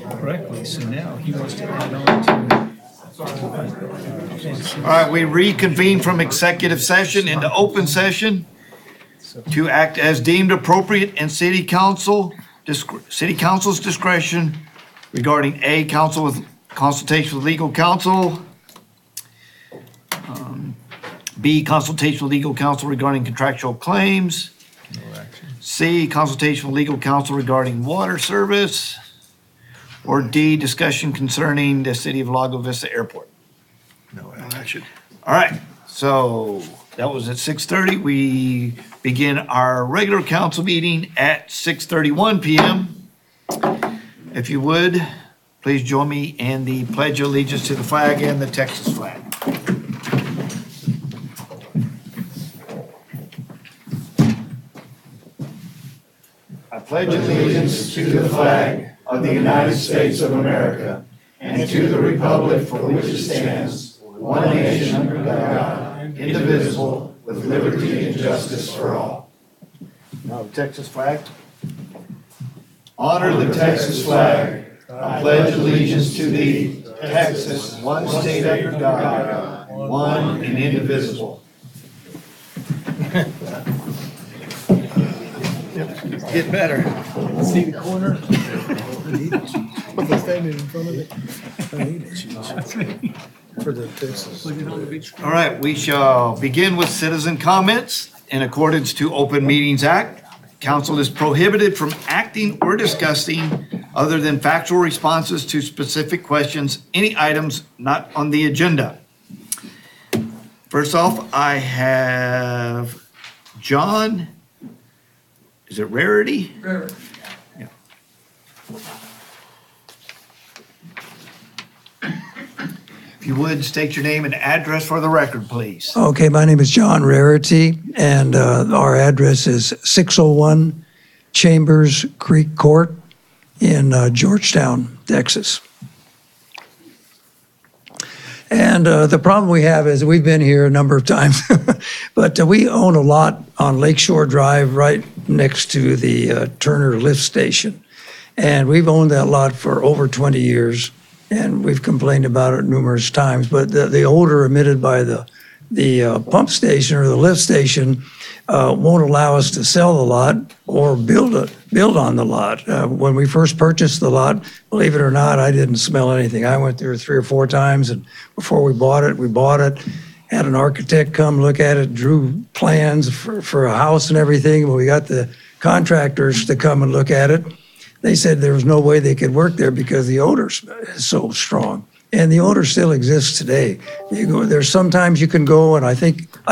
correctly, so now he wants to add on to. All right, we reconvene from executive session into open session to act as deemed appropriate in city council's discretion regarding A, consultation with legal counsel, B, consultation with legal counsel regarding contractual claims, C, consultation with legal counsel regarding water service, or D, discussion concerning the city of Lago Vista Airport. No action. All right, so that was at 6:30. We begin our regular council meeting at 6:31 p.m. If you would, please join me in the Pledge of Allegiance to the flag and the Texas flag. I pledge allegiance to the flag of the United States of America and to the republic for which it stands, one nation under God, indivisible, with liberty and justice for all. Now the Texas flag. Honor the Texas flag. I pledge allegiance to thee, Texas, one state under God, one and indivisible. Get better. See the corner? Put the standing in front of it. I need a cheat for the Texas. All right, we shall begin with citizen comments. In accordance to Open Meetings Act, council is prohibited from acting or discussing other than factual responses to specific questions, any items not on the agenda. First off, I have John. Is it Rarity? Rarity. Yeah. If you would, state your name and address for the record, please. Okay, my name is John Rarity, and our address is 601 Chambers Creek Court in Georgetown, Texas. And the problem we have is we've been here a number of times, but we own a lot on Lakeshore Drive right next to the Turner lift station. And we've owned that lot for over 20 years, and we've complained about it numerous times. But the odor emitted by the pump station or the lift station won't allow us to sell the lot or build on the lot. When we first purchased the lot, believe it or not, I didn't smell anything. I went there 3 or 4 times, and before we bought it, had an architect come look at it, drew plans for a house and everything. When we got the contractors to come and look at it, they said there was no way they could work there because the odor is so strong. And the odor still exists today. You go there's sometimes you can go, and I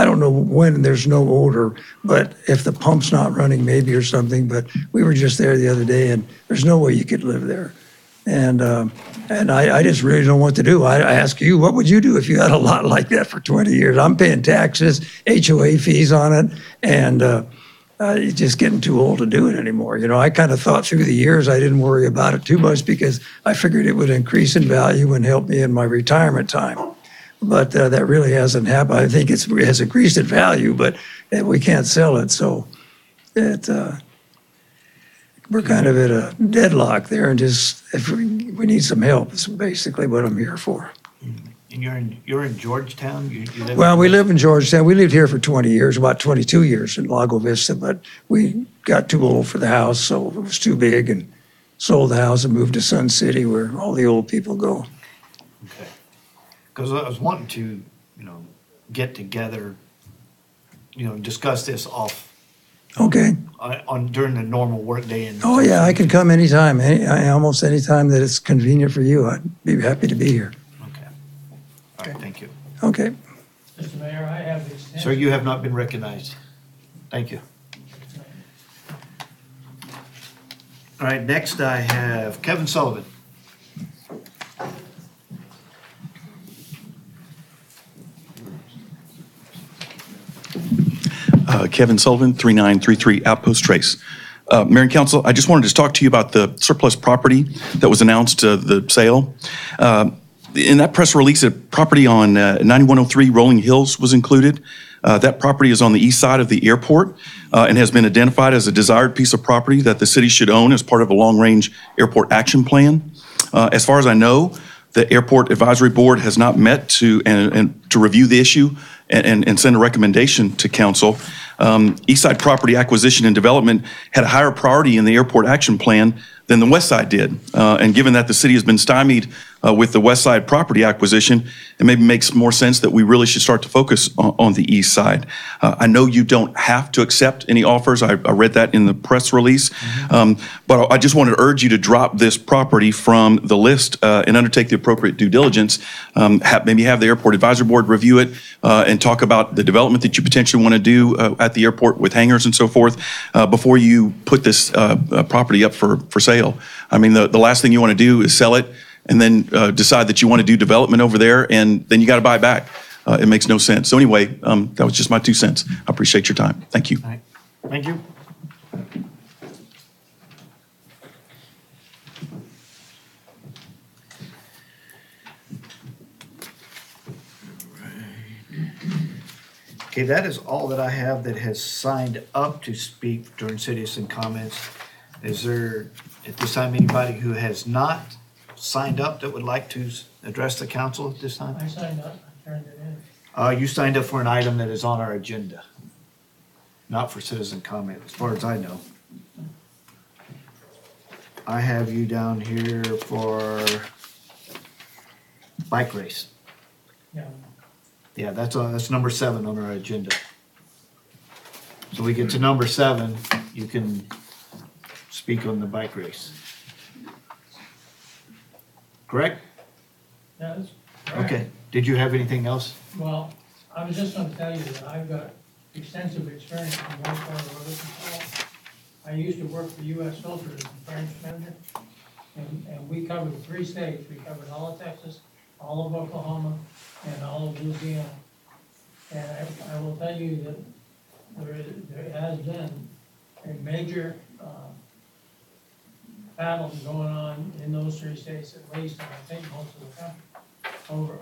don't know when there's no odor, but if the pump's not running maybe or something, but we were just there the other day and there's no way you could live there. And I just really don't know what to do. I ask you, what would you do if you had a lot like that for 20 years? I'm paying taxes, HOA fees on it, and it's just getting too old to do it anymore. You know, I kind of thought through the years I didn't worry about it too much because I figured it would increase in value and help me in my retirement time. But that really hasn't happened. I think it has increased in value, but we can't sell it. So we're kind of at a deadlock there, and just if we need some help, that's basically what I'm here for. And you're in Georgetown? You live Well, we live in Georgetown. We lived here for 20 years, about 22 years in Lago Vista, but we got too old for the house, so it was too big, and sold the house and moved to Sun City where all the old people go. Okay. Because I was wanting to, get together, discuss this off Okay. during the normal workday. And Oh, yeah, I can come anytime, almost any time that it's convenient for you. I'd be happy to be here. Okay. All right, thank you. Okay. Mr. Mayor, I have the extension. Sir, you have not been recognized. Thank you. All right, next I have Kevin Sullivan. Kevin Sullivan, 3933 Outpost Trace. Mayor and Council, I just wanted to talk to you about the surplus property that was announced, the sale. In that press release, a property on 9103 Rolling Hills was included. That property is on the east side of the airport and has been identified as a desired piece of property that the city should own as part of a long-range airport action plan. As far as I know, the Airport Advisory Board has not met to review the issue and send a recommendation to council. Eastside Property Acquisition and Development had a higher priority in the airport action plan than the West Side did. And given that the city has been stymied with the West Side property acquisition, it maybe makes more sense that we really should start to focus on the East Side. I know you don't have to accept any offers. I read that in the press release. But I just wanted to urge you to drop this property from the list and undertake the appropriate due diligence. Maybe have the Airport Advisory Board review it and talk about the development that you potentially want to do at the airport with hangars and so forth before you put this property up for sale. I mean, the last thing you want to do is sell it and then decide that you want to do development over there, and then you got to buy it back. It makes no sense. So anyway, that was just my 2 cents. I appreciate your time. Thank you. All right. Thank you. Okay, that is all that I have that has signed up to speak during citizen comments. Is there, at this time, anybody who has not signed up that would like to address the council at this time? I signed up, I turned it in. You signed up for an item that is on our agenda, not for citizen comment, as far as I know. I have you down here for bike race. Yeah, Yeah, that's number 7 on our agenda. So we get to number 7, you can speak on the bike race. Correct? that is correct. Okay. Did you have anything else? Well, I was just gonna tell you that I've got extensive experience in wastewater water control. I used to work for US Filters as a branch manager, and we covered 3 states. We covered all of Texas, all of Oklahoma, and all of Louisiana. And I will tell you that there has been a major battle going on in those 3 states at least, and I think most of the country, over a,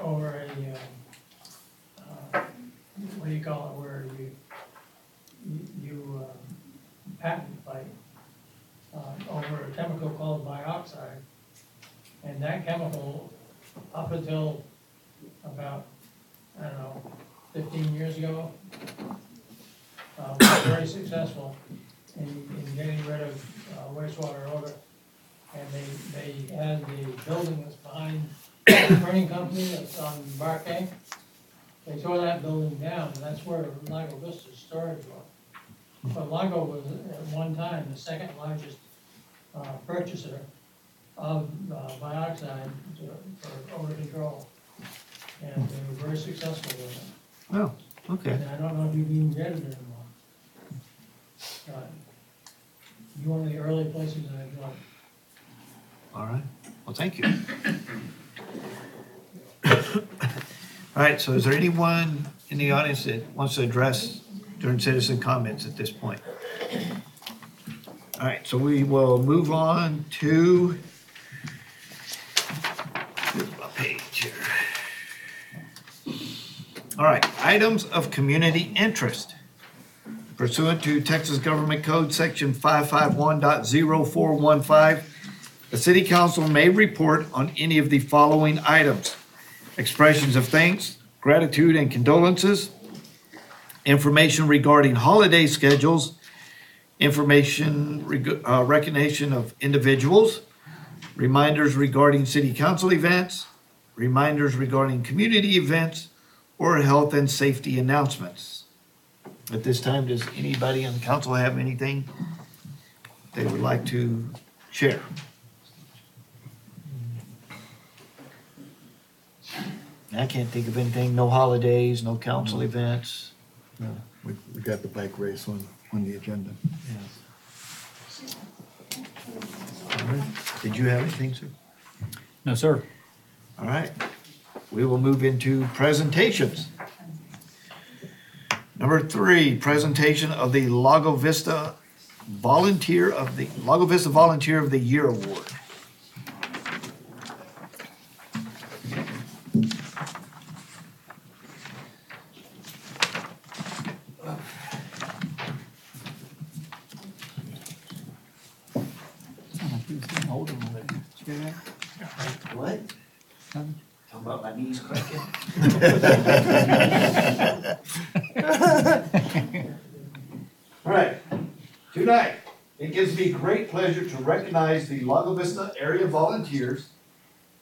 what do you call it, where you patent fight over a chemical called dioxide. And that chemical, up until about, I don't know, 15 years ago, was very successful in getting rid of wastewater odor. And they had the building that's behind the burning company that's on Barcay. They tore that building down, and that's where Lago Vista storage was. But Lago was at one time the 2nd largest purchaser of dioxide for odor control. And they were very successful with it. Oh, okay. And I don't know if you can even get it anymore. You're one of the early places that I joined. All right. Well, thank you. All right, so is there anyone in the audience that wants to address during citizen comments at this point? All right, so we will move on to, here's my page here. All right, items of community interest. Pursuant to Texas Government Code Section 551.0415, the City Council may report on any of the following items: expressions of thanks, gratitude, and condolences, information regarding holiday schedules, information recognition of individuals, reminders regarding City Council events, reminders regarding community events, or health and safety announcements. At this time, does anybody on the council have anything they would like to share? I can't think of anything, no holidays, no council events. No, we got the bike race on the agenda. All right. Did you have anything, sir? No, sir. All right, we will move into presentations. Number 3, presentation of the Lago Vista Volunteer of the Year Award. What? Talking about my knees cracking? All right, tonight, it gives me great pleasure to recognize the Lago Vista Area Volunteers,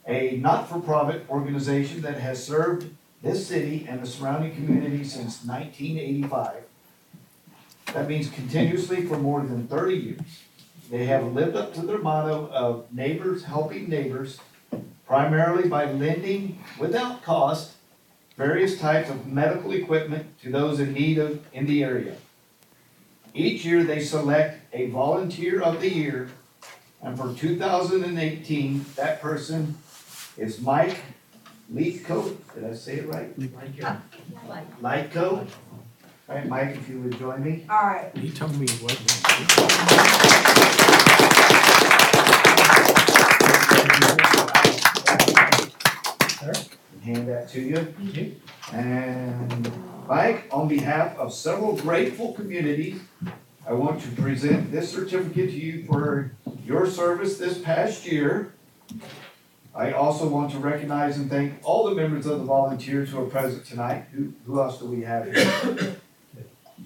a not-for-profit organization that has served this city and the surrounding community since 1985. That means continuously for more than 30 years. They have lived up to their motto of neighbors helping neighbors, primarily by lending without cost various types of medical equipment to those in need in the area. Each year they select a volunteer of the year, and for 2018, that person is Mike Leitko. Did I say it right? Leitko. All right, Mike, if you would join me. All right. He told me what. Hand that to you. And Mike, on behalf of several grateful communities, I want to present this certificate to you for your service this past year. I also want to recognize and thank all the members of the volunteers who are present tonight. Who else do we have here?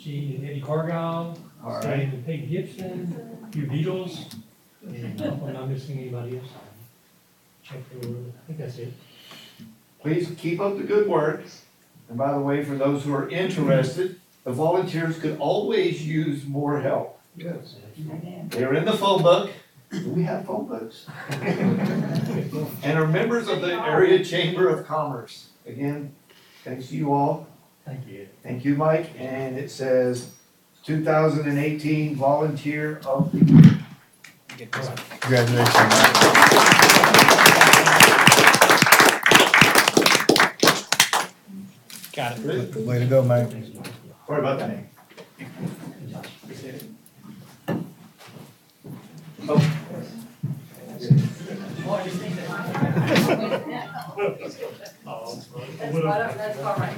Eddie Cargile, All right. Peggy Gibson, a few Beatles, and I'm not missing anybody else. Check the order. I think that's it. Please keep up the good work. And by the way, for those who are interested, the volunteers could always use more help. Yes. They're in the phone book. Do we have phone books? And are members of the Area Chamber of Commerce. Again, thanks to you all. Thank you. Thank you, Mike. And it says 2018 Volunteer of the Year. Got it. Way to go, man. Sorry about that name. Oh. That's all right.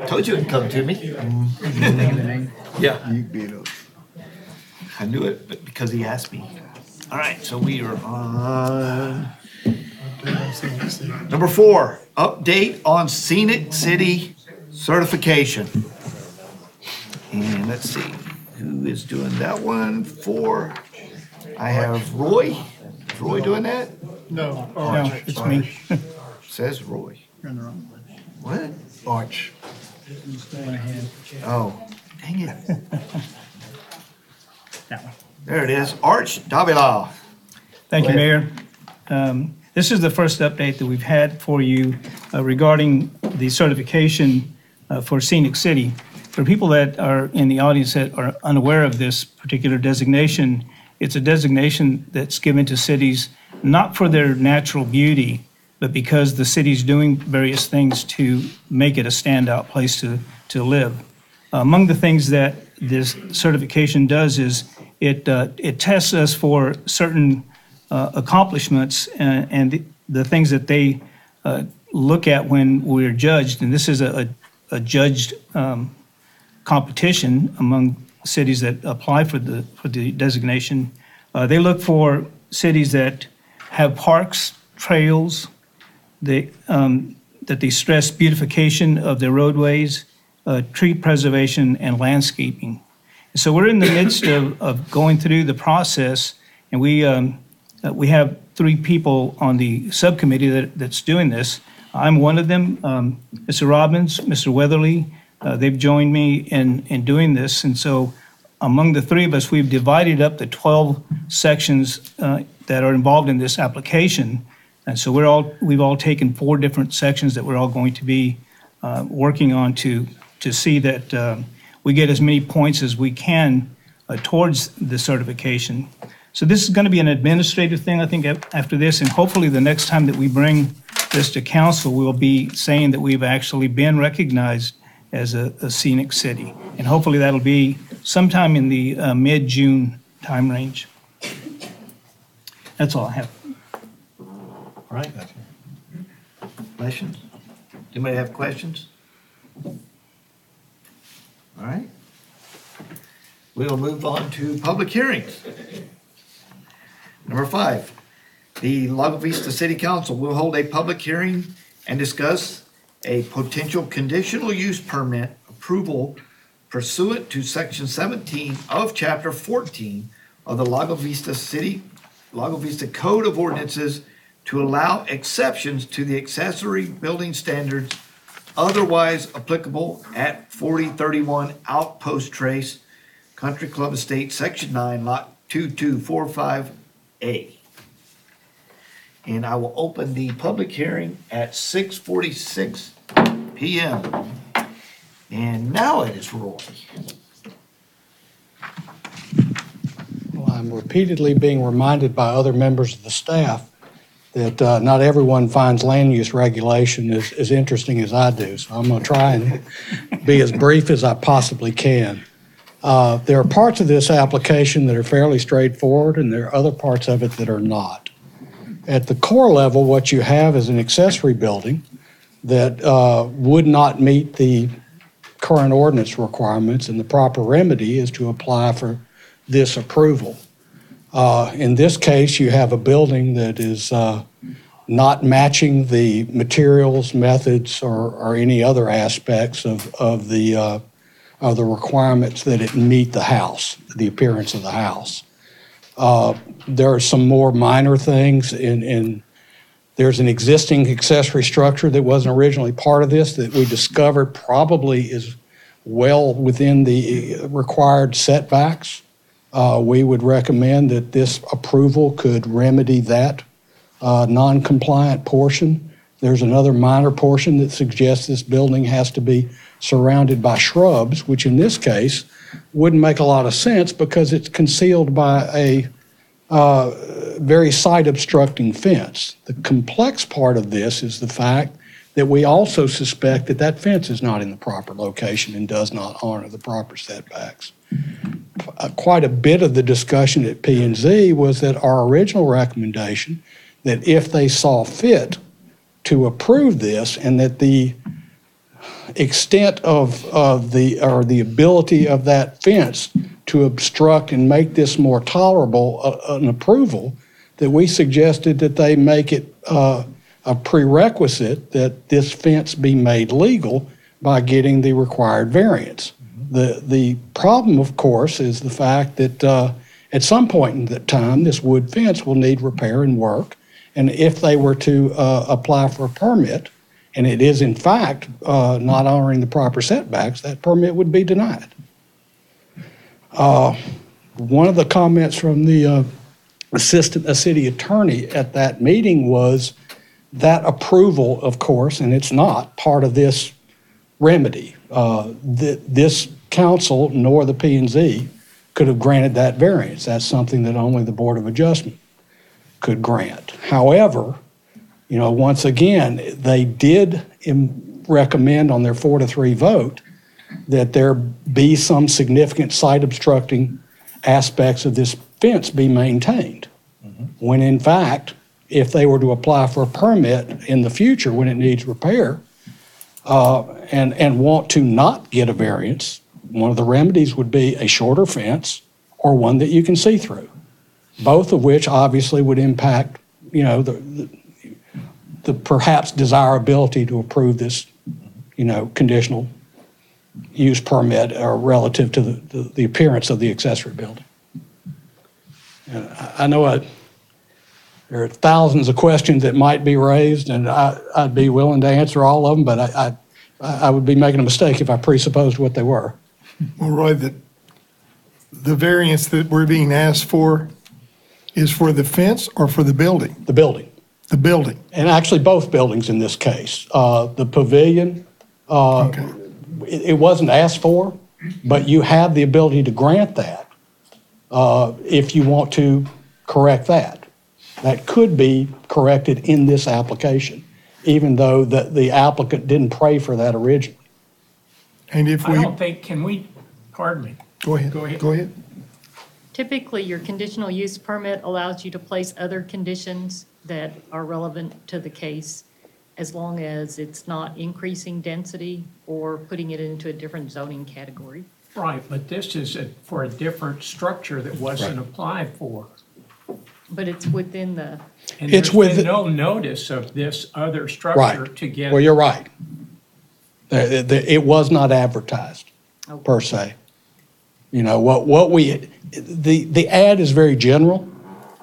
Told you it'd come to me. Yeah. I knew it, but because he asked me. All right, so we are on number 4, update on Scenic City certification. And let's see, who is doing that one? 4. I have Roy. Is Roy doing that? No, it's me. Says Roy. You're in the wrong one. What? Arch. Went ahead. Oh, dang it. That one. There it is. Arch Davila. Thank you, Go Mayor. This is the first update that we've had for you regarding the certification for Scenic City. For people that are in the audience that are unaware of this particular designation, it's a designation that's given to cities not for their natural beauty, but because the city's doing various things to make it a standout place to live. Among the things that this certification does is it tests us for certain accomplishments and the things that they look at when we're judged. And this is a judged competition among cities that apply for the designation. They look for cities that have parks, trails, that they stress beautification of their roadways, tree preservation, and landscaping. So we're in the midst of going through the process, and we have 3 people on the subcommittee that's doing this. I'm one of them, Mr. Robbins, Mr. Weatherly. They've joined me in doing this, and so among the 3 of us, we've divided up the 12 sections that are involved in this application. And so we've all taken 4 different sections that we're all going to be working on to see that we get as many points as we can towards the certification. So this is going to be an administrative thing, I think, after this, and hopefully the next time that we bring this to council, we'll be saying that we've actually been recognized as a scenic city. And hopefully that'll be sometime in the mid-June time range. That's all I have. All right. Questions? Anybody have questions? We'll move on to public hearings. Number 5, the Lago Vista City Council will hold a public hearing and discuss a potential conditional use permit approval pursuant to Section 17 of Chapter 14 of the Lago Vista Code of Ordinances to allow exceptions to the accessory building standards otherwise applicable at 4031 Outpost Trace, Country Club Estate, Section 9, Lot 2245A. And I will open the public hearing at 6:46 PM. And now it is Roy. Well, I'm repeatedly being reminded by other members of the staff that not everyone finds land use regulation as interesting as I do. So I'm going to try and be as brief as I possibly can. There are parts of this application that are fairly straightforward, and there are other parts of it that are not. At the core level, what you have is an accessory building that would not meet the current ordinance requirements, and the proper remedy is to apply for this approval. In this case, you have a building that is not matching the materials, methods, or any other aspects of the requirements that it meet the house, the appearance of the house. There are some more minor things there's an existing accessory structure that wasn't originally part of this that we discovered probably is well within the required setbacks. We would recommend that this approval could remedy that non-compliant portion. There's another minor portion that suggests this building has to be surrounded by shrubs, which in this case wouldn't make a lot of sense because it's concealed by a very sight-obstructing fence. The complex part of this is the fact that we also suspect that that fence is not in the proper location and does not honor the proper setbacks. Quite a bit of the discussion at P&Z was that our original recommendation that if they saw fit to approve this and that the extent of the ability of that fence to obstruct and make this more tolerable an approval, that we suggested that they make it a prerequisite that this fence be made legal by getting the required variance. The problem, of course, is the fact that at some point in the time, this wood fence will need repair and work. And if they were to apply for a permit, and it is in fact not honoring the proper setbacks, that permit would be denied. One of the comments from the assistant city attorney at that meeting was that approval, of course, and it's not part of this remedy. This council nor the P&Z could have granted that variance. That's something that only the Board of Adjustment could grant. However, once again, they did recommend on their 4-3 vote that there be some significant sight obstructing aspects of this fence be maintained. When in fact, if they were to apply for a permit in the future when it needs repair and want to not get a variance, one of the remedies would be a shorter fence or one that you can see through, both of which obviously would impact, the perhaps desirability to approve this, conditional use permit relative to the appearance of the accessory building. And I know there are thousands of questions that might be raised, and I'd be willing to answer all of them, but I would be making a mistake if I presupposed what they were. Well, Roy, the variance that we're being asked for is for the fence or for the building? The building. The building. And actually both buildings in this case. The pavilion, Okay. it wasn't asked for, but you have the ability to grant that if you want to correct that. That could be corrected in this application, even though the applicant didn't pray for that originally. And if I we, don't think, pardon me. go ahead. Go ahead. Go ahead. Typically, your conditional use permit allows you to place other conditions that are relevant to the case as long as it's not increasing density or putting it into a different zoning category. Right, but this is for a different structure that wasn't applied for. But it's within the, And It's there's with- been no notice of this other structure Right. to get. Well, you're right. It was not advertised, per se. You know, the ad is very general.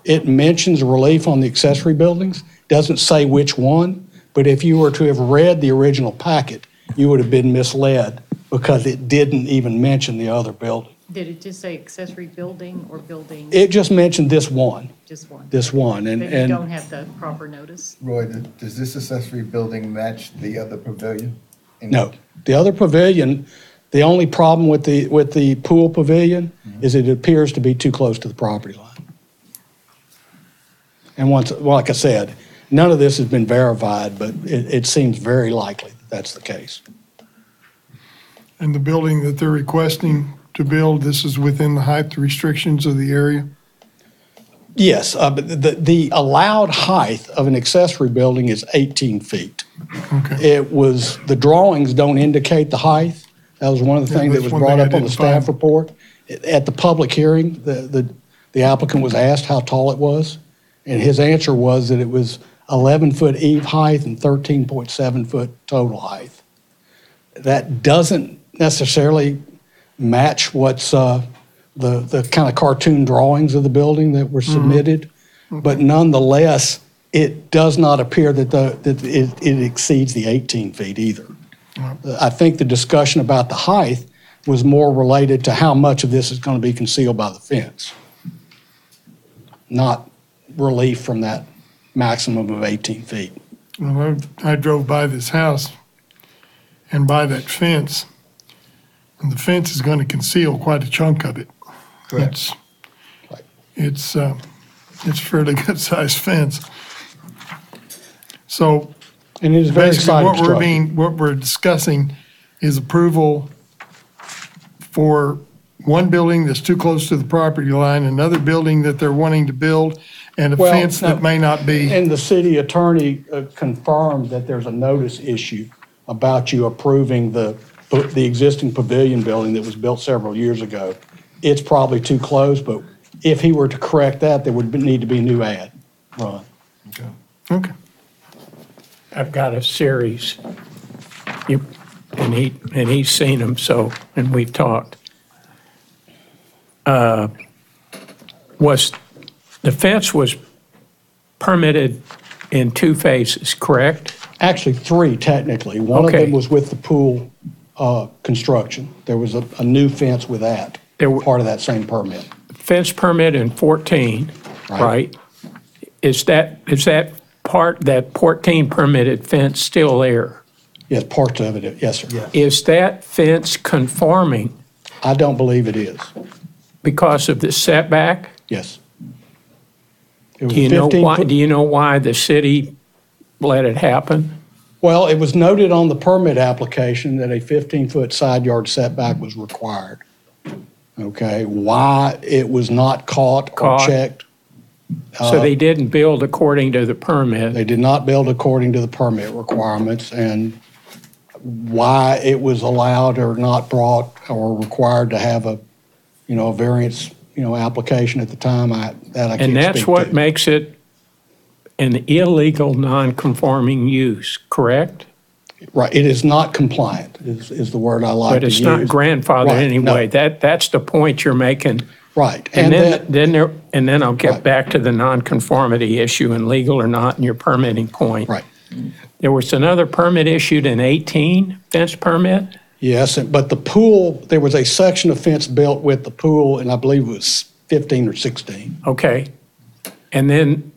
It mentions relief on the accessory buildings, doesn't say which one, but if you were to have read the original packet, you would have been misled because it didn't even mention the other building. did it just say accessory building or building, It just mentioned this one, just one? and, Then you don't and, have the proper notice? Roy, does this accessory building match the other pavilion? no. The other pavilion, the only problem with the pool pavilion is it appears to be too close to the property line. And like I said, none of this has been verified, but it seems very likely that that's the case. And the building that they're requesting to build, this is within the height restrictions of the area? Yes, but the allowed height of an accessory building is 18 feet. Okay. The drawings don't indicate the height. That was one of the Yeah, things that that's was one brought thing I up on the didn't staff find. report. At the public hearing, the applicant was asked how tall it was, and his answer was that it was 11-foot eve height and 13.7-foot total height. That doesn't necessarily match what's the kind of cartoon drawings of the building that were submitted, but nonetheless, it does not appear that it exceeds the 18 feet either. I think the discussion about the height was more related to how much of this is going to be concealed by the fence, not relief from that maximum of 18 feet. Well, I drove by this house and by that fence, and the fence is going to conceal quite a chunk of it. Correct. It's a fairly good-sized fence. So And it is very basically, side what obstructing. what we're discussing is approval for one building that's too close to the property line, another building that they're wanting to build, and a Well, fence that may not be. And the city attorney confirmed that there's a notice issue about you approving the existing pavilion building that was built several years ago. It's probably too close, but if he were to correct that, there would need to be a new ad run. Okay. I've got a series. And he's seen them, and we've talked. The fence was permitted in 2 phases, correct? Actually, 3 technically. One of Okay. them was with the pool construction. There was a new fence with that, part of that same permit. Fence permit in 14, Right. right? Is that part, that 14 permitted fence still there? Yes, parts of it, yes, sir. Is that fence conforming I don't believe it is. because of the setback? Yes. It was Do you know 15 why, foot- do you know why the city let it happen? Well, it was noted on the permit application that a 15-foot side yard setback was required. Okay, why it was not caught or Caught. checked, So they didn't build according to the permit? they did not build according to the permit requirements, and why it was allowed or not brought or required to have a variance, application at the time, I can't speak to. And that's what makes it an illegal non-conforming use, correct? Right, it is not compliant, is the word I like to But use. it's not grandfathered Right, anyway. no. That's the point you're making. Right, And and then I'll get Right. back to the non-conformity issue and legal or not in your permitting point. right. There was another permit issued in 18, fence permit? Yes, but the pool, there was a section of fence built with the pool, and I believe it was 15 or 16, Okay. And then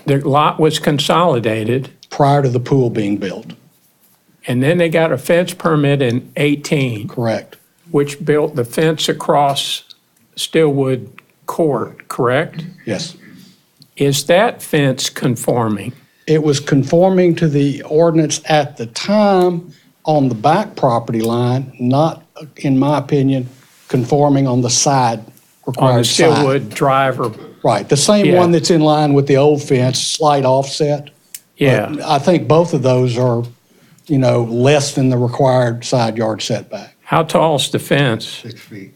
the lot was consolidated, prior to the pool being built. and then they got a fence permit in 18, Correct. which built the fence across Stillwood Court, correct? Yes. Is that fence conforming? It was conforming to the ordinance at the time on the back property line, not, in my opinion, conforming on the side, On the required side. Stillwood Drive or, Right, the same Yeah. one that's in line with the old fence, slight offset. yeah. But I think both of those are, less than the required side yard setback. How tall's the fence? 6 feet.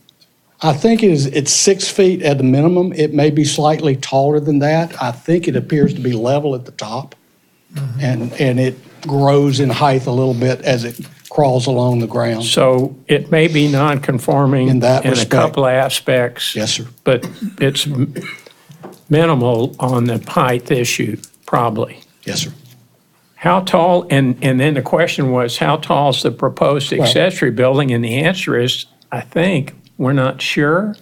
I think it's 6 feet at the minimum. It may be slightly taller than that. I think it appears to be level at the top. And it grows in height a little bit as it crawls along the ground. So it may be non-conforming In that in a respect. couple of aspects. Yes, sir. But it's minimal on the height issue, probably. Yes, sir. How tall, and then the question was, how tall is the proposed accessory building? And the answer is, I think, we're not sure.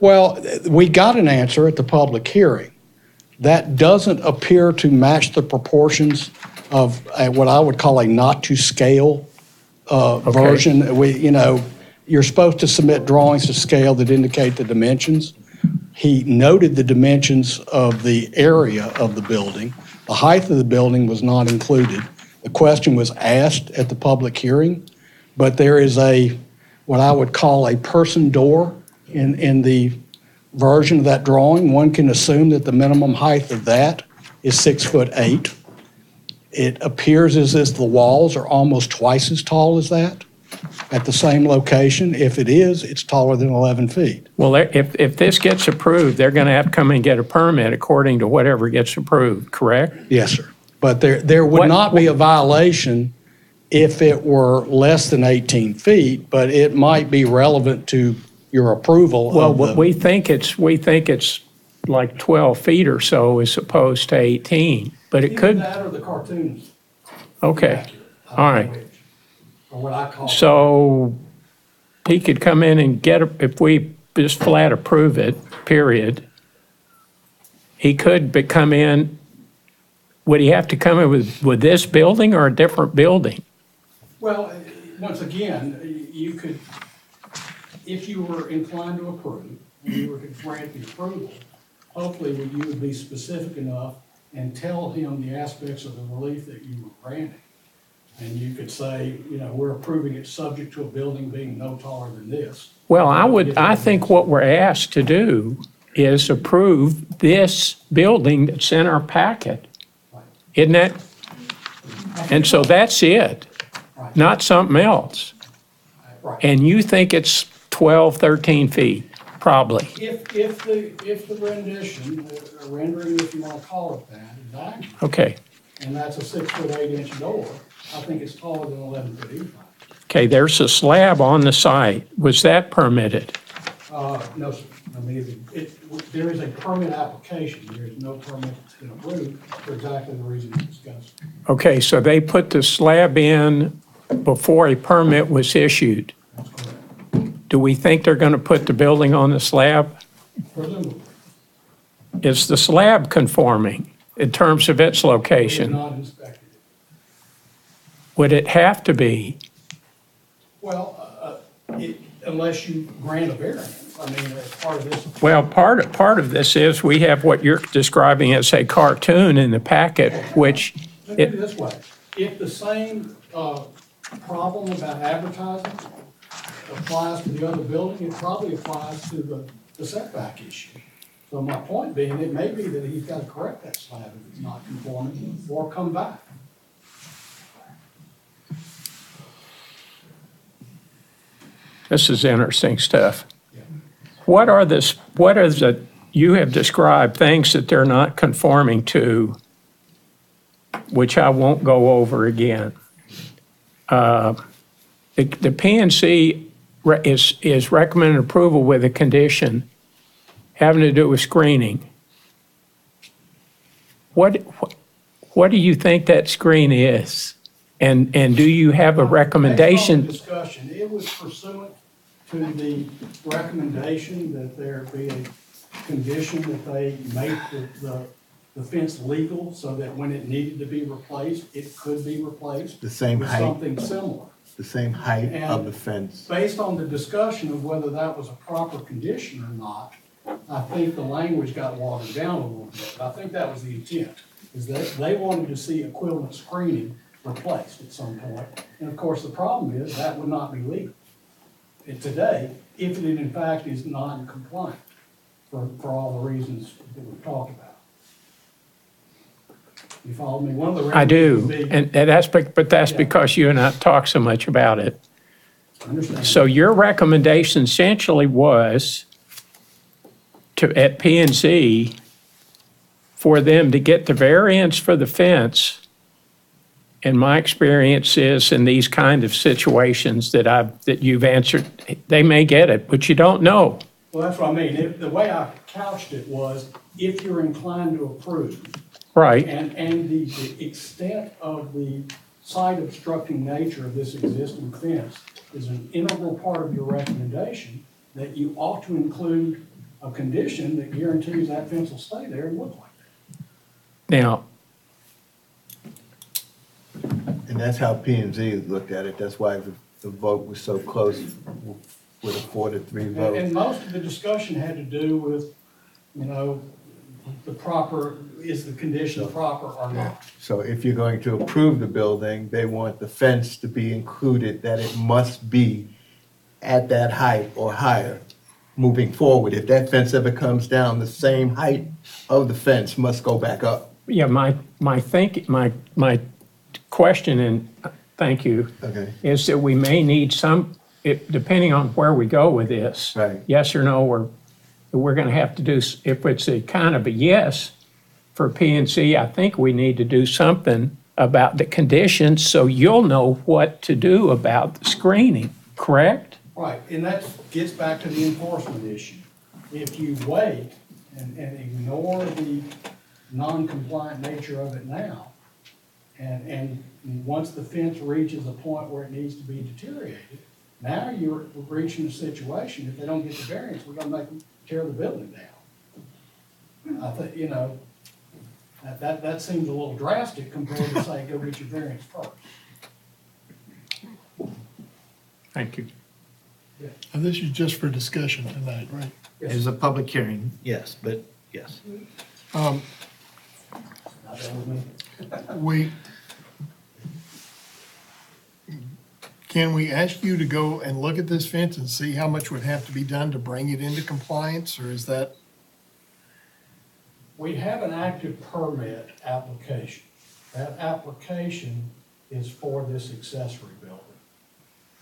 Well, we got an answer at the public hearing. That doesn't appear to match the proportions of what I would call a not-to-scale version. You're supposed to submit drawings to scale that indicate the dimensions. He noted the dimensions of the area of the building. The height of the building was not included. The question was asked at the public hearing, but there is what I would call a person door in the version of that drawing. One can assume that the minimum height of that is 6'8". It appears as if the walls are almost twice as tall as that at the same location. If it is, it's taller than 11 feet. Well, if this gets approved, they're going to have to come and get a permit according to whatever gets approved, correct? Yes, sir. But there would not be a violation if it were less than 18 feet, but it might be relevant to your approval Well, of the... we think it's like 12 feet or so as opposed to 18, but it could, Either that or the cartoons. okay, all right. Or what I call... So he could come in and if we just flat approve it, period, he could come in, would he have to come in with this building or a different building? Well, once again, you could, if you were inclined to approve, and you were to grant the approval, hopefully you would be specific enough and tell him the aspects of the relief that you were granting. And you could say, we're approving it subject to a building being no taller than this. Well, I think what we're asked to do is approve this building that's in our packet. Isn't that? And so that's it, not something else. Right. And you think it's 12, 13 feet, probably. If the rendition, or rendering, if you want to call it that, is accurate, Okay, and that's a 6'8" door, I think it's taller than 11 feet either. okay, there's a slab on the site. Was that permitted? No, sir. I mean, there is a permit application. There is no permit that's been approved for exactly the reason you discussed. Okay, so they put the slab in before a permit was issued. That's correct. Do we think they're going to put the building on the slab? Presumably, Is the slab conforming in terms of its it is location? not inspected. Would it have to be? Well, unless you grant a variance. I mean, as part of this. Well, part of this is we have what you're describing as a cartoon in the packet, which, Let me put it this way. If the same problem about advertising applies to the other building, it probably applies to the setback issue. So my point being, it may be that he's got to correct that slab if it's not conforming, or come back. this is interesting stuff. What are you have described things that they're not conforming to, which I won't go over again. The PNC is recommending approval with a condition having to do with screening. What do you think that screen is? And do you have a recommendation? Based on the discussion, it was pursuant to the recommendation that there be a condition that they make the fence legal so that when it needed to be replaced, it could be replaced. The same with height. something similar. The same height of the fence. Based on the discussion of whether that was a proper condition or not, I think the language got watered down a little bit. I think that was the intent, is that they wanted to see equivalent screening replaced at some point. And of course, the problem is that would not be legal today if it in fact is non-compliant for all the reasons that we've talked about. You follow me? One of the I do, remedies would be- and that's because you and I talk so much about it. Understand. So your recommendation essentially was at P and Z for them to get the variance for the fence. And my experience is in these kind of situations that you've answered, they may get it, but you don't know. Well, that's what I mean. The way I couched it was, if you're inclined to approve, Right. and the extent of the site obstructing nature of this existing fence is an integral part of your recommendation, that you ought to include a condition that guarantees that fence will stay there and look like that. Now, And that's how P and Z looked at it. That's why the vote was so close with a 4-3 vote. And most of the discussion had to do with, you know, is the condition proper or not? So if you're going to approve the building, they want the fence to be included, that it must be at that height or higher moving forward. If that fence ever comes down, the same height of the fence must go back up. yeah, my question, and thank you, Okay. is that we may need depending on where we go with this. Right. Yes or no, we're going to have to do, if it's a kind of a yes for P and Z, I think we need to do something about the conditions so you'll know what to do about the screening, correct? Right, and that gets back to the enforcement issue. If you wait and ignore the non-compliant nature of it now, and once the fence reaches a point where it needs to be deteriorated, now you're reaching a situation, if they don't get the variance, we're gonna make them tear the building down. I think, you know, that seems a little drastic compared to say, go get your variance first. Thank you. And this is just for discussion tonight, right? It's a public hearing, yes, but yes. Um, Not that with me. Can we ask you to go and look at this fence and see how much would have to be done to bring it into compliance, or is that? We have an active permit application. That application is for this accessory building.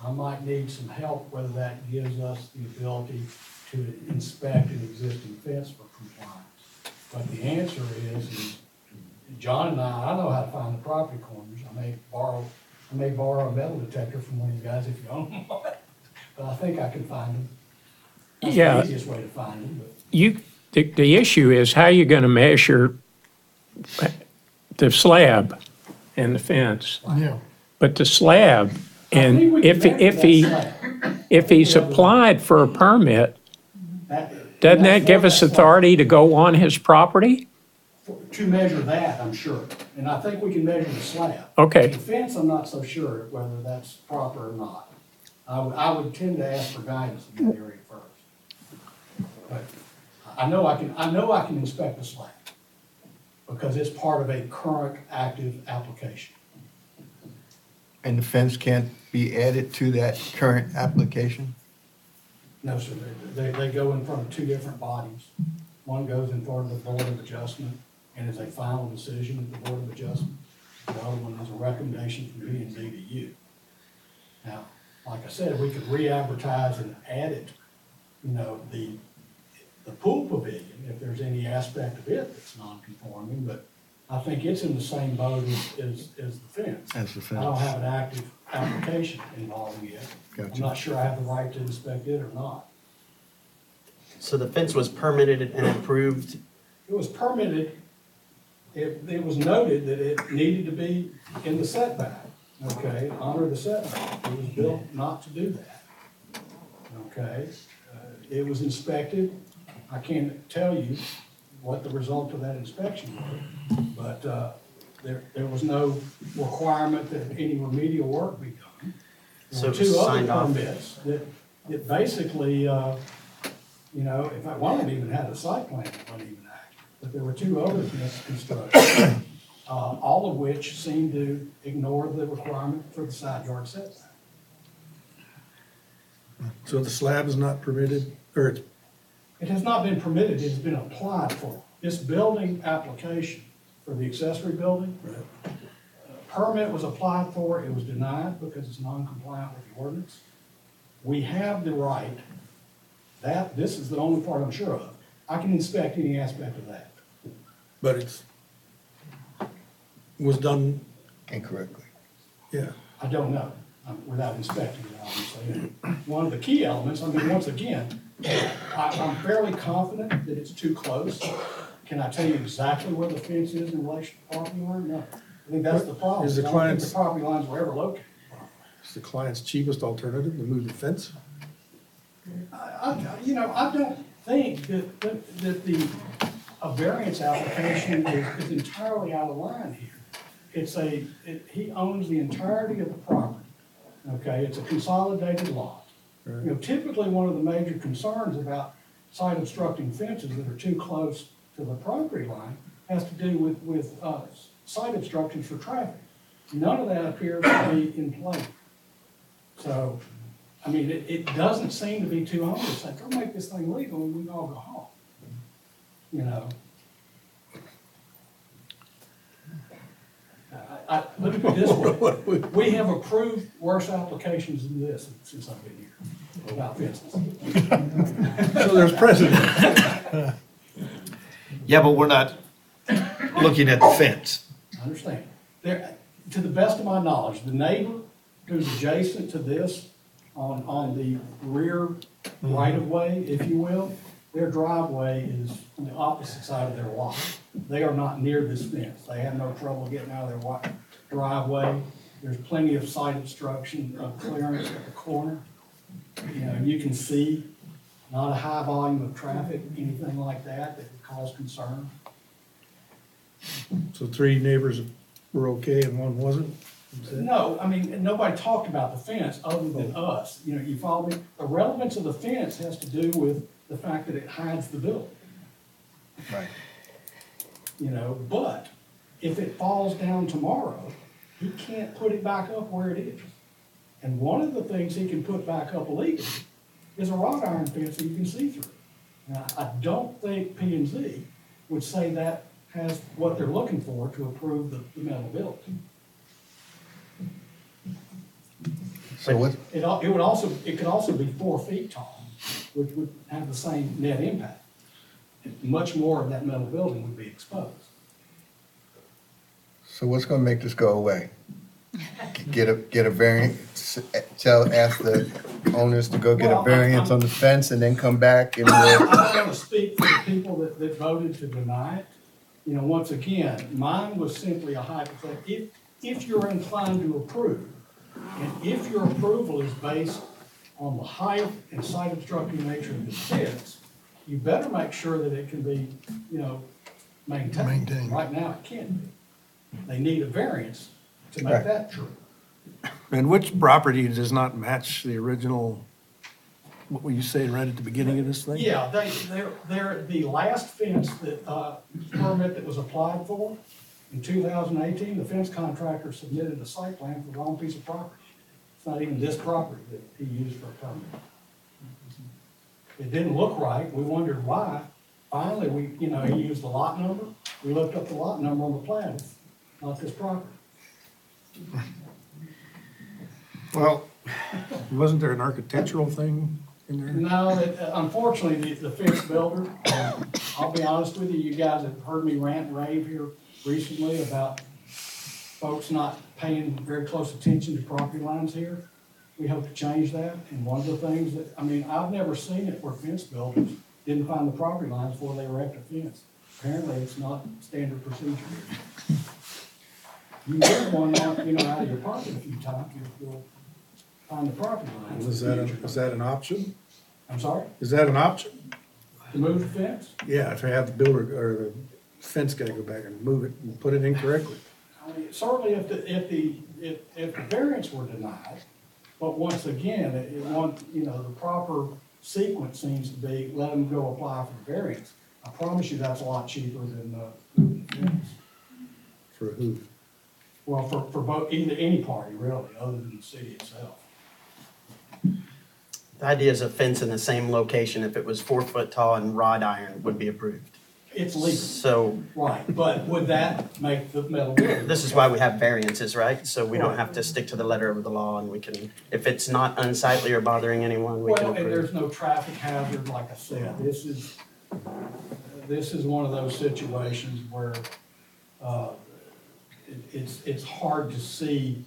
I might need some help whether that gives us the ability to inspect an existing fence for compliance. But the answer is John and I know how to find the property corners. I may borrow a metal detector from one of you guys if you own one, but I think I can find them. That's Yeah. the easiest way to find them, but. The issue is how you're going to measure the slab and the fence. Yeah. But the slab, and I think we can measure that slab. if he's applied for a permit, That- doesn't that's that give for us slab. authority to go on his property? To measure that, I'm sure, and I think we can measure the slab. Okay. The fence, I'm not so sure whether that's proper or not. I would tend to ask for guidance in that area first. But I know I can inspect the slab, because it's part of a current active application. And the fence can't be added to that current application? No, sir, they go in front of two different bodies. One goes in front of the Board of Adjustment, and is a final decision of the Board of Adjustment. The other one is a recommendation from B and Z to you. Now, like I said, we could re-advertise and add it, you know, the pool pavilion, if there's any aspect of it that's non-conforming, but I think it's in the same boat as the fence. As the fence. I don't have an active application involving it. I'm Gotcha. not sure I have the right to inspect it or not. So the fence was permitted and approved. It was permitted, it was noted that it needed to be in the setback, okay, honor the setback. It was built not to do that, okay? It was inspected. I can't tell you what the result of that inspection was, but there was no requirement that any remedial work be done. There So were it was two other signed off. permits that basically, you know, in fact, one of them even had a site plan that wasn't even active, but there were two other constructions, all of which seemed to ignore the requirement for the side yard setback. So the slab is not permitted, or it's, It has not been permitted, it has been applied for. This building application for the accessory building, permit was applied for, it was denied because it's non-compliant with the ordinance. we have the right, this is the only part I'm sure of. I can inspect any aspect of that. But was done, Incorrectly. yeah. I don't know, without inspecting it, obviously. And one of the key elements, I mean, once again, I'm fairly confident that it's too close. Can I tell you exactly where the fence is in relation to the property line? No. I think that's the problem. Is the I don't think client's- the property lines were ever located. It's the client's cheapest alternative to move the fence. I don't think that a variance application is entirely out of line here. He owns the entirety of the property, okay? It's a consolidated lot. You know, typically, one of the major concerns about site obstructing fences that are too close to the property line has to do with site obstructions for traffic. None of that appears to be in play. So, I mean, it doesn't seem to be too onerous. Like, go make this thing legal and we can all go home. You know? Let me put it this way. We have approved worse applications than this since I've been here about fences. So there's precedent. Yeah, but we're not looking at the fence. I understand. To the best of my knowledge, the neighbor who's adjacent to this on the rear right-of-way, if you will, their driveway is on the opposite side of their lot. They are not near this fence. They have no trouble getting out of their driveway. There's plenty of site obstruction clearance at the corner. You know, you can see not a high volume of traffic, anything like that would cause concern. So 3 neighbors were okay and 1 wasn't? No, I mean, nobody talked about the fence other than us. You know, you follow me? The relevance of the fence has to do with the fact that it hides the building. Right. You know, but if it falls down tomorrow, he can't put it back up where it is. And one of the things he can put back up legally is a wrought iron fence that you can see through. Now, I don't think P&Z would say that has what they're looking for to approve the metal building. So what, It could also be 4 feet tall, which would have the same net impact. Much more of that metal building would be exposed. so what's gonna make this go away? Get a variance, ask the owners to go get a variance on the fence and then come back and I don't want to speak for the people that voted to deny it. You know, once again, mine was simply a hypothetical. If you're inclined to approve, and if your approval is based on the height and site obstructing nature of the fence, you better make sure that it can be, you know, maintained. Right now, it can't be. They need a variance to make that true. And which property does not match the original, what were you saying right at the beginning of this thing? Yeah, they're the last fence that, permit that was applied for in 2018, the fence contractor submitted a site plan for the wrong piece of property. It's not even this property that he used for a permit. It didn't look right. We wondered why. Finally, he used the lot number. We looked up the lot number on the plan. It's not this property. Well, wasn't there an architectural thing in there? No, unfortunately, the fence builder, I'll be honest with you, you guys have heard me rant and rave here recently about folks not paying very close attention to property lines here. We hope to change that, and one of the things I've never seen it where fence builders didn't find the property lines before they erect a fence. Apparently, it's not standard procedure. You get one, out of your pocket a few times, you'll find the property lines. Is that an option? I'm sorry? Is that an option? To move the fence? Yeah, if I have the builder or the fence guy go back and move it and put it in correctly. I mean, certainly if the variance were denied, but once again, the proper sequence seems to be let them go apply for the variance. I promise you that's a lot cheaper than moving the fence. For who? Well, for both, any party really, other than the city itself. The idea is a fence in the same location, if it was 4 foot tall and wrought iron, would be approved. It's legal, So right, but would that make the metal building? this is why we have variances, right? So we don't have to stick to the letter of the law, and we can, if it's not unsightly or bothering anyone, we can Well, and approve. there's no traffic hazard, like I said, this is one of those situations where, it's hard to see,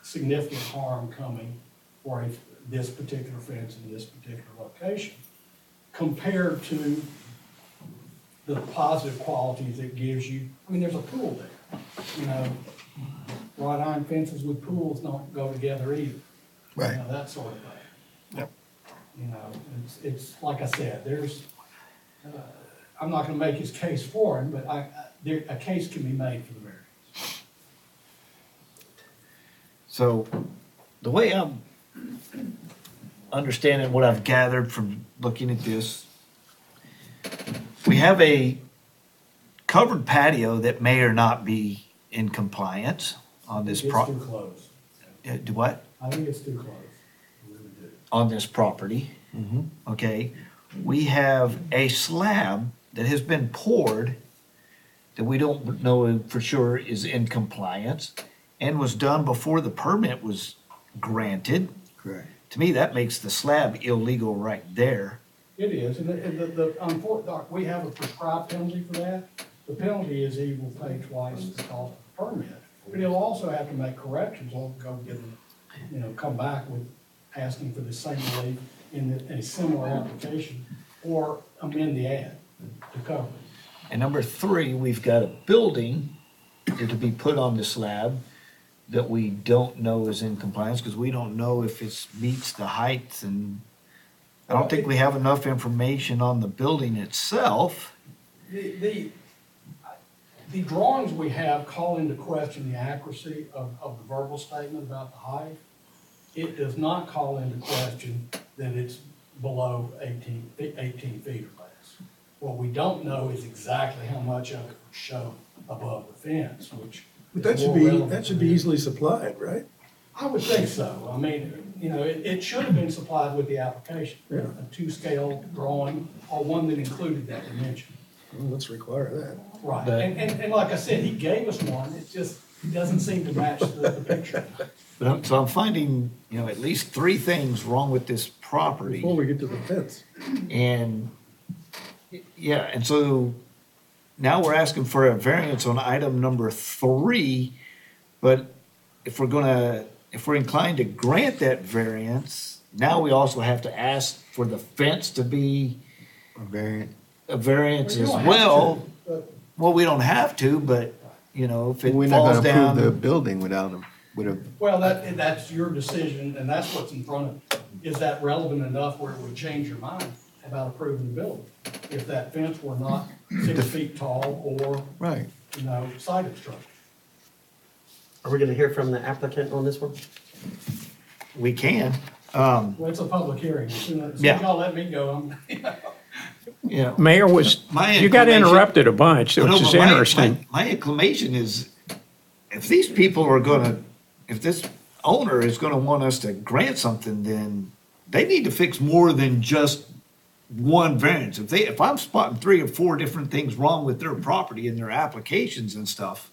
significant harm coming for this particular fence in this particular location, compared to the positive qualities it gives you. I mean, there's a pool there, wrought iron fences with pools don't go together either. Right. That sort of thing. Yep. It's like I said, I'm not gonna make his case for him, but a case can be made for the variance. So the way I'm understanding what I've gathered from looking at this, we have a covered patio that may or not be in compliance on this It's too close. Do what? I think it's too close. I really do. On this property. Okay, we have a slab that has been poured that we don't know for sure is in compliance and was done before the permit was granted. Correct. To me, that makes the slab illegal right there. It is, and we have a prescribed penalty for that. The penalty is he will pay twice the cost of the permit, but he'll also have to make corrections, or go get, come back with asking for the same relief in a similar application, or amend the ad to cover it. And number three, we've got a building that to be put on the slab that we don't know is in compliance, because we don't know if it meets the heights, and I don't think we have enough information on the building itself. The drawings we have call into question the accuracy of the verbal statement about the height. It does not call into question that it's below 18 feet or less. What we don't know is exactly how much of it would show above the fence, which. But that should be easily supplied, right? I would think so. I mean, it should have been supplied with the application. Yeah. A 2-scale drawing, or one that included that dimension. Well, let's require that. Right, But- and like I said, he gave us one, it just doesn't seem to match the picture. But I'm finding, at least 3 things wrong with this property. Before we get to the fence. And, yeah, and so now we're asking for a variance on item number 3, but if we're inclined to grant that variance, now we also have to ask for the fence to be A variant. a variance Well, you as don't have well. to, but- Well, we don't have to, but, if it We're not falls gonna approve the down. building without them, with a, Well, that's your decision, and that's what's in front of you. Is that relevant enough where it would change your mind about approving the building? If that fence were not 6 feet tall or, right. side obstruction? Are we gonna hear from the applicant on this one? We can. Well, it's a public hearing. As soon as Yeah. y'all let me go, Yeah. Mayor you got interrupted a bunch, I know, which is but interesting. My inclination is, if these people are if this owner is gonna want us to grant something, then they need to fix more than just one variance. If I'm spotting 3 or 4 different things wrong with their property and their applications and stuff,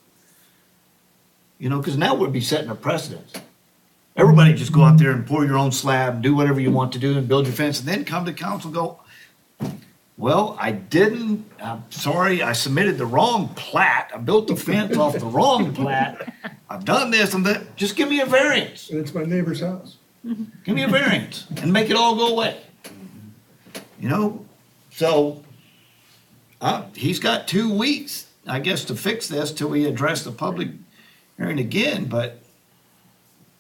because now we'd be setting a precedent. Everybody just go out there and pour your own slab and do whatever you want to do and build your fence, and then come to council and go, well, I'm sorry, I submitted the wrong plat. I built the fence off the wrong plat. I've done this and that. Just give me a variance. And it's my neighbor's house. Give me a variance and make it all go away. So he's got 2 weeks, I guess, to fix this till we address the public hearing again, but,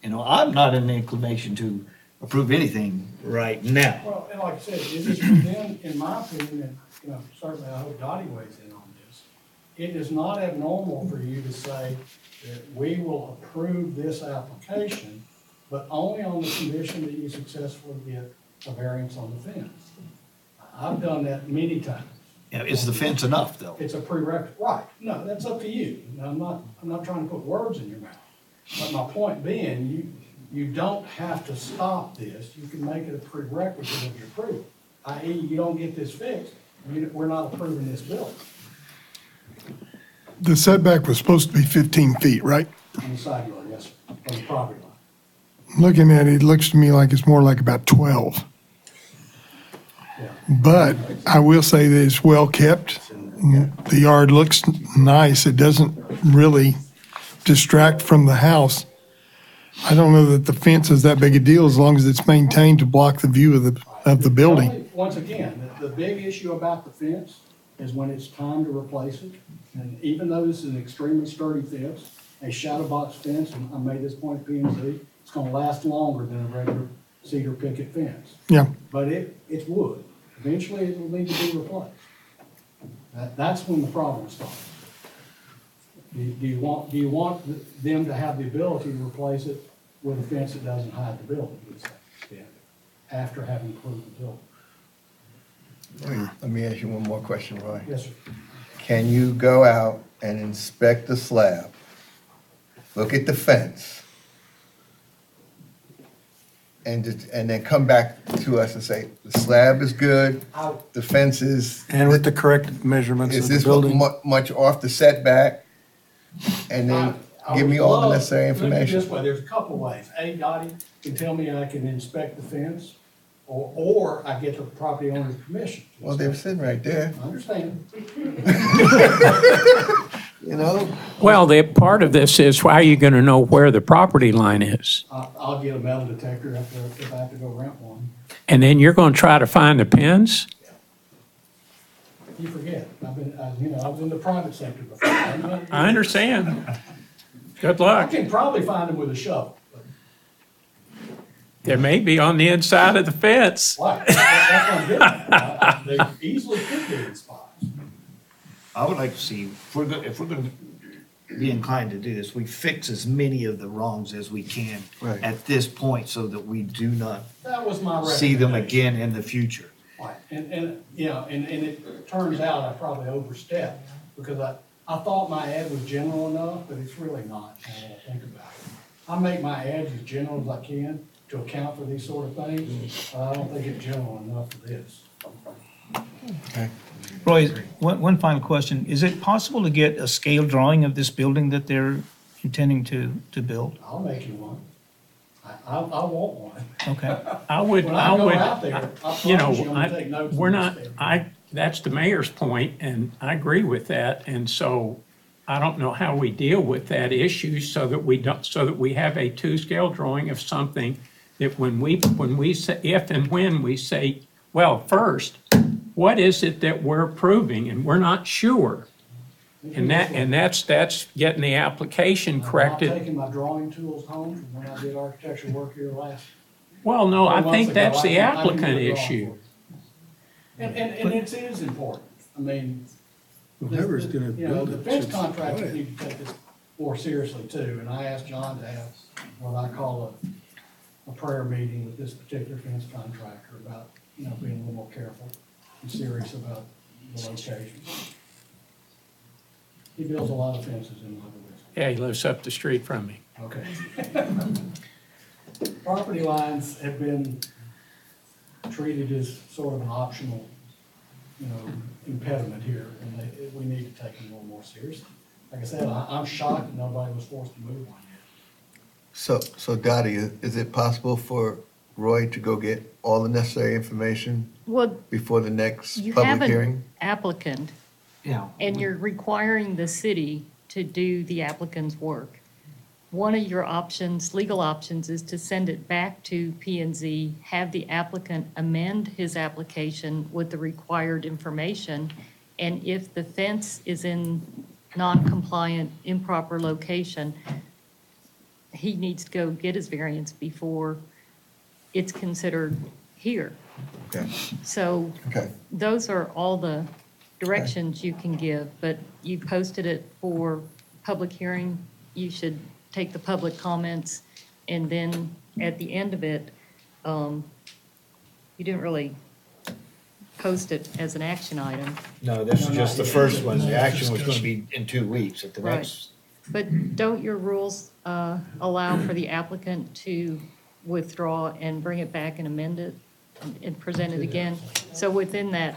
I'm not in the inclination to approve anything right now. well, and like I said, it is within, in my opinion, and, certainly I hope Dottie weighs in on this. It is not abnormal for you to say that we will approve this application, but only on the condition that you successfully get a variance on the fence. I've done that many times. Yeah, is the fence enough, though? It's a prerequisite, right, no, that's up to you. Now, I'm not trying to put words in your mouth. But my point being, you don't have to stop this, you can make it a prerequisite of your approval. I.e., you don't get this fixed, We're not approving this building The setback was supposed to be 15 feet, right? on the side yard, yes, sir, from the property line. Looking at it, it looks to me like it's more like about 12. Yeah. But I will say that it's well kept. The yard looks nice. It doesn't really distract from the house. I don't know that the fence is that big a deal as long as it's maintained to block the view of the building. Once again, the big issue about the fence is when it's time to replace it. And even though this is an extremely sturdy fence, a shadow box fence, and I made this point at P&Z, it's gonna last longer than a regular cedar picket fence. Yeah. But it's wood. Eventually, it will need to be replaced. That's when the problem starts. Do you want them to have the ability to replace it with a fence that doesn't hide the building? After having approved the building. Let me ask you one more question, Roy. Yes, sir. Can you go out and inspect the slab, look at the fence, and then come back to us and say, the slab is good, the fence is. And with the correct measurements Is of the this building. much off the setback? And then I give me would all the love- necessary Look at it information. this way, there's a couple ways. A, Dottie can tell me I can inspect the fence, or I get the property owner's permission. Well, they were sitting right there, I understand. you know? Well, the part of this is, how are you going to know where the property line is? I'll get a metal detector if I have to go rent one. And then you're going to try to find the pins? You forget, I was in the private sector before. I understand. Good I luck. can probably find them with a shovel. There may be on the inside of the fence. Right, that's what I'm getting at. They easily could be in spots. I would like to see, if we're going to be inclined to do this, we fix as many of the wrongs as we can Right. at this point so that we do not That was my recommendation. see them again in the future. Right, and it turns out I probably overstepped, because I thought my ad was general enough, but it's really not, now that I think about it. I make my ads as general as I can to account for these sort of things, but I don't think it's general enough for this. Roy, one final question. Is it possible to get a scale drawing of this building that they're intending to build? I'll make you one. I want one. Okay. I would, When I I go would, out there, I you promise know, you, I'm gonna take notes. we're on not, this. that's the mayor's point, and I agree with that. And so I don't know how we deal with that issue so that we have a two-scale drawing of something that when we say, if and when we say, well, first, what is it that we're approving? And we're not sure. And that's getting the application corrected. I'm not taking my drawing tools home from when I did architecture work here last. Well, no, I 3 months think ago. that's the I can do applicant a drawing issue. for you. And it is important. I mean, Whoever's gonna you know, build the it fence should contractors supply it. need to take this more seriously too. And I asked John to have what I call a prayer meeting with this particular fence contractor about, being a little more careful and serious about the location. He builds a lot of fences in Lago Vista. Yeah, he lives up the street from me. Okay. Property lines have been treated as sort of an optional, impediment here, and we need to take them a little more seriously. Like I said, I'm shocked that nobody was forced to move one yet. So Dottie, is it possible for Roy to go get all the necessary information Well, before the next you have public an hearing? applicant, Yeah. and you're requiring the city to do the applicant's work. One of your options, legal options, is to send it back to P and Z, have the applicant amend his application with the required information, and if the fence is in non-compliant, improper location, he needs to go get his variance before it's considered here. Okay, So okay. those are all the directions you can give, but you posted it for public hearing. You should take the public comments, and then at the end of it, you didn't really post it as an action item. No, this is just the first one. The action was going to be in 2 weeks at the Right. next. But don't your rules allow for the applicant to withdraw and bring it back and amend it and present it again? So within that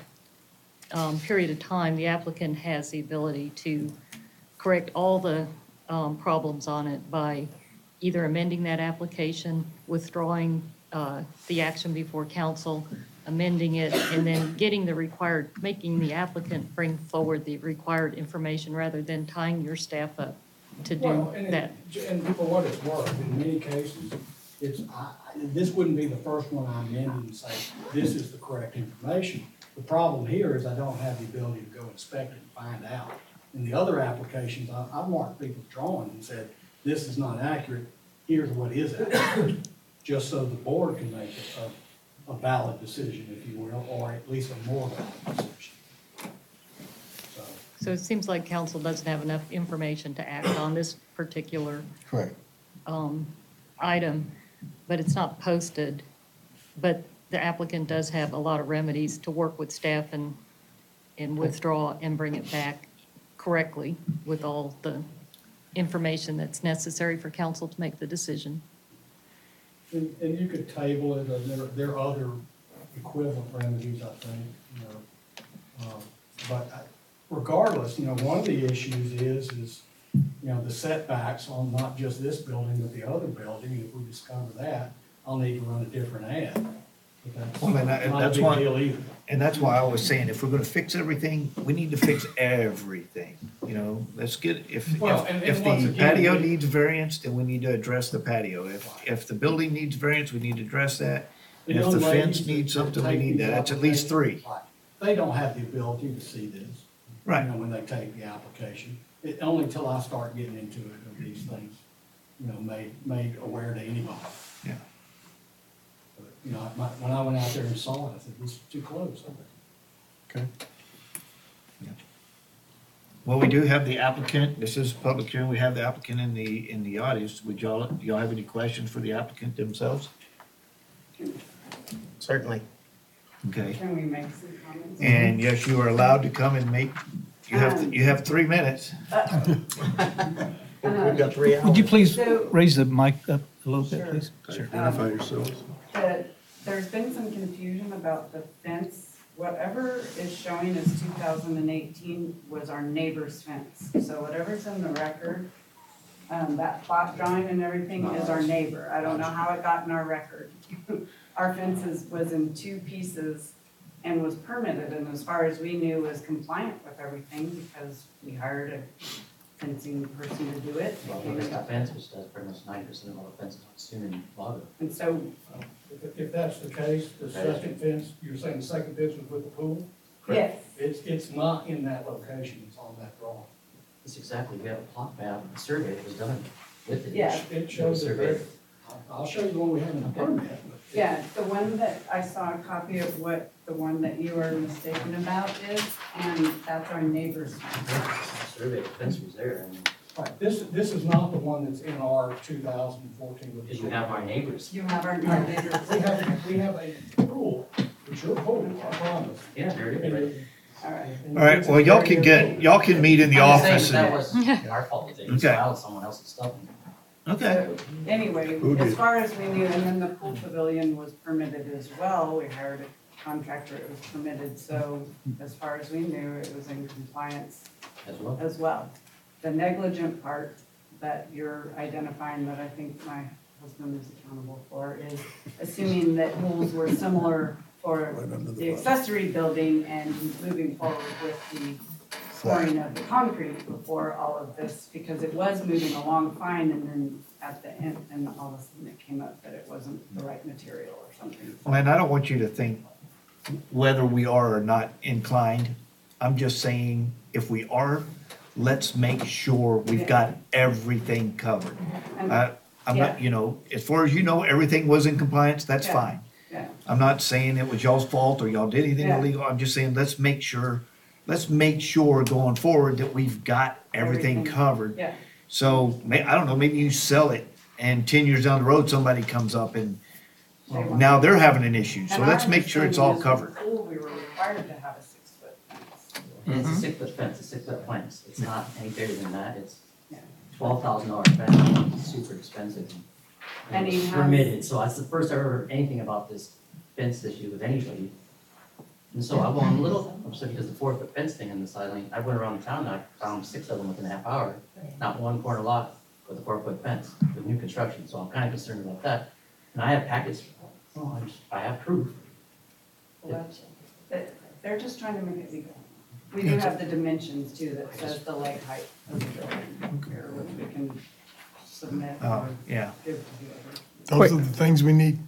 period of time, the applicant has the ability to correct all the problems on it by either amending that application, withdrawing the action before council, amending it, and then making the applicant bring forward the required information rather than tying your staff up to do Well, that. and for what it's worth, in many cases, this wouldn't be the first one I amended and say, this is the correct information. The problem here is I don't have the ability to go inspect it and find out. In the other applications, I've marked people's drawings and said, this is not accurate, here's what is accurate. Just so the board can make a valid decision, if you will, or at least a more valid decision. So it seems like council doesn't have enough information to act on this particular Correct. item, but it's not posted. But the applicant does have a lot of remedies to work with staff and withdraw and bring it back correctly with all the information that's necessary for council to make the decision. And you could table it, there are other equivalent remedies, I think, but regardless, one of the issues is the setbacks on not just this building, but the other building. If we discover that, I'll need to run a different ad. But Well, that's and not a that's big why- deal either. And that's why I was saying, if we're gonna fix everything, we need to fix everything, let's get, if Well, and the once again, patio needs variance, then we need to address the patio. If the building needs variance, we need to address that. The And if the young fence ladies needs that something, we take need these that, that's at least three. applications, right, they don't have the ability to see this. Right. When they take the application. Only until I start getting into it of these things, made aware to anybody. Yeah. But, when I went out there and saw it, I said, this is too close. Okay. Well, we do have the applicant, this is a public hearing, we have the applicant in the audience. Do y'all have any questions for the applicant themselves? Certainly. Okay. Can we make some comments? And yes, you are allowed to come and you have 3 minutes. We've got 3 hours. Would you please So- raise the mic up a little bit, Sure. please? Sure. Identify yourselves. There's been some confusion about the fence. Whatever is showing as 2018 was our neighbor's fence. So whatever's in the record, that plot drawing and everything is our neighbor. I don't know how it got in our record. Our fence was in 2 pieces and was permitted, and as far as we knew, was compliant with everything because we hired a fencing person to do it. Well, there's the fence, which does pretty much 90% of all the fences on Sooner and Lago. And so, If that's the case, the second fence, you're saying the second fence was with the pool? yes, It's not in that location, it's on that drawing. It's exactly, we have a plot map, a survey that was done with it. Yeah. It shows it Survey. there. I'll show you the one we have in the permit. but- yeah, the one that, I saw a copy of what the one that you are mistaken about is, and that's our neighbor's fence. Survey, the fence was there, and Right, this is not the one that's in our 2014. with the because you have our neighbors. You have our neighbor's. We have a pool, it's your pool, I promise. Yeah, there it is. right? All right. All right, well, y'all can meet in the I'm just saying office. That was our fault, they Okay. filed someone else's stuff. Okay. So, anyway, Who as did? far as we knew, and then the pool pavilion was permitted as well. We hired a contractor, it was permitted, so as far as we knew, it was in compliance As well. The negligent part that you're identifying that I think my husband is accountable for is assuming that rules were similar for the accessory building and moving forward with the pouring of the concrete before all of this, because it was moving along fine, and then at the end, and all of a sudden it came up that it wasn't the right material or something. Well, and I don't want you to think whether we are or not inclined. I'm just saying, if we are, let's make sure we've got everything covered. And- I'm not, as far as everything was in compliance, that's Yeah. fine. Yeah, I'm not saying it was y'all's fault or y'all did anything Yeah. illegal. I'm just saying, let's make sure going forward that we've got everything covered. yeah. So, I don't know, maybe you sell it and 10 years down the road, somebody comes up and now they're having an issue. So And let's our make sure it's all understanding is covered. with the pool, we were required to have a 6-foot fence. And it's a 6-foot fence, a 6-foot fence, it's not any bigger than that, it's Yeah. $12,000 fence, it's super expensive. And he it's has- permitted, so that's the first I ever heard anything about this fence issue with anybody. And so I went a little upset because the 4-foot fence thing in the side lane, I went around town and I found 6 of them within a half hour. Not one corner lot with a 4-foot fence with new construction, so I'm kind of concerned about that. And I have packets, I have proof. Well, they're just trying to make it legal. We do have the dimensions too that says the leg height of the building, here, which we can submit or Yeah. give to whoever. Those are the things we need.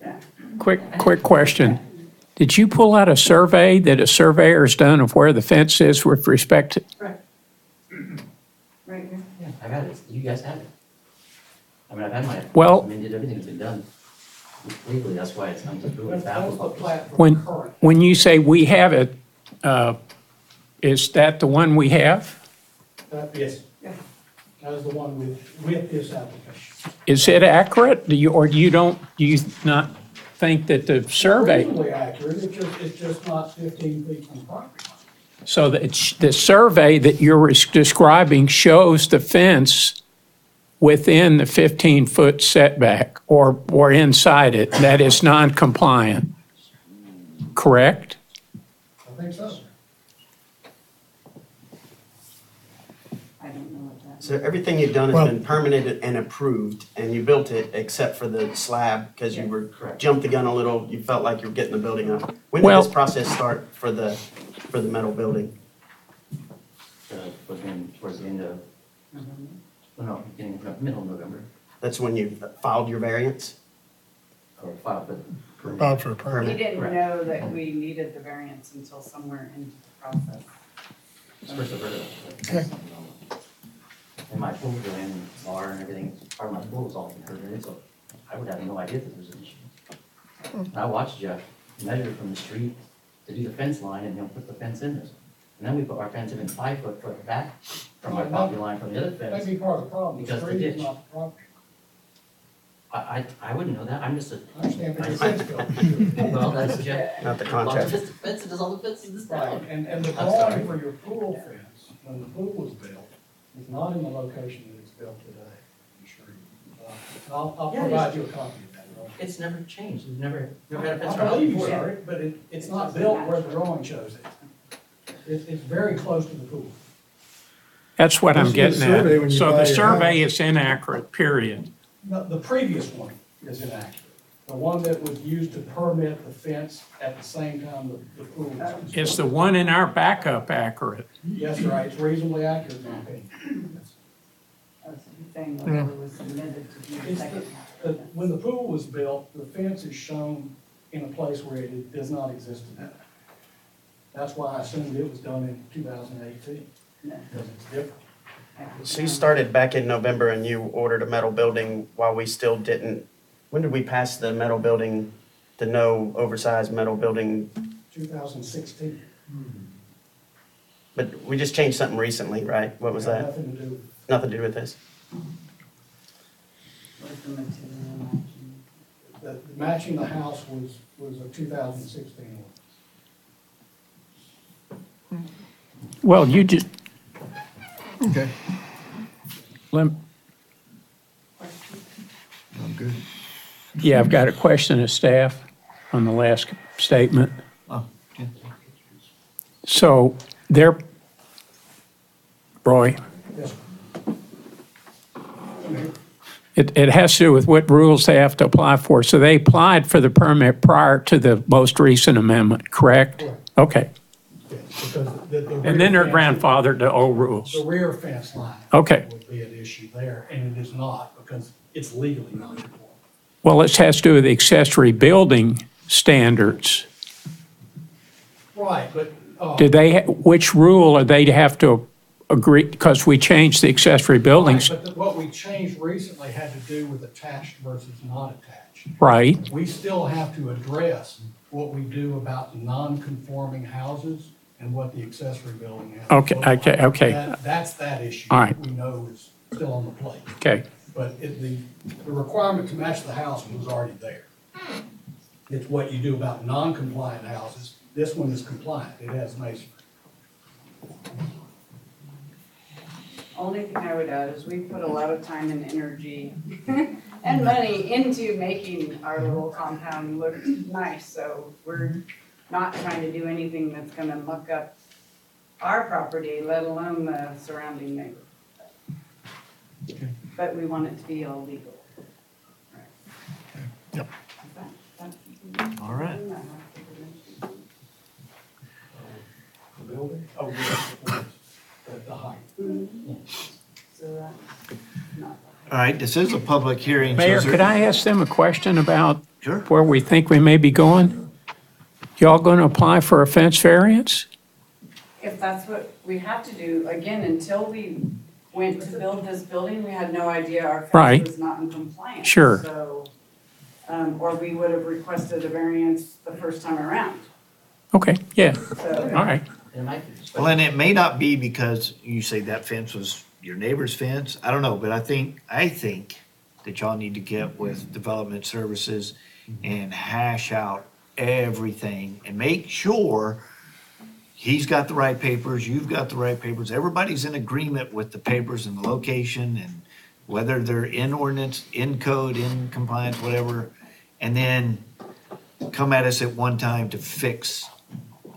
Yeah. Quick question. Did you pull out a survey that a surveyor's done of where the fence is with respect to? Right. Right here. Yeah, I got it. You guys have it. I mean, I've had my, Well- I mean, everything has been done legally, that's why it's, I'm just really That was the baffled. plat for When, the current. when you say we have it, is that the one we have? Yes. That is the one with this application. Is it accurate? Do you not think that the survey, Reasonably accurate, it's just not 15 feet from the property line. so the survey that you're describing shows the fence within the 15-foot setback or inside it, that is non-compliant, correct? I think so. I don't know what that. So everything you've done Well- has been permitted and approved, and you built it except for the slab, because you were, jumped the gun a little, you felt like you were getting the building up. When did Well- this process start for the metal building? Within, towards the end of, no, beginning of, middle of November, That's when you filed your variance? or 5 foot. Filed for a permit. He didn't Correct. know that we needed the variance until somewhere into the process. It's first I've heard of it. Okay. And my pool and bar and everything, part of my pool was all converted, so I would have no idea that there was an issue. And I watched Jeff measure from the street to do the fence line and, put the fence in there. And then we put our fence in 5 foot back from our property line from the other That fence. may be part of the problem, the Because the street is ditch. not the property. I wouldn't know that, I'm just a. I understand, but the fence building. Well, that's Jeff. Not the Well, contract. just the fence, it does all the fences in this Right, town. and the I'm sorry. drawing for your pool fence, when the pool was built, is not in the location that it's built today. I'm sure you- I'll Yeah, it is. provide you a copy of that. Rob. It's never changed, we've never had a fence I around believe you, before. sir, but it's not built where the drawing shows it. It's very close to the pool. That's what I'm This is getting the survey when at. you So buy the your survey house. is inaccurate, period. No, the previous one is inaccurate. The one that was used to permit the fence at the same time the pool was constructed. Is the one in our backup accurate? Yes, sir, it's reasonably accurate in my opinion. I was saying whatever was submitted to do the It's second the- half. When the pool was built, the fence is shown in a place where it does not exist today. That's why I assumed it was done in 2018, No. because it's different. So you started back in November and you ordered a metal building while we still didn't, when did we pass the metal building, the no oversized metal building? 2016. But we just changed something recently, right? What was Had that? Nothing to do with. Nothing to do with this? Where's the material matching? The matching the house was a 2016 one. Well, you just, Okay, let, I'm good. yeah, I've got a question of staff on the last statement. Oh, yeah. So they're, Roy, Yes, sir. it has to do with what rules they have to apply for. So they applied for the permit prior to the most recent amendment, correct? Correct. Okay. Yes, because the And then they're rear fence- grandfathered to old rules. The rear fence line. Okay. Would be an issue there, and it is not, because it's legally not conforming. Well, this has to do with the accessory building standards. Right, but, Do they, which rule are they to have to agree, because we changed the accessory buildings, right, but what we changed recently had to do with attached versus not attached. right? We still have to address what we do about non-conforming houses and what the accessory building has. to Okay, look like. okay, okay. That's that issue. All right. We know is still on the plate. Okay, But the requirement to match the house was already there. It's what you do about non-compliant houses. This one is compliant. It has masonry. Only thing I would add is we put a lot of time and energy and money into making our little compound look nice, so we're not trying to do anything that's gonna muck up our property, let alone the surrounding neighborhood. But we want it to be all legal. Yep. All right. The building? Oh, yeah, the height. So that's not. All right, this is a public hearing. so Mayor, is there- could I ask them a question about Sure. where we think we may be going? Y'all going to apply for a fence variance? If that's what we have to do, again, until we went to build this building, we had no idea our Right. fence was not in compliance. Sure. So, or we would have requested a variance the first time around. Okay, yeah, So, all right. It might be just. Well, and it may not be because you say that fence was your neighbor's fence. I don't know, but I think that y'all need to get with Development Services and hash out everything and make sure he's got the right papers, you've got the right papers, everybody's in agreement with the papers and the location and whether they're in ordinance, in code, in compliance, whatever, and then come at us at one time to fix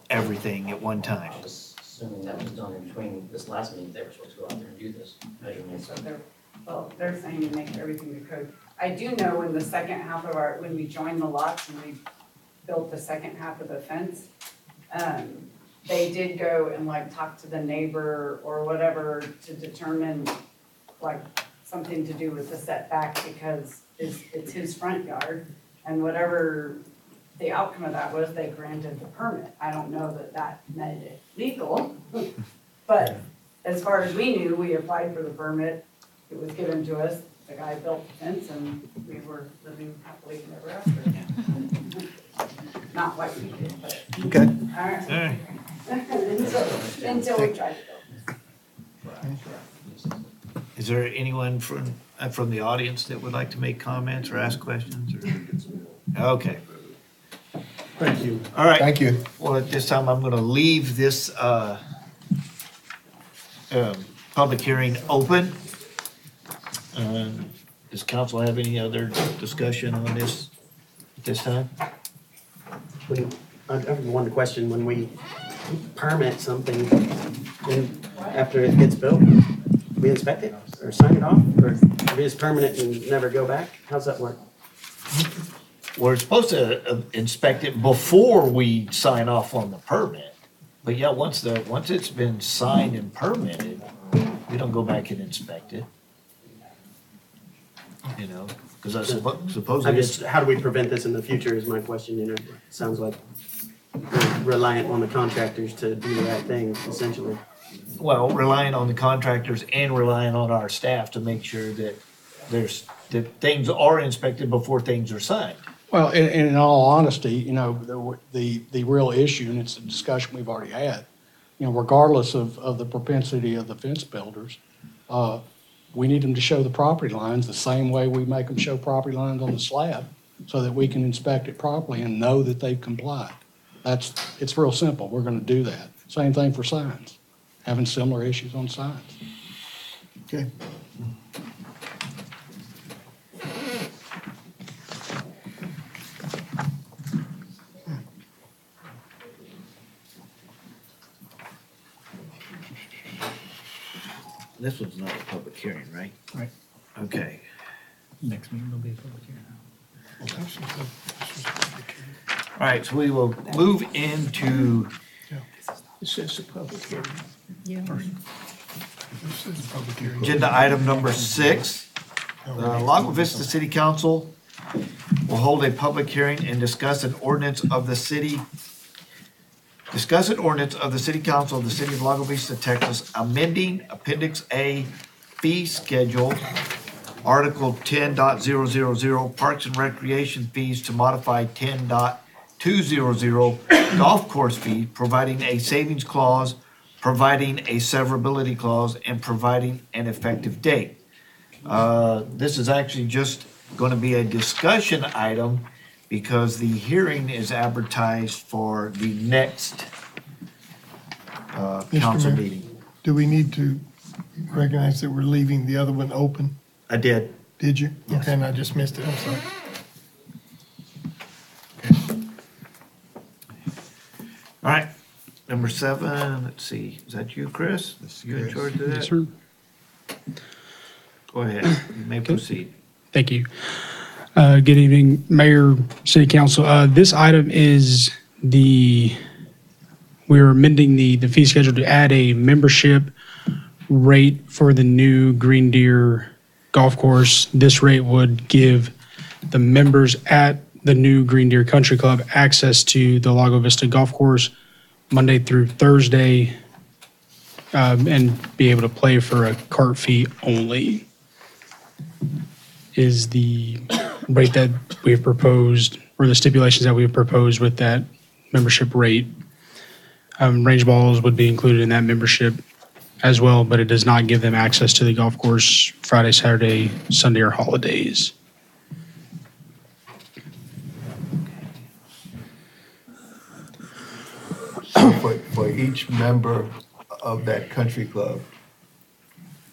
everything at one time. Just assuming that was done in between this last meeting, they were supposed to go out there and do this measurement. so they're saying to make everything to code. I do know in the second half of when we joined the lots and we built the second half of the fence, they did go and like talk to the neighbor or whatever to determine like something to do with the setback because it's his front yard. And whatever the outcome of that was, they granted the permit. I don't know that that made it legal, but as far as we knew, we applied for the permit. It was given to us. The guy built the fence and we were living happily ever after. Not like we did, but. Okay. All right. Until we tried to build. Is there anyone from the audience that would like to make comments or ask questions? Okay. Thank you. All right. Thank you. Well, at this time, I'm going to leave this public hearing open. Does council have any other discussion on this at this time? I have one question. When we permit something, then after it gets built, we inspect it or sign it off? Or it is permanent and never go back? How's that work? We're supposed to inspect it before we sign off on the permit. But yeah, once it's been signed and permitted, we don't go back and inspect it. You know, because I suppose I it just, is. how do we prevent this in the future is my question, you know? Sounds like we're reliant on the contractors to do the right thing, essentially. Well, relying on the contractors and relying on our staff to make sure that that things are inspected before things are signed. Well, in all honesty, you know, the real issue, and it's a discussion we've already had, you know, regardless of the propensity of the fence builders, we need them to show the property lines the same way we make them show property lines on the slab so that we can inspect it properly and know that they've complied. It's real simple. We're going to do that. Same thing for signs, having similar issues on signs. Okay. This one's not a public hearing, right? Right. Okay. Next meeting will be a public hearing. All right, so we will move into This is a public hearing. Yeah. agenda item number 6. Lago Vista City Council will hold a public hearing and discuss an ordinance of the city council of the city of Lago Vista, Texas, amending Appendix A fee schedule, Article 10.000 Parks and Recreation fees to modify 10.200 golf course fee, providing a savings clause, providing a severability clause, and providing an effective date. This is actually just going to be a discussion item because the hearing is advertised for the next council Mayor, meeting. Do we need to recognize that we're leaving the other one open? I did. Did you? Yes. Okay, and I just missed it. I'm sorry. number 7, let's see, is that you, Chris? You in charge of that? Yes, sir. Go ahead, you may proceed. Thank you. Good evening, Mayor, City Council. This item is we're amending the fee schedule to add a membership rate for the new Green Deer Golf Course. This rate would give the members at the new Green Deer Country Club access to the Lago Vista Golf Course Monday through Thursday, and be able to play for a cart fee only. Is the rate that we have proposed, or the stipulations that we have proposed with that membership rate. Range balls would be included in that membership as well, but it does not give them access to the golf course Friday, Saturday, Sunday, or holidays. So for each member of that country club,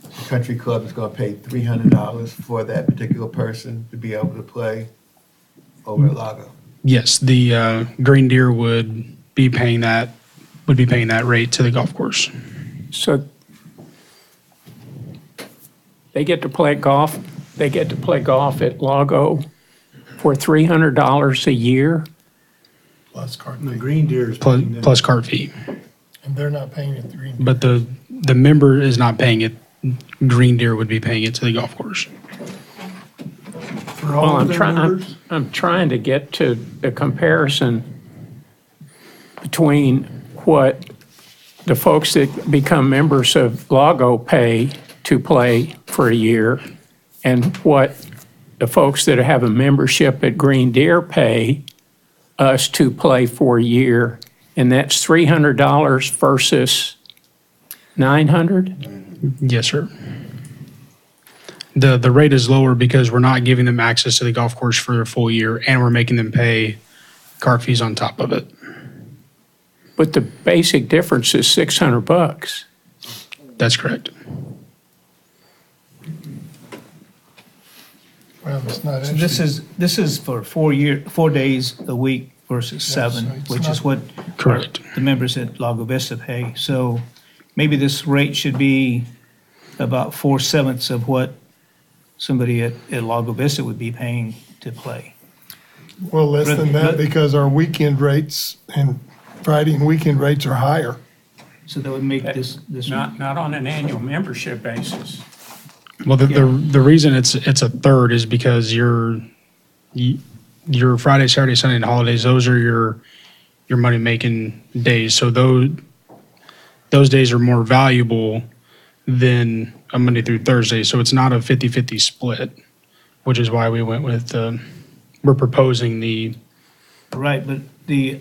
the country club is gonna pay $300 for that particular person to be able to play over at Lago. Yes, the Green Deer would be paying that rate to the golf course. So they get to play golf at Lago for $300 a year? Plus cart The fee. Green Deer is Plus, paying them. plus cart fee. And they're not paying it Green Deer. But the member is not paying it. Green Deer would be paying it to the golf course. For Well, all of their members? I'm trying to get to the comparison between what the folks that become members of Lago pay to play for a year and what the folks that have a membership at Green Deer pay us to play for a year. And that's $300 versus $900? Yes, sir. The rate is lower because we're not giving them access to the golf course for a full year, and we're making them pay cart fees on top of it. But the basic difference is $600. That's correct. Well, it's not So interesting. this is for 4 days a week versus Yeah, so 7, it's which is not- what Correct. the members at Lago Vista pay. So maybe this rate should be about 4/7 of what somebody at Lago Vista would be paying to play. Well, less than that because our weekend rates and Friday and weekend rates are higher. So that would make this. Not on an annual membership basis. Well, the reason it's a third is because your Friday, Saturday, Sunday, and holidays, those are your money making days. So those days are more valuable than a Monday through Thursday. So it's not a 50-50 split, which is why we went with we're proposing the. Right, but the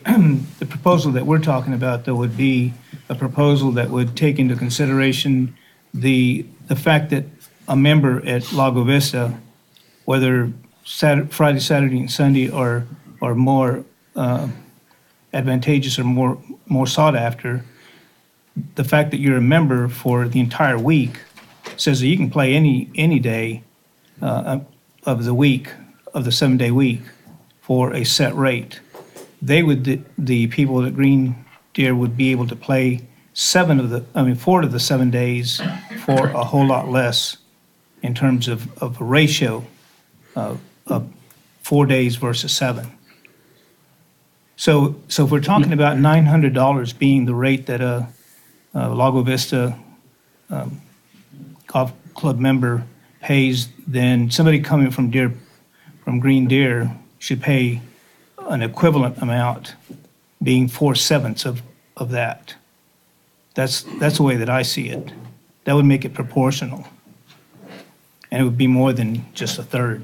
the proposal that we're talking about, though, would be a proposal that would take into consideration the fact that a member at Lago Vista, whether Friday, Saturday, and Sunday are more advantageous or more sought after, the fact that you're a member for the entire week says that you can play any day of the week, of the 7-day week, for a set rate. The people at Green Deer would be able to play 4 of the 7 days for a whole lot less in terms of a ratio of 4 days versus 7. So if we're talking about $900 being the rate that a Lago Vista Golf Club member pays, then somebody coming from Green Deer should pay an equivalent amount, being 4/7 of that. That's the way that I see it. That would make it proportional. And it would be more than just a third,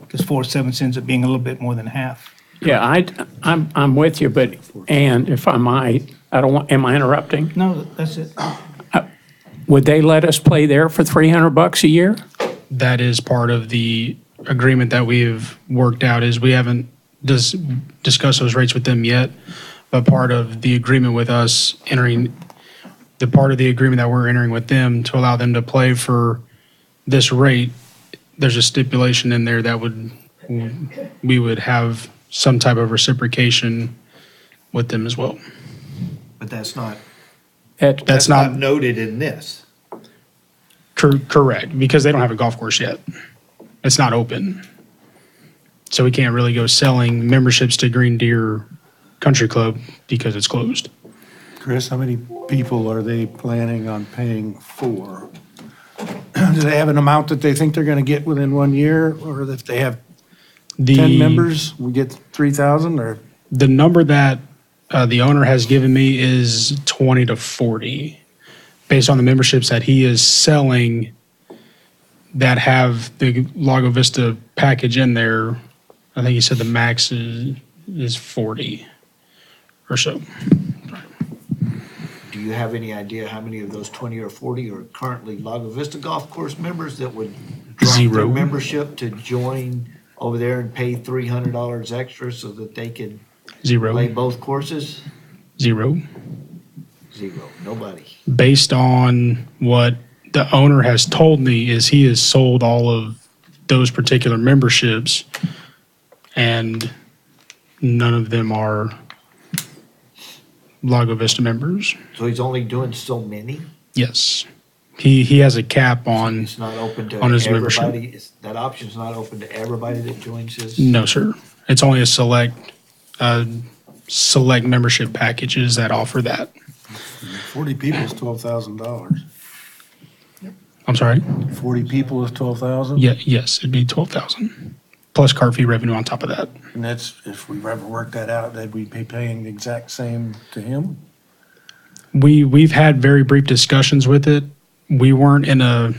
because 4/7 ends up being a little bit more than half. Yeah, I'm with you, but, and if I might, am I interrupting? No, that's it. Would they let us play there for $300 a year? That is part of the agreement that we have worked out. Is we haven't discussed those rates with them yet, but part of the agreement with us part of the agreement that we're entering with them to allow them to play for this rate, there's a stipulation in there that we would have some type of reciprocation with them as well. But But that's not, That's not noted in this. correct, because they don't have a golf course yet. It's not open. So we can't really go selling memberships to Green Deer Country Club because it's closed. Chris, how many people are they planning on paying for? Do they have an amount that they think they're gonna get within 1 year, or if they have 10 members, we get 3,000, or? The number that the owner has given me is 20 to 40, based on the memberships that he is selling that have the Lago Vista package in there. I think he said the max is 40 or so. Do you have any idea how many of those 20 or 40 are currently Lago Vista Golf Course members that would drop their Zero. membership to join over there and pay $300 extra so that they could Zero. play both courses? Zero. Zero. Nobody. Based on what the owner has told me is he has sold all of those particular memberships and none of them are Lago Vista members. So he's only doing so many? Yes. He has a cap on It's not open to on his everybody? membership. That option's not open to everybody that joins his? No, sir. It's only a select membership packages that offer that. 40 people is $12,000. I'm sorry? 40 people is 12,000? Yeah, yes, it'd be 12,000 plus cart fee revenue on top of that. And that's, if we've ever worked that out, that we'd be paying the exact same to him? We've had very brief discussions with it. We weren't in a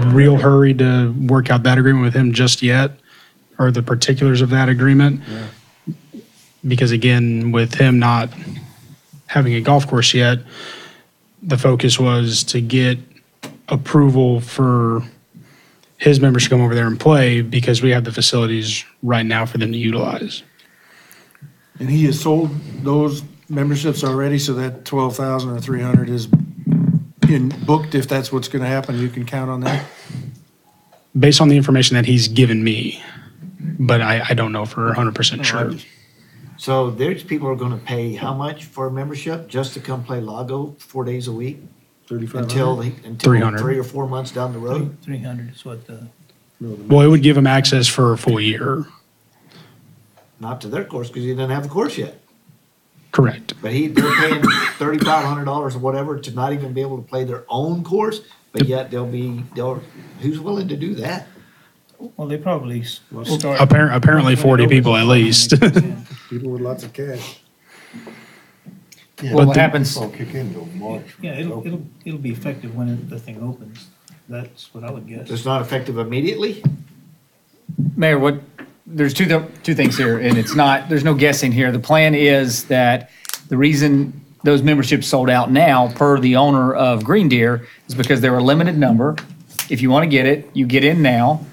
real hurry to work out that agreement with him just yet, or the particulars of that agreement. Yeah. Because again, with him not having a golf course yet, the focus was to get approval for his members to come over there and play because we have the facilities right now for them to utilize. And he has sold those memberships already, so that 12,000 or 300 is booked, if that's what's gonna happen, you can count on that? Based on the information that he's given me, but I don't know for 100% sure. So there's people who are gonna pay how much for a membership just to come play Lago 4 days a week? 3,500? Until 300. 3 or 4 months down the road? 300 is what the. Well, it would give him access for a full year. Not to their course, because he doesn't have a course yet. Correct. But they're paying $3,500 or whatever to not even be able to play their own course, but yet who's willing to do that? Well, they probably start. Apparently 40 people at least. People with lots of cash. Well, what happens? Won't kick in till March. Yeah, it'll be effective when the thing opens. That's what I would guess. It's not effective immediately? Mayor, there's two things here, and there's no guessing here. The plan is that the reason those memberships sold out now, per the owner of Green Deer, is because they're a limited number. If you want to get it, you get in now.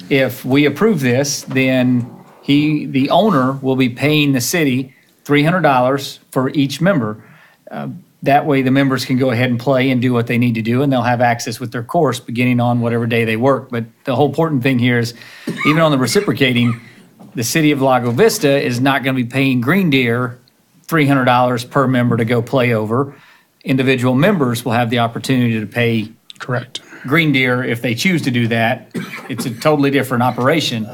If we approve this, then the owner will be paying the city $300 for each member. That way the members can go ahead and play and do what they need to do, and they'll have access with their course beginning on whatever day they work. But the whole important thing here is, even on the reciprocating, the city of Lago Vista is not going to be paying Green Deer $300 per member to go play over. Individual members will have the opportunity to pay Correct. Green Deer if they choose to do that. It's a totally different operation.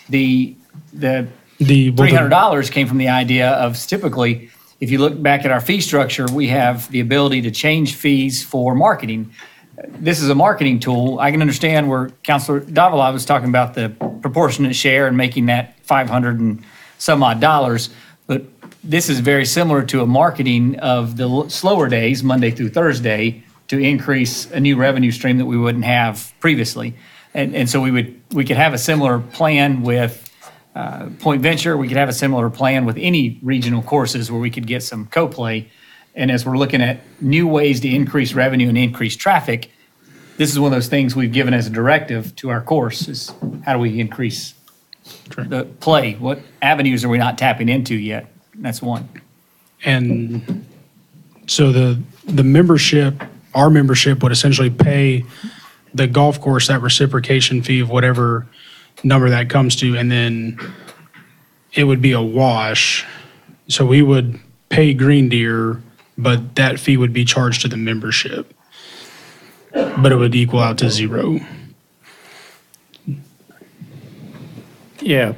The $300 came from the idea of typically, if you look back at our fee structure, we have the ability to change fees for marketing. This is a marketing tool. I can understand where Councilor Davila was talking about the proportionate share and making that $500 and some odd dollars, but this is very similar to a marketing of the slower days, Monday through Thursday, to increase a new revenue stream that we wouldn't have previously. And so we could have a similar plan with Point Venture. We could have a similar plan with any regional courses where we could get some co-play. And as we're looking at new ways to increase revenue and increase traffic, this is one of those things we've given as a directive to our course is how do we increase the play? What avenues are we not tapping into yet? That's one. And so the membership, our membership would essentially pay the golf course that reciprocation fee of whatever number that comes to, and then it would be a wash. So we would pay Green Deer but that fee would be charged to the membership. But it would equal out to zero. Yeah,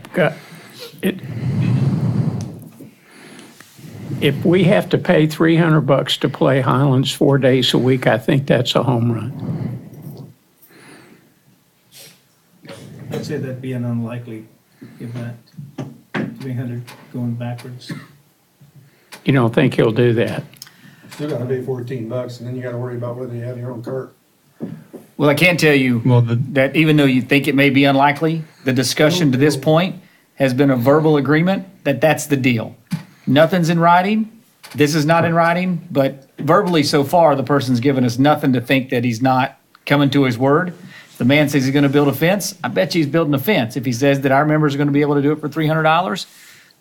if we have to pay $300 to play Highlands 4 days a week, I think that's a home run. I'd say that'd be an unlikely event, 300 going backwards. You don't think he'll do that? Still gotta pay $14, and then you gotta worry about whether you have your own cart. Well, I can tell you that even though you think it may be unlikely, the discussion to this point has been a verbal agreement that that's the deal. Nothing's in writing. This is not in writing, but verbally so far, the person's given us nothing to think that he's not coming to his word. If the man says he's going to build a fence, I bet you he's building a fence. If he says that our members are going to be able to do it for $300,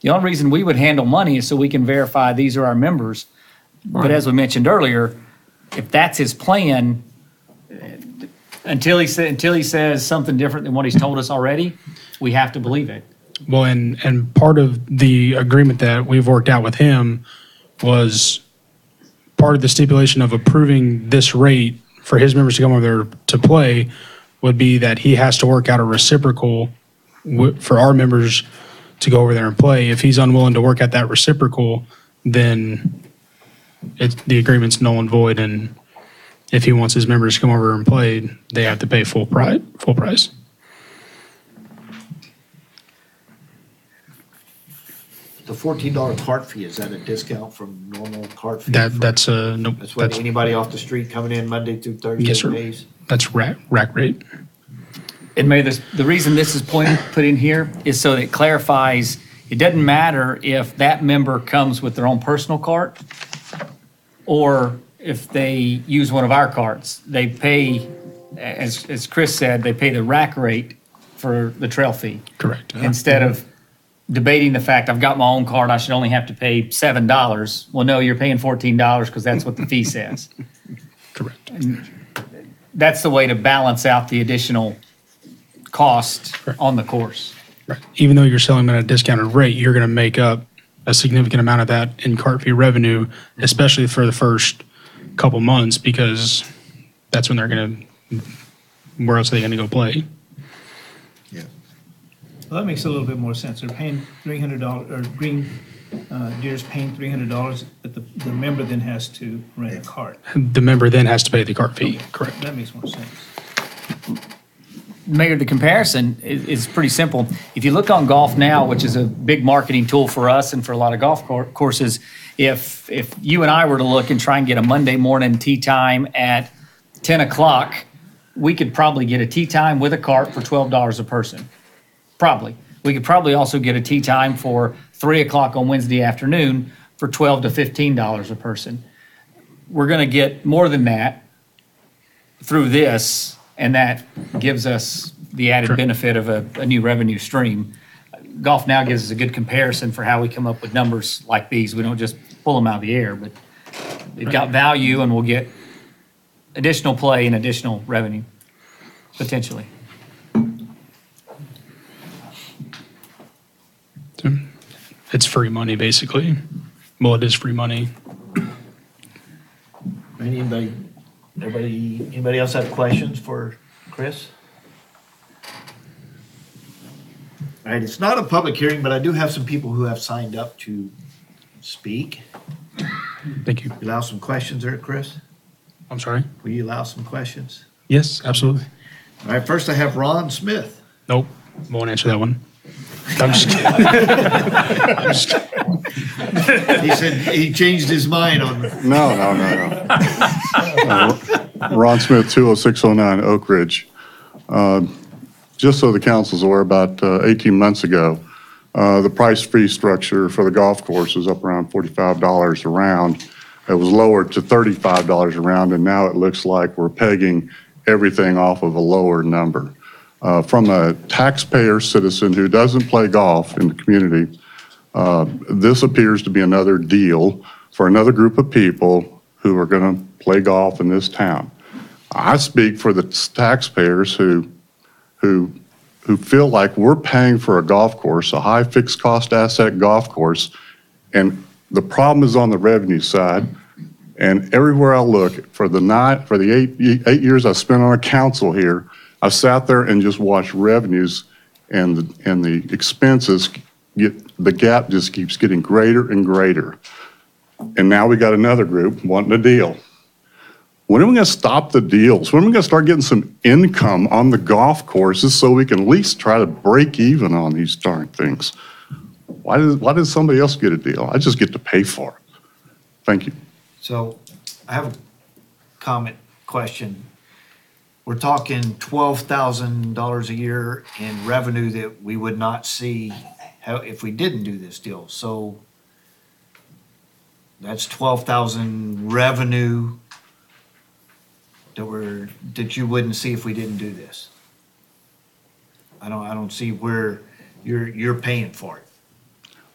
the only reason we would handle money is so we can verify these are our members. But as we mentioned earlier, if that's his plan, until he says something different than what he's told us already, we have to believe it. Well, and part of the agreement that we've worked out with him was part of the stipulation of approving this rate for his members to come over there to play would be that he has to work out a reciprocal for our members to go over there and play. If he's unwilling to work out that reciprocal, then the agreement's null and void, and if he wants his members to come over and play, they have to pay full price. The $14 cart fee, is that a discount from normal cart fee? That's nope. That's what anybody off the street coming in Monday through Thursday Yes, sir. pays? That's rack rate. And the reason this is put in here is so that it clarifies, it doesn't matter if that member comes with their own personal cart or if they use one of our carts. They pay, as Chris said, they pay the rack rate for the trail fee. Correct. Instead of debating the fact, I've got my own cart, I should only have to pay $7. Well, no, you're paying $14 because that's what the fee says. Correct. And that's the way to balance out the additional cost on the course. Right. Even though you're selling them at a discounted rate, you're going to make up a significant amount of that in cart fee revenue, especially for the first couple months, because that's when they're going to, where else are they going to go play? Well, that makes a little bit more sense. They're paying $300, or Green Deer's paying $300, but the member then has to rent a cart. The member then has to pay the cart fee, correct. That makes more sense. Mayor, the comparison is pretty simple. If you look on Golf Now, which is a big marketing tool for us and for a lot of golf courses, if you and I were to look and try and get a Monday morning tee time at 10 o'clock, we could probably get a tee time with a cart for $12 a person. Probably. We could probably also get a tee time for 3 o'clock on Wednesday afternoon for $12 to $15 a person. We're going to get more than that through this, and that gives us the added benefit of a new revenue stream. Golf Now gives us a good comparison for how we come up with numbers like these. We don't just pull them out of the air, but they've got value, and we'll get additional play and additional revenue, potentially. It's free money, basically. Well, it is free money. Anybody else have questions for Chris? All right, it's not a public hearing, but I do have some people who have signed up to speak. Thank you. Allow some questions there, Chris? I'm sorry? Will you allow some questions? Yes, absolutely. All right, first I have Ron Smith. Nope, won't answer that one. I'm just kidding. I'm just kidding. He said he changed his mind on the. No. Ron Smith, 20609 Oak Ridge. Just so the council's aware, about 18 months ago, the price fee structure for the golf course was up around $45 a round. It was lowered to $35 a round, and now it looks like we're pegging everything off of a lower number. From a taxpayer citizen who doesn't play golf in the community, this appears to be another deal for another group of people who are going to play golf in this town. I speak for the taxpayers who feel like we're paying for a golf course, a high fixed cost asset golf course, and the problem is on the revenue side. And everywhere I look, for the 8 years I've spent on a council here, I've sat there and just watched revenues and the expenses the gap just keeps getting greater and greater. And now we got another group wanting a deal. When are we going to stop the deals? When are we going to start getting some income on the golf courses so we can at least try to break even on these darn things? Why does somebody else get a deal? I just get to pay for it. Thank you. So I have a comment, question. We're talking $12,000 a year in revenue that we would not see if we didn't do this deal. So that's 12,000 revenue that you wouldn't see if we didn't do this. I don't see where you're paying for it.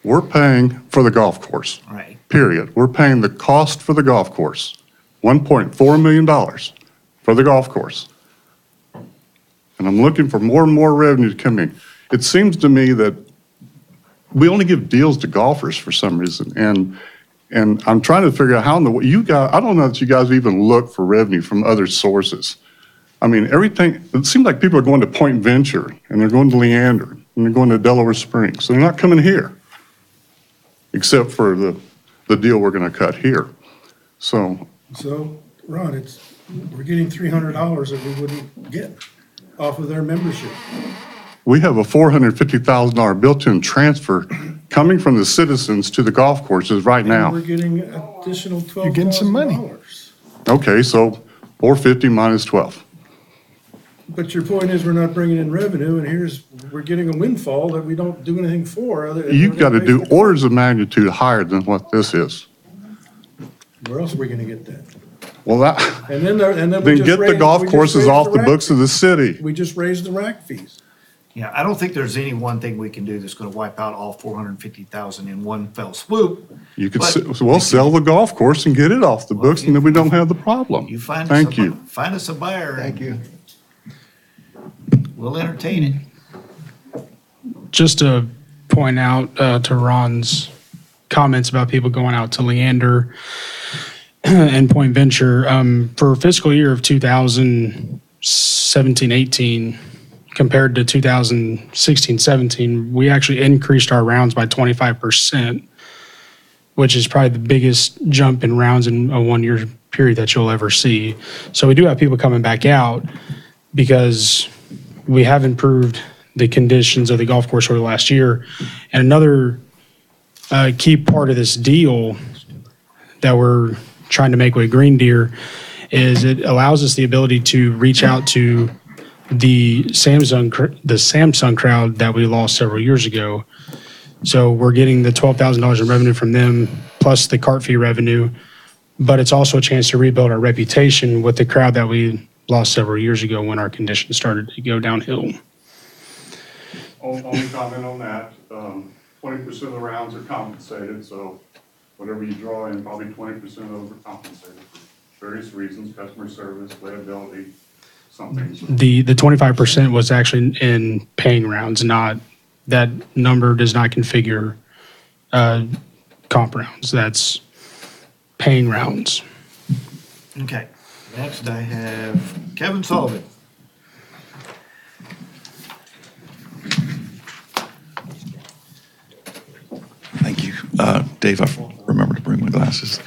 We're paying for the golf course. Right. Period. We're paying the cost for the golf course. $1.4 million for the golf course. And I'm looking for more and more revenue to come in. It seems to me that we only give deals to golfers for some reason. And I'm trying to figure out how in the way you guys, I don't know that you guys even look for revenue from other sources. I mean, everything, it seems like people are going to Point Venture and they're going to Leander and they're going to Delaware Springs. So they're not coming here, except for the deal we're going to cut here. So, Ron, we're getting $300 that we wouldn't get off of their membership. we have a $450,000 built-in transfer coming from the citizens to the golf courses right now. And we're getting additional $12,000. You're getting some money. Okay, so 450 minus 12. But your point is we're not bringing in revenue, and we're getting a windfall that we don't do anything for. You've got to do orders of magnitude higher than what this is. Where else are we going to get that? Well, And then get the golf courses off the books of the city. We just raised the rack fees. Yeah, I don't think there's any one thing we can do that's gonna wipe out all 450,000 in one fell swoop. You could, But sell the golf course and get it off the books, and then we don't have the problem. You find Thank you. Find us a buyer. Thank you. We'll entertain it. Just to point out to Ron's comments about people going out to Leander and Point Venture, for fiscal year of 2017-18 compared to 2016-17, we actually increased our rounds by 25%, which is probably the biggest jump in rounds in a one-year period that you'll ever see. So we do have people coming back out because we have improved the conditions of the golf course over the last year. And another key part of this deal that we're trying to make with Green Deer is it allows us the ability to reach out to the Samsung crowd that we lost several years ago. So we're getting the $12,000 in revenue from them plus the cart fee revenue, but it's also a chance to rebuild our reputation with the crowd that we lost several years ago when our conditions started to go downhill. Only comment on that, 20% of the rounds are compensated, so whatever you draw in, probably 20% of those are compensated for various reasons, customer service, playability, something. The 25% was actually in paying rounds, not, that number does not configure comp rounds. That's paying rounds. Okay, next I have Kevin Sullivan. Thank you. Dave, I remember to bring my glasses.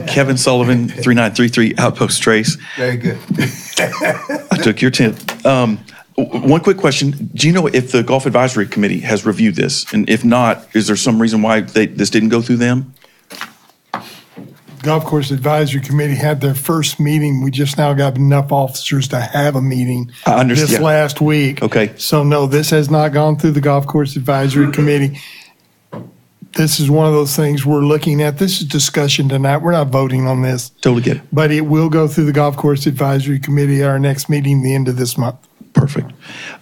Kevin Sullivan, 3933 Outpost Trace. Very good. I took your tip. One quick question. Do you know if the Golf Advisory Committee has reviewed this? And if not, is there some reason why this didn't go through them? Golf Course Advisory Committee had their first meeting. We just now got enough officers to have a meeting I understand. this last week. Okay. So no, this has not gone through the Golf Course Advisory Committee. This is one of those things we're looking at. This is discussion tonight. We're not voting on this. Totally get it. But it will go through the Golf Course Advisory Committee at our next meeting, the end of this month. Perfect.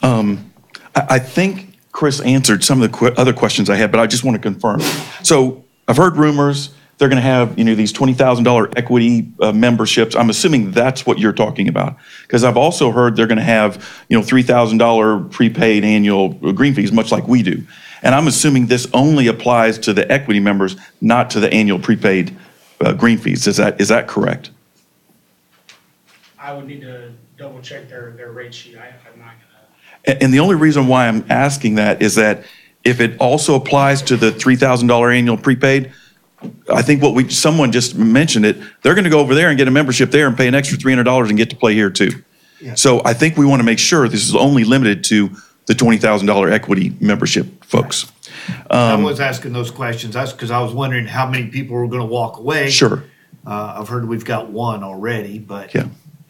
I think Chris answered some of the other questions I had, but I just want to confirm. So I've heard rumors they're going to have, these $20,000 equity memberships. I'm assuming that's what you're talking about, because I've also heard they're going to have, $3,000 prepaid annual green fees, much like we do. And I'm assuming this only applies to the equity members, not to the annual prepaid green fees. Is that correct? I would need to double check their rate sheet. I'm not gonna. And the only reason why I'm asking that is that if it also applies to the $3,000 annual prepaid, I think someone just mentioned it, they're going to go over there and get a membership there and pay an extra $300 and get to play here too. Yeah. So I think we want to make sure this is only limited to the $20,000 equity membership folks. I was asking those questions. That's because I was wondering how many people were going to walk away. Sure. I've heard we've got one already, but Yeah.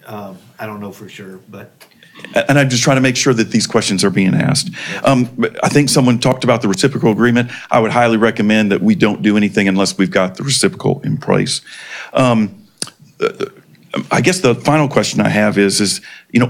I don't know for sure. But And I'm just trying to make sure that these questions are being asked. But I think someone talked about the reciprocal agreement. I would highly recommend that we don't do anything unless we've got the reciprocal in place. I guess the final question I have is,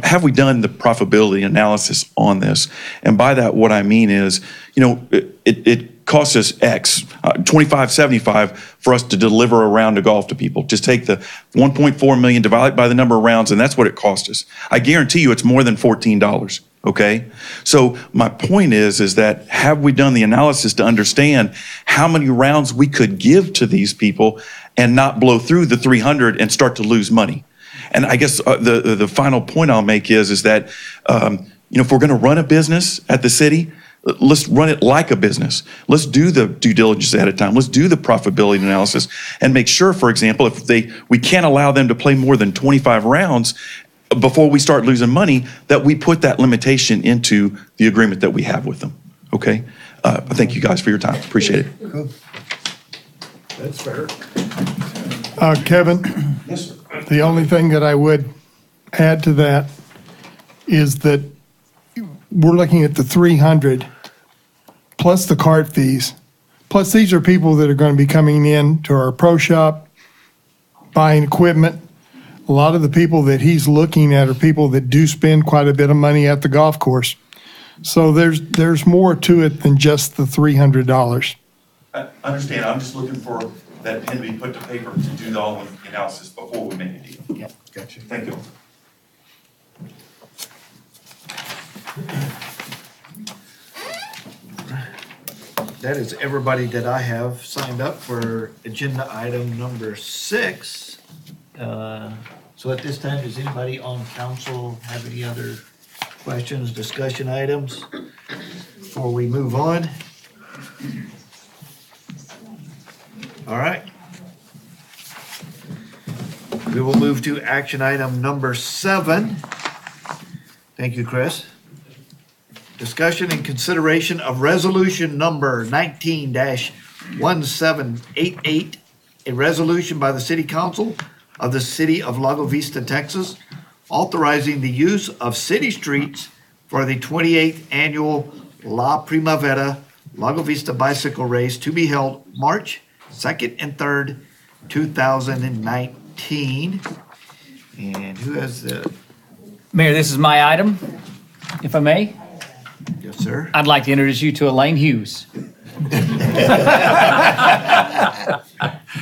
have we done the profitability analysis on this? And by that, what I mean is, it costs us X, $25.75 for us to deliver a round of golf to people. Just take the 1.4 million, divide it by the number of rounds, and that's what it cost us. I guarantee you it's more than $14, okay? So my point is that have we done the analysis to understand how many rounds we could give to these people and not blow through the 300 and start to lose money? And I guess the final point I'll make is that, if we're gonna run a business at the city, let's run it like a business. Let's do the due diligence ahead of time. Let's do the profitability analysis and make sure, for example, we can't allow them to play more than 25 rounds before we start losing money, that we put that limitation into the agreement that we have with them, okay? Thank you guys for your time. Appreciate it. cool. That's fair. Kevin? Yes, sir. The only thing that I would add to that is that we're looking at the 300 plus the cart fees. Plus, these are people that are going to be coming in to our pro shop, buying equipment. A lot of the people that he's looking at are people that do spend quite a bit of money at the golf course. So there's more to it than just the $300. I understand. I'm just looking for that pen to be put to paper to do all the analysis before we make a deal. Yeah, gotcha. Thank you. That is everybody that I have signed up for agenda item number 6. So at this time, does anybody on council have any other questions, discussion items before we move on? All right. We will move to action item number 7. Thank you, Chris. Discussion and consideration of resolution number 19-1788, a resolution by the City Council of the City of Lago Vista, Texas, authorizing the use of city streets for the 28th Annual La Primavera Lago Vista Bicycle Race to be held March 2nd and 3rd, 2019. And who has the... Mayor, this is my item, if I may. Yes, sir. I'd like to introduce you to Elaine Hughes.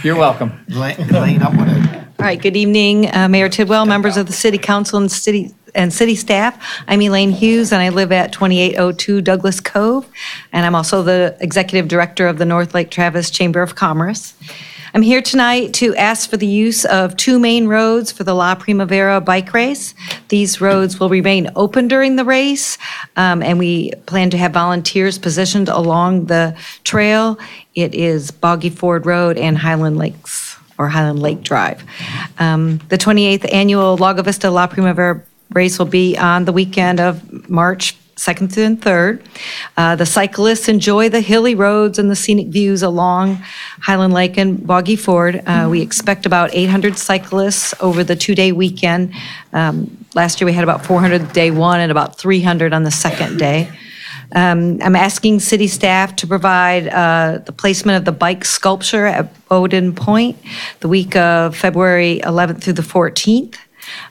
You're welcome. Elaine, I'm going to... All right, good evening, Mayor Tidwell, members of the City Council and city staff. I'm Elaine Hughes, and I live at 2802 Douglas Cove, and I'm also the Executive Director of the North Lake Travis Chamber of Commerce. I'm here tonight to ask for the use of 2 main roads for the La Primavera bike race. These roads will remain open during the race, and we plan to have volunteers positioned along the trail. It is Boggy Ford Road and Highland Lakes, or Highland Lake Drive. The 28th Annual Lago Vista La Primavera race will be on the weekend of March 2nd and 3rd. The cyclists enjoy the hilly roads and the scenic views along Highland Lake and Boggy Ford. We expect about 800 cyclists over the 2-day weekend. Last year we had about 400 day one and about 300 on the second day. I'm asking city staff to provide the placement of the bike sculpture at Bowden Point the week of February 11th through the 14th.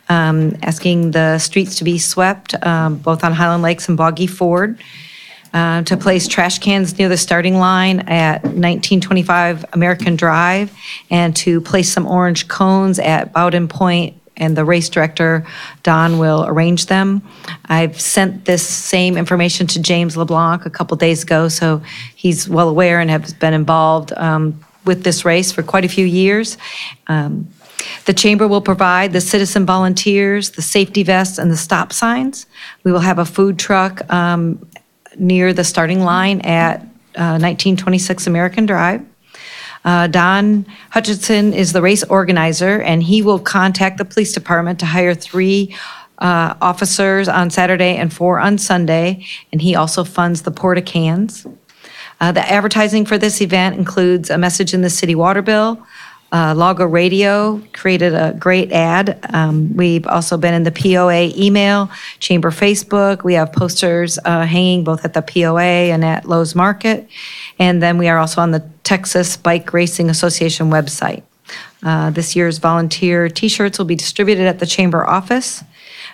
Asking the streets to be swept, both on Highland Lakes and Boggy Ford, to place trash cans near the starting line at 1925 American Drive, and to place some orange cones at Bowden Point, and the race director, Don, will arrange them. I've sent this same information to James LeBlanc a couple days ago, so he's well aware and has been involved with this race for quite a few years. The chamber will provide the citizen volunteers, the safety vests, and the stop signs. We will have a food truck near the starting line at 1926 American Drive. Don Hutchinson is the race organizer, and he will contact the police department to hire 3 officers on Saturday and 4 on Sunday, and he also funds the porta cans. The advertising for this event includes a message in the city water bill. Lago Radio created a great ad. We've also been in the POA email, Chamber Facebook. We have posters hanging both at the POA and at Lowe's Market. And then we are also on the Texas Bike Racing Association website. This year's volunteer T-shirts will be distributed at the Chamber office.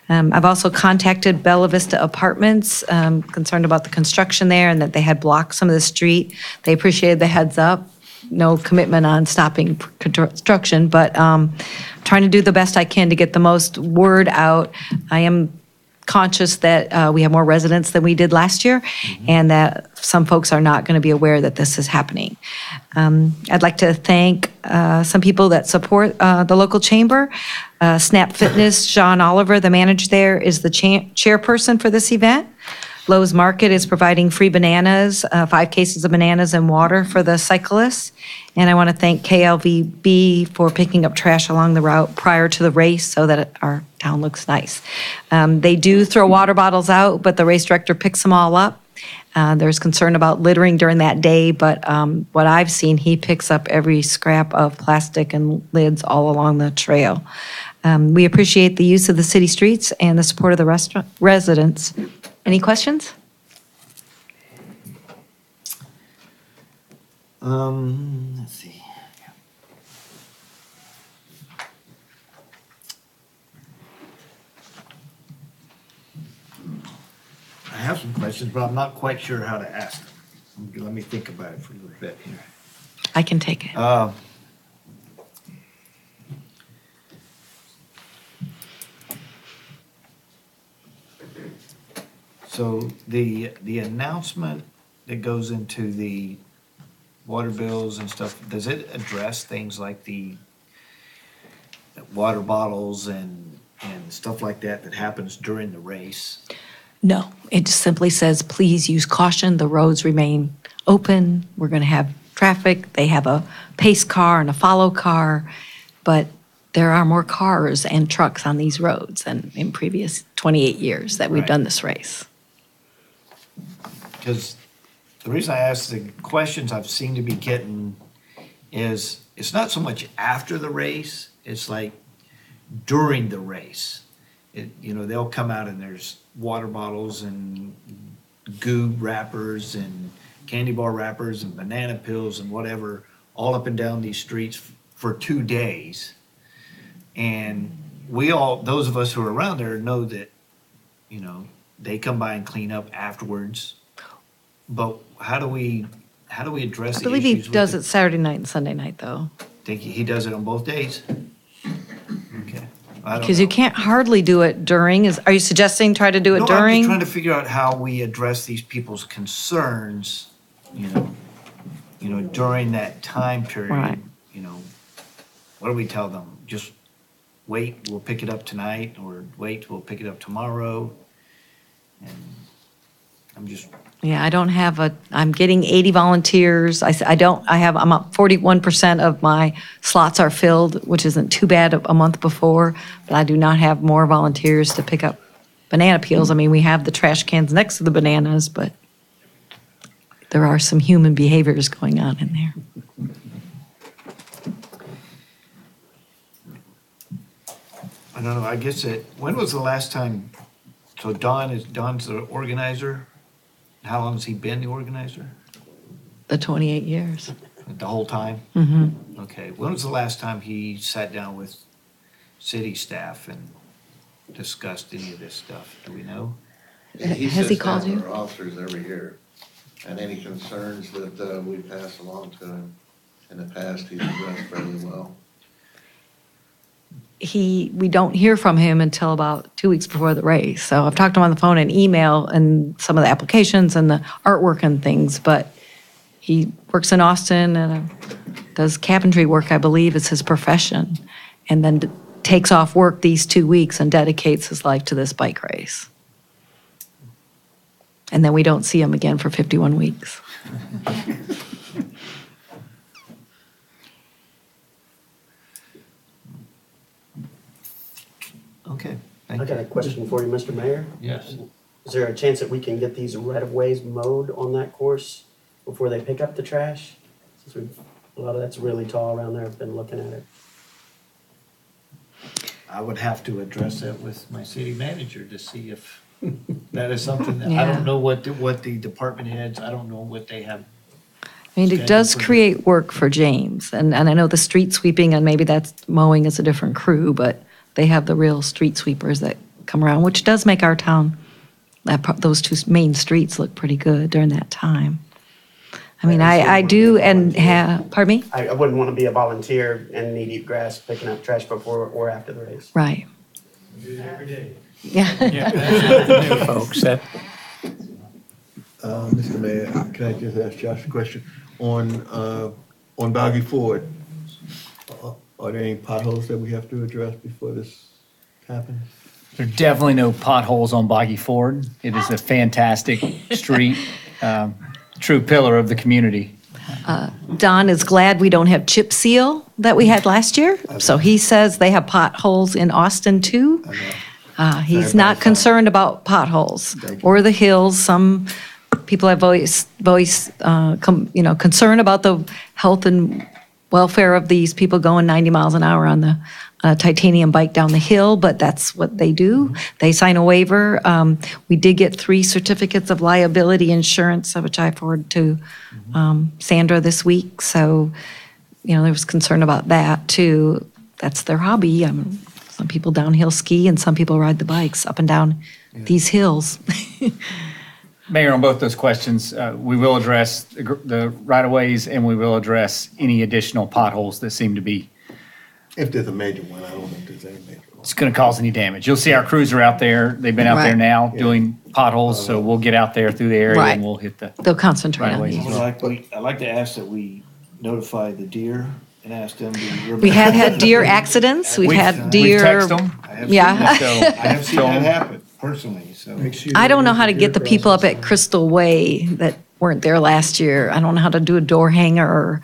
I've also contacted Bella Vista Apartments, concerned about the construction there and that they had blocked some of the street. They appreciated the heads up. No commitment on stopping construction, but trying to do the best I can to get the most word out. I am conscious that we have more residents than we did last year, and that some folks are not going to be aware that this is happening. I'd like to thank some people that support the local chamber. Snap Fitness, John Oliver, the manager there, is the chairperson for this event. Lowe's Market is providing free bananas, 5 cases of bananas and water for the cyclists. And I want to thank KLVB for picking up trash along the route prior to the race so that our town looks nice. They do throw water bottles out, but the race director picks them all up. There's concern about littering during that day, but what I've seen, he picks up every scrap of plastic and lids all along the trail. We appreciate the use of the city streets and the support of the residents. Any questions? Let's see. I have some questions, but I'm not quite sure how to ask them. Let me think about it for a little bit here. I can take it. So the announcement that goes into the water bills and stuff, does it address things like the water bottles and stuff like that that happens during the race? No, it just simply says, please use caution. The roads remain open. We're going to have traffic. They have a pace car and a follow car, but there are more cars and trucks on these roads than in previous 28 years that we've done this race. Because the reason I ask the questions I've seemed to be getting is it's not so much after the race, it's like during the race. They'll come out and there's water bottles and goo wrappers and candy bar wrappers and banana peels and whatever all up and down these streets for 2 days. And those of us who are around there know that, they come by and clean up afterwards. But how do we address the issues? I believe he does it Saturday night and Sunday night, though. Think he does it on both days? Okay. Because you can't hardly do it during. Are you suggesting try to do it No, during? I'm just trying to figure out how we address these people's concerns, during that time period. Right. What do we tell them? Just wait, we'll pick it up tonight, or wait, we'll pick it up tomorrow. And Yeah, I don't have I'm getting 80 volunteers. I'm up 41% of my slots are filled, which isn't too bad a month before, but I do not have more volunteers to pick up banana peels. I mean, we have the trash cans next to the bananas, but there are some human behaviors going on in there. I don't know, I guess when was the last time, so Don's the organizer? How long has he been the organizer? The 28 years. The whole time? Mm-hmm. Okay, when was the last time he sat down with city staff and discussed any of this stuff? Do we know? Has he called you? Our officers every year, and any concerns that we pass along to him. In the past, he's addressed fairly well. We don't hear from him until about 2 weeks before the race. So I've talked to him on the phone and email and some of the applications and the artwork and things, but he works in Austin at a does cabinetry work, I believe is his profession, and then takes off work these 2 weeks and dedicates his life to this bike race. And then we don't see him again for 51 weeks. Okay. I got a question for you, Mr. Mayor. Yes. Is there a chance that we can get these right-of-ways mowed on that course before they pick up the trash? Since a lot of that's really tall around there, I've been looking at it. I would have to address that with my city manager to see if that is something that, I Yeah. don't know what the department heads, I don't know what they have. I mean, it does create work for James, and I know the street sweeping, and maybe that's mowing is a different crew, but they have the real street sweepers that come around, which does make our town, those two main streets look pretty good during that time. I mean, I do and have, pardon me? I wouldn't want to be a volunteer in knee-deep grass picking up trash before or after the race. Right. Do it every day. Yeah. Folks, that, Mr. Mayor, can I just ask Josh a question? On Boggy Ford, are there any potholes that we have to address before this happens? There are definitely no potholes on Boggy Ford. It is a fantastic street, true pillar of the community. Don is glad we don't have chip seal that we had last year. So he says they have potholes in Austin too. He's not concerned about potholes or the hills. Some people have concern about the health and welfare of these people going 90 miles an hour on the titanium bike down the hill, but that's what they do. They sign a waiver. We did get 3 certificates of liability insurance, which I forwarded to Sandra this week. So, there was concern about that too. That's their hobby. Some people downhill ski and some people ride the bikes up and down these hills. Mayor, on both those questions, we will address the right-of-ways and we will address any additional potholes that seem to be. If there's a major one, I don't know if there's any major one. It's going to cause any damage. You'll see our crews are out there. They've been out there now doing potholes, so we'll get out there through the area and we'll hit the. They'll concentrate on right-of-ways. these. I'd like to ask that we notify the deer and ask them to. We have had deer accidents. We've had deer. We've texted them. I have seen that happen personally, so. I don't know how to get the people up at Crystal Way that weren't there last year. I don't know how to do a door hanger or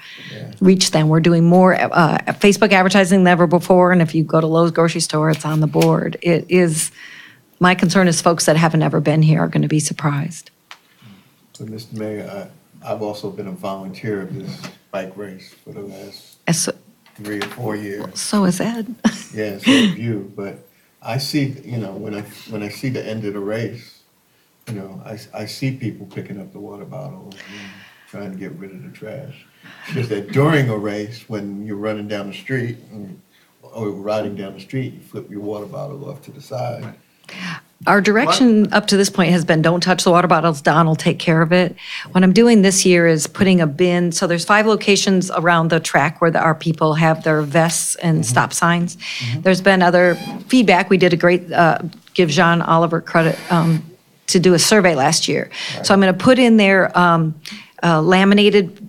reach them. We're doing more Facebook advertising than ever before, and if you go to Lowe's grocery store, it's on the board. It is, my concern is folks that haven't ever been here are going to be surprised. So, Mr. Mayor, I've also been a volunteer of this bike race for the last 3 or 4 years. So is Ed. Yeah, so have you, but I see, when I see the end of the race, I see people picking up the water bottles and trying to get rid of the trash. It's just that during a race, when you're running down the street or riding down the street, you flip your water bottle off to the side. Our direction up to this point has been, don't touch the water bottles, Don will take care of it. What I'm doing this year is putting a bin, so there's 5 locations around the track where our people have their vests and stop signs. There's been other feedback. We did a great, give Jean Oliver credit, to do a survey last year. So I'm going to put in there laminated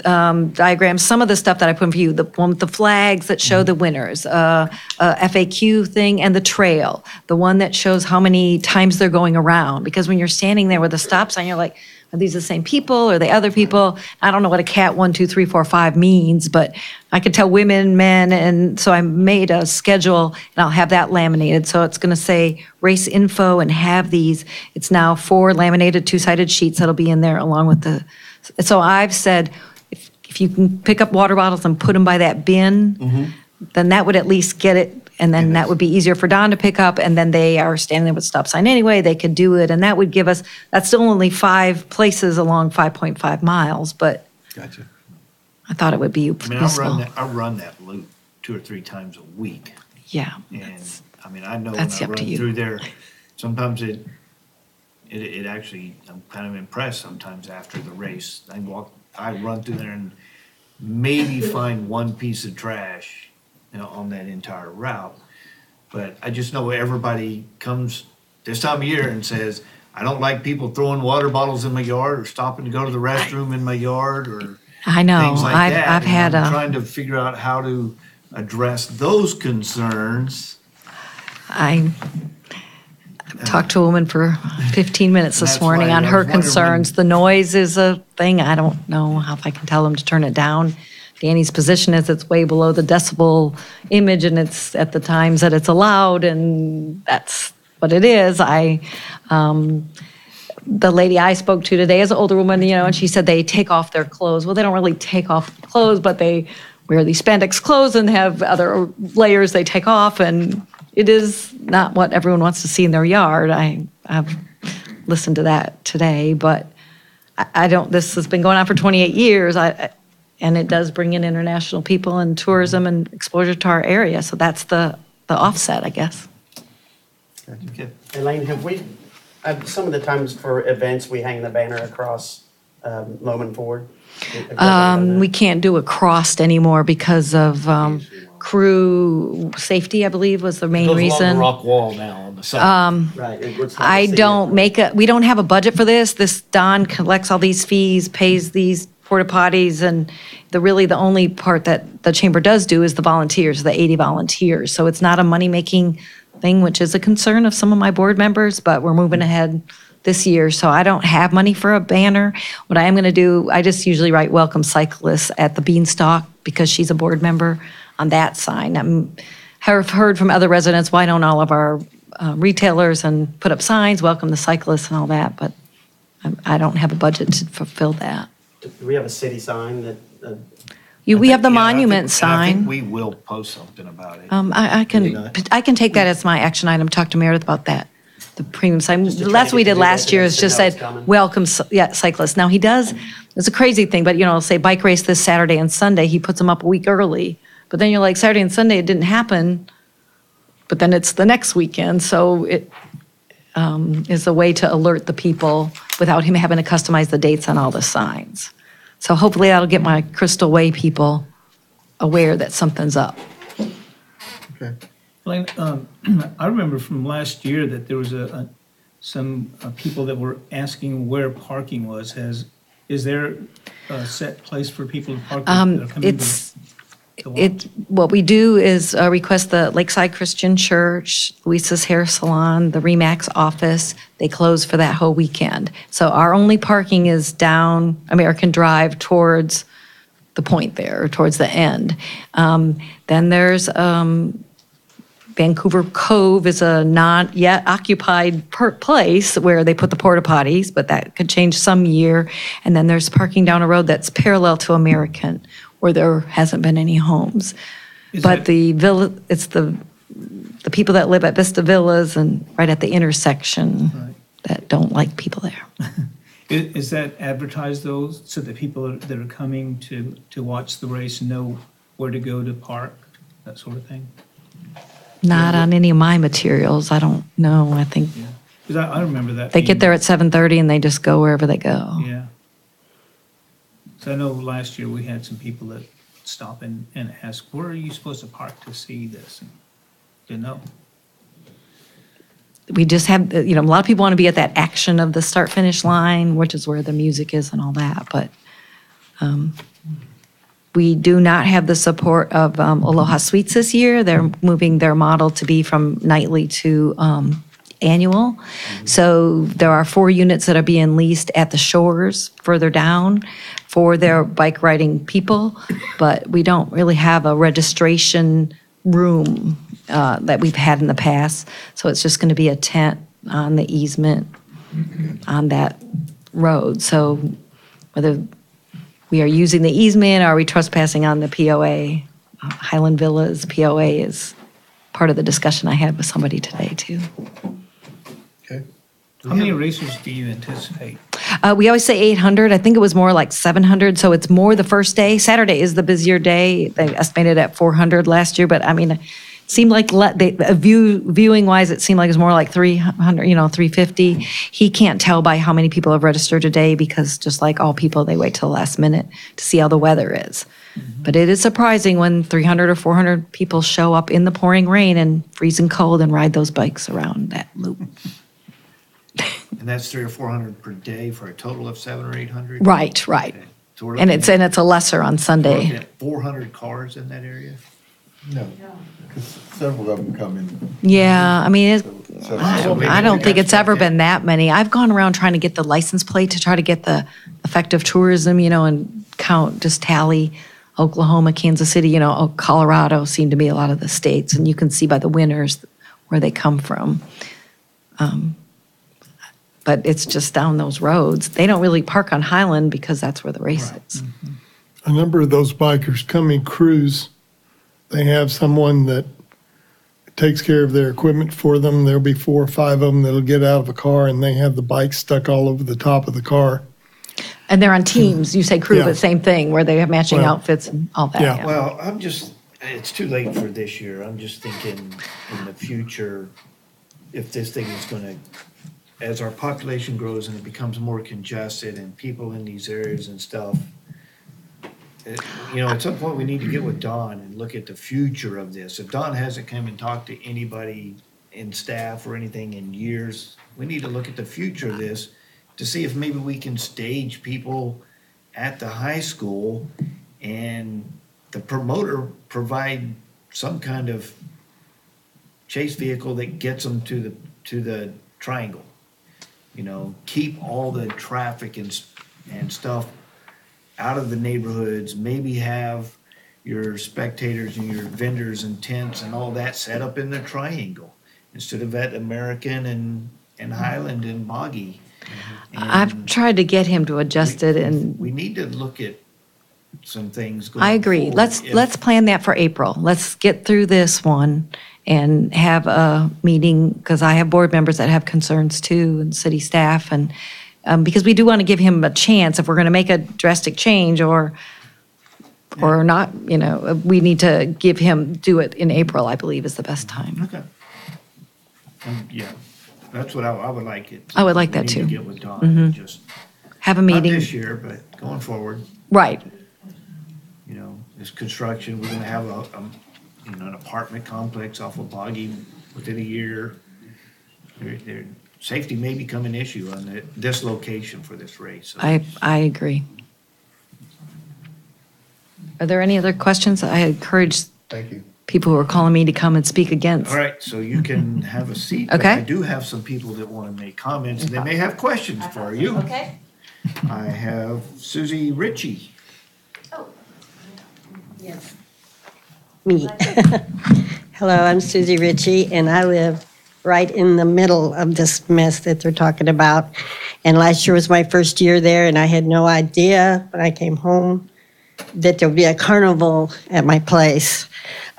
diagrams, some of the stuff that I put in for you, the one with the flags that show the winners, FAQ thing, and the trail, the one that shows how many times they're going around. Because when you're standing there with a stop sign, you're like, are these the same people? Are they other people? I don't know what a cat 1, 2, 3, 4, 5 means, but I could tell women, men, and so I made a schedule and I'll have that laminated. So it's going to say race info and have these. It's now 4 laminated 2-sided sheets that'll be in there along with the. So I've said, if you can pick up water bottles and put them by that bin, then that would at least get it. And then that would be easier for Don to pick up. And then they are standing there with a stop sign anyway. They could do it. And that would give us, that's still only 5 places along 5.5 miles. But Gotcha. I thought it would be useful. I run that loop 2 or 3 times a week. Yeah. And I know when that's I up to run you. through there, sometimes it actually, I'm kind of impressed sometimes after the race. I run through there and maybe find 1 piece of trash, on that entire route. But I just know everybody comes this time of year and says, I don't like people throwing water bottles in my yard or stopping to go to the restroom in my yard or I know. things like I've, that. I've and had I'm a, trying to figure out how to address those concerns. I talked to a woman for 15 minutes this That's morning why I on was her wondering concerns. The noise is a thing. I don't know how if I can tell them to turn it down. Danny's position is it's way below the decibel image and it's at the times that it's allowed and that's what it is. The lady I spoke to today is an older woman, and she said they take off their clothes. Well, they don't really take off clothes, but they wear these spandex clothes and have other layers they take off, and it is not what everyone wants to see in their yard. I've listened to that today, but I don't, this has been going on for 28 years, and it does bring in international people and tourism and exposure to our area, so that's the offset, I guess. Elaine, have we, some of the times for events, we hang the banner across Loman Ford? We can't do it crossed anymore because of crew safety, I believe, was the main Goes along reason. the rock wall now on the side. Right. It looks like I a city don't we don't have a budget for this. Don collects all these fees, pays these porta potties, and the only part that the chamber does do is the volunteers, the 80 volunteers. So it's not a money-making thing, which is a concern of some of my board members, but we're moving ahead this year, so I don't have money for a banner. What I am gonna do, I just usually write welcome cyclists at the Beanstalk because she's a board member on that sign. I've heard from other residents, why don't all of our retailers and put up signs, welcome the cyclists and all that, but I don't have a budget to fulfill that. Do we have a city sign that? We have the Yeah, monument I think sign. we will post something about it. I can take that as my action item, talk to Meredith about that. The premium sign. Just to The try last to we get did the last year is residents to just know it's said, coming. welcome, cyclists. Now he does, it's a crazy thing, but say bike race this Saturday and Sunday, he puts them up a week early. But then you're like, Saturday and Sunday, it didn't happen, but then it's the next weekend. So it is a way to alert the people without him having to customize the dates on all the signs. So hopefully that'll get my Crystal Way people aware that something's up. Elaine, I remember from last year that there was some people that were asking where parking was. Is there a set place for people to park that are coming to watch? What we do is request the Lakeside Christian Church, Luisa's Hair Salon, the Remax office. They close for that whole weekend. So our only parking is down American Drive towards the point there, towards the end. Then there's Vancouver Cove is a not yet occupied place where they put the porta potties, but that could change some year. And then there's parking down a road that's parallel to American, where there hasn't been any homes. But the villa, it's the people that live at Vista Villas and right at the intersection that don't like people there. Is that advertised though, so that people that are coming to watch the race know where to go to park, that sort of thing? Not on any of my materials. I don't know. I think Because I remember that. they get there at 7:30 and they just go wherever they go. Yeah. So I know last year we had some people that stop and ask, where are you supposed to park to see this? And didn't know. We just have, a lot of people want to be at that action of the start-finish line, which is where the music is and all that, but we do not have the support of Aloha Suites this year. They're moving their model to be from nightly to annual. So there are 4 units that are being leased at the shores further down for their bike riding people, but we don't really have a registration room that we've had in the past. So it's just going to be a tent on the easement on that road. So whether we are using the easement, or are we trespassing on the POA? Highland Villas POA is part of the discussion I had with somebody today too. How many racers do you anticipate? We always say 800. I think it was more like 700. So it's more the first day. Saturday is the busier day. They estimated at 400 last year, but I mean, it seemed like viewing wise, it seemed like it was more like 300, 350. He can't tell by how many people have registered today because just like all people, they wait till the last minute to see how the weather is. But it is surprising when 300 or 400 people show up in the pouring rain and freezing cold and ride those bikes around that loop. And that's 300 or 400 per day for a total of 700 or 800? Right. So we're And looking it's a lesser on we're Sunday. looking at 400 cars in that area? No, because several of them come in. Yeah, I mean, So- I don't think it's ever been that many. I've gone around trying to get the license plate to try to get the effective tourism, and count, just tally Oklahoma, Kansas City, Colorado seem to be a lot of the states, and you can see by the winners where they come from. But it's just down those roads. They don't really park on Highland because that's where the race is. A number of those bikers come in crews. They have someone that takes care of their equipment for them. There'll be 4 or 5 of them that'll get out of a car and they have the bike stuck all over the top of the car. And they're on teams. You say crew, Yeah. but same thing, where they have matching Well, outfits and all that. yeah. Well, it's too late for this year. I'm just thinking in the future, if this thing is gonna, as our population grows and it becomes more congested and people in these areas and stuff, at some point, we need to get with Don and look at the future of this. If Don hasn't come and talked to anybody in staff or anything in years, we need to look at the future of this to see if maybe we can stage people at the high school and the promoter provide some kind of chase vehicle that gets them to the triangle. Keep all the traffic and stuff out of the neighborhoods, maybe have your spectators and your vendors and tents and all that set up in the triangle instead of at American and Highland and Boggy. I've tried to get him to adjust it, and We need to look at some things going I agree. forward. Let's plan that for April. Let's get through this one and have a meeting, because I have board members that have concerns too, and city staff, and because we do want to give him a chance if we're going to make a drastic change or not, we need to do it in April, I believe is the best time. Okay. Yeah, that's what I would like it. I would like that We too. need to get with Don Mhm. and just, Have a not meeting. this year, but going forward. Right. This construction, we're gonna have an apartment complex off of Boggy within a year. Safety may become an issue on this location for this race. So I agree. Are there any other questions? I encourage Thank you. people who are calling me to come and speak against. All right, so you can have a seat. but Okay. I do have some people that want to make comments, and they may have questions for you. Okay. I have Susie Ritchie. Yes. Me. Hello, I'm Susie Ritchie, and I live right in the middle of this mess that they're talking about. And last year was my first year there, and I had no idea when I came home that there would be a carnival at my place.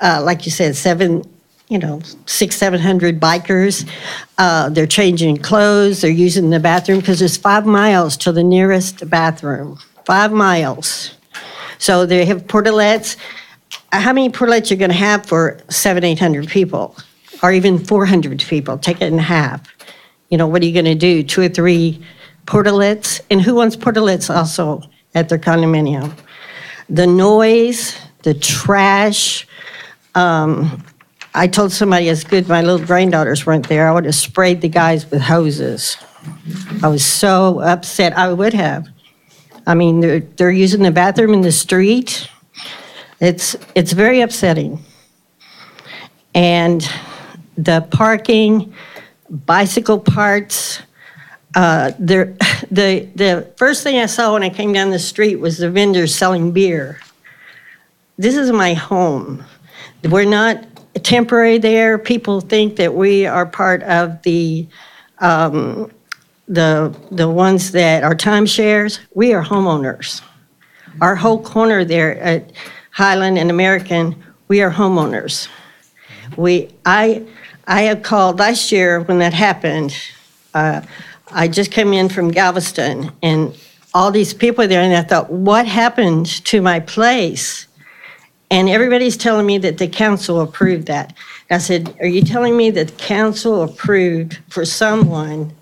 Like you said, 700, 700 bikers. They're changing clothes, they're using the bathroom, because there's 5 miles to the nearest bathroom. 5 miles. So they have portalettes. How many portalettes are going to have for 800 people? Or even 400 people? Take it in half. What are you going to do? 2 or 3 portalettes? And who wants portalettes also at their condominium? The noise, the trash. I told somebody it's good my little granddaughters weren't there. I would have sprayed the guys with hoses. I was so upset. I would have. I mean, they're using the bathroom in the street. It's very upsetting. And the parking, bicycle parts, the first thing I saw when I came down the street was the vendors selling beer. This is my home. We're not temporary there. People think that we are part of the ones that are timeshares. We are homeowners. Our whole corner there at Highland and American, we are homeowners. I have called last year when that happened. I just came in from Galveston, and all these people there, and I thought, what happened to my place? And everybody's telling me that the council approved that. I said, are you telling me that the council approved for someone,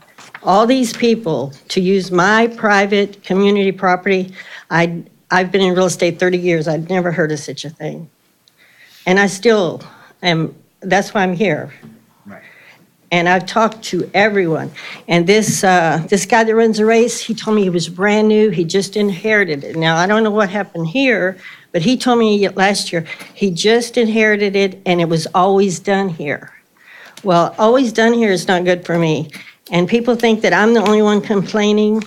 all these people, to use my private community property? I've been in real estate 30 years. I'd never heard of such a thing. And I still am, that's why I'm here. Right. And I've talked to everyone. And this guy that runs the race, he told me he was brand new. He just inherited it. Now, I don't know what happened here, but he told me last year he just inherited it and it was always done here. Well, always done here is not good for me. And people think that I'm the only one complaining.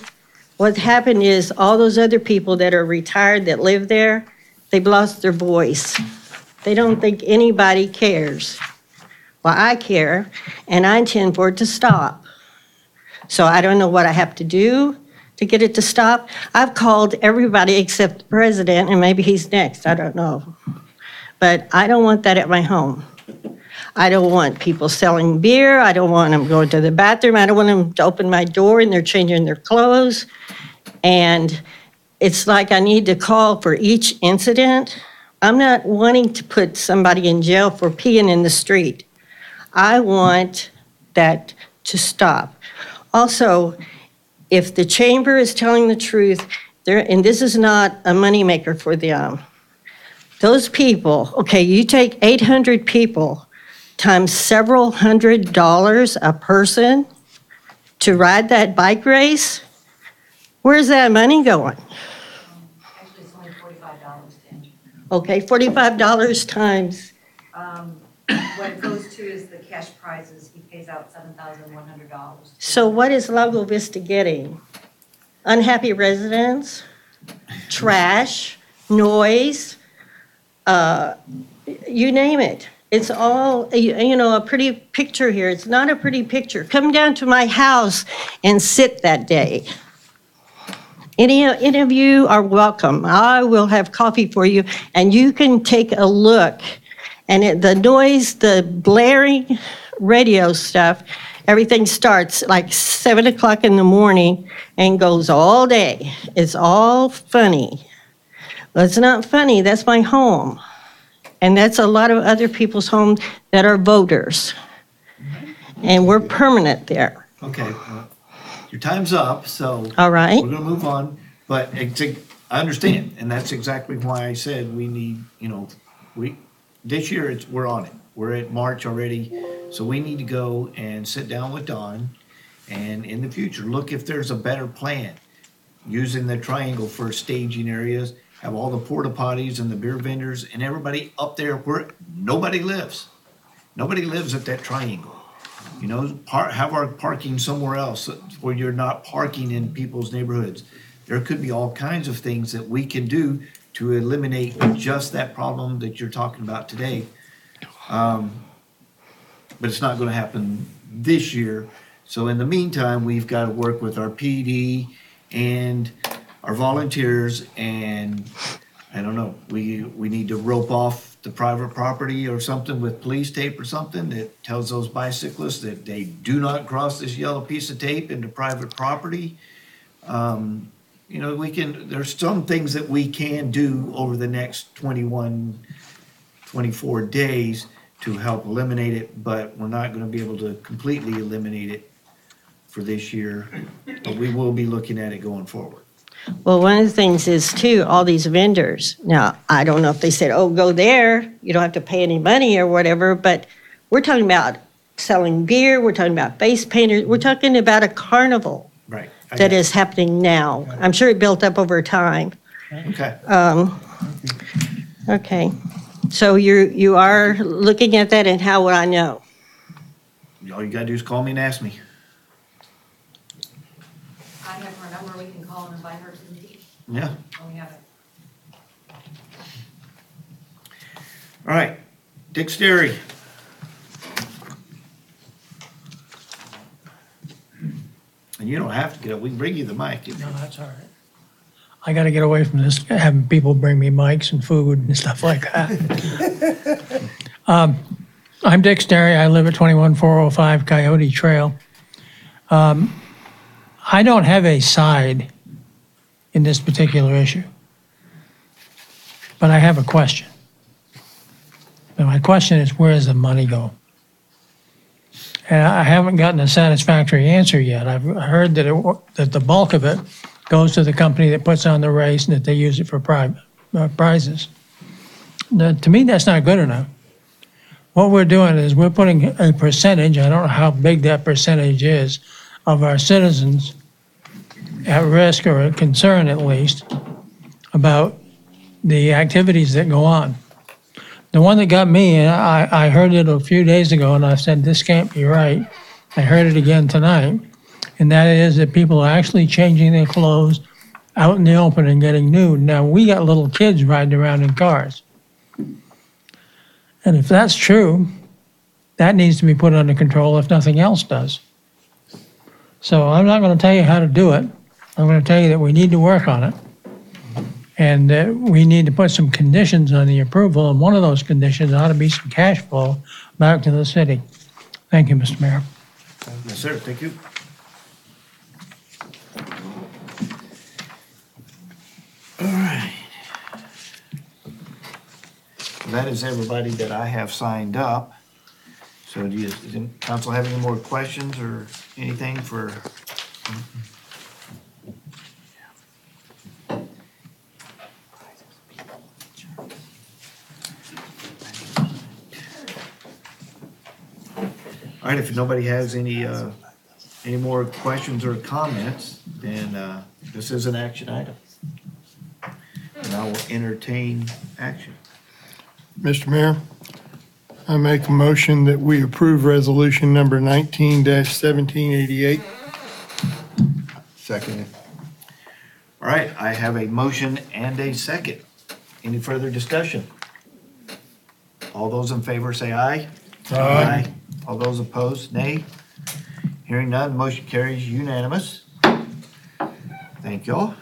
What happened is all those other people that are retired that live there, they've lost their voice. They don't think anybody cares. Well, I care, and I intend for it to stop. So I don't know what I have to do to get it to stop. I've called everybody except the president, and maybe he's next, I don't know. But I don't want that at my home. I don't want people selling beer. I don't want them going to the bathroom. I don't want them to open my door and they're changing their clothes. And it's like I need to call for each incident. I'm not wanting to put somebody in jail for peeing in the street. I want that to stop. Also, if the chamber is telling the truth, and this is not a moneymaker for them, those people, okay, you take 800 people times several $100s a person to ride that bike race, where's that money going? Actually, it's only $45 to enter. Okay, $45 times. What it goes to is the cash prizes. He pays out $7,100. So what is Lago Vista getting? Unhappy residents, trash, noise, you name it. It's all, you know, a pretty picture here. It's not a pretty picture. Come down to my house and sit that day. Any of you are welcome. I will have coffee for you, and you can take a look. And the noise, the blaring radio stuff, everything starts like 7 o'clock in the morning and goes all day. It's all funny. Well, it's not funny. That's my home. And that's a lot of other people's homes that are voters. And we're permanent there. Okay, well, your time's up, so. All right. We're gonna move on, but I understand, and that's exactly why I said we need, you know, this year, we're on it. We're at March already, so we need to go and sit down with Don, and in the future, look if there's a better plan. Using the triangle for staging areas, have all the porta potties and the beer vendors and everybody up there where nobody lives. Nobody lives at that triangle. You know, have our parking somewhere else where you're not parking in people's neighborhoods. There could be all kinds of things that we can do to eliminate just that problem that you're talking about today. But it's not gonna happen this year. So in the meantime, we've got to work with our PD and our volunteers, and I don't know, we need to rope off the private property or something with police tape or something that tells those bicyclists that they do not cross this yellow piece of tape into private property. You know, there's some things that we can do over the next 21, 24 days to help eliminate it, but we're not gonna be able to completely eliminate it for this year, but we will be looking at it going forward. Well, one of the things is too, all these vendors. Now, I don't know if they said, oh, go there, you don't have to pay any money or whatever, but we're talking about selling beer, we're talking about face painters, we're talking about a carnival. Right. That is happening now. I'm sure it built up over time. Okay. Okay. So you are looking at that, and how would I know? All you gotta do is call me and ask me. I have her number, we can call and invite her to the meeting. Yeah. Oh, we have it. All right, Dick's Dairy. And you don't have to get up, we can bring you the mic. No, that's all right. I got to get away from this, having people bring me mics and food and stuff like that. I'm Dick Sterry. I live at 21405 Coyote Trail. I don't have a side in this particular issue, but I have a question. And my question is, where does the money go? And I haven't gotten a satisfactory answer yet. I've heard that the bulk of it goes to the company that puts on the race and that they use it for prizes. Now, to me, that's not good enough. what we're doing is we're putting a percentage, I don't know how big that percentage is, of our citizens at risk or at concern at least about the activities that go on. The one that got me, and I heard it a few days ago and I said, this can't be right. I heard it again tonight. And that is that people are actually changing their clothes out in the open and getting nude. Now, we got little kids riding around in cars. And if that's true, that needs to be put under control if nothing else does. So I'm not going to tell you how to do it. I'm going to tell you that we need to work on it. And that we need to put some conditions on the approval. And one of those conditions ought to be some cash flow back to the city. Thank you, Mr. Mayor. Yes, sir. Thank you. All right. That is everybody that I have signed up. So does the council have any more questions or anything for? All right, if nobody has any more questions or comments, then this is an action item. And I will entertain action. Mr. Mayor, I make a motion that we approve resolution number 19-1788. Second. All right, I have a motion and a second. Any further discussion? All those in favor say aye. Aye. All those opposed, nay. Hearing none, motion carries unanimous. Thank y'all.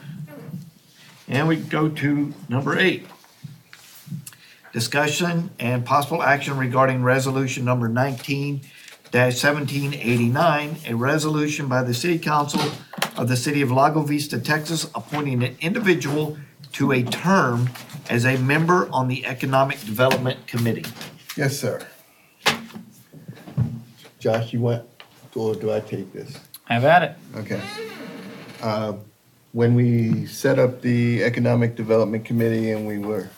And we go to number 8. Discussion and possible action regarding resolution number 19-1789, a resolution by the City Council of the City of Lago Vista, Texas, appointing an individual to a term as a member on the Economic Development Committee. Yes, sir. Josh, you want, or do I take this? Have at it. Okay. When we set up the Economic Development Committee and we were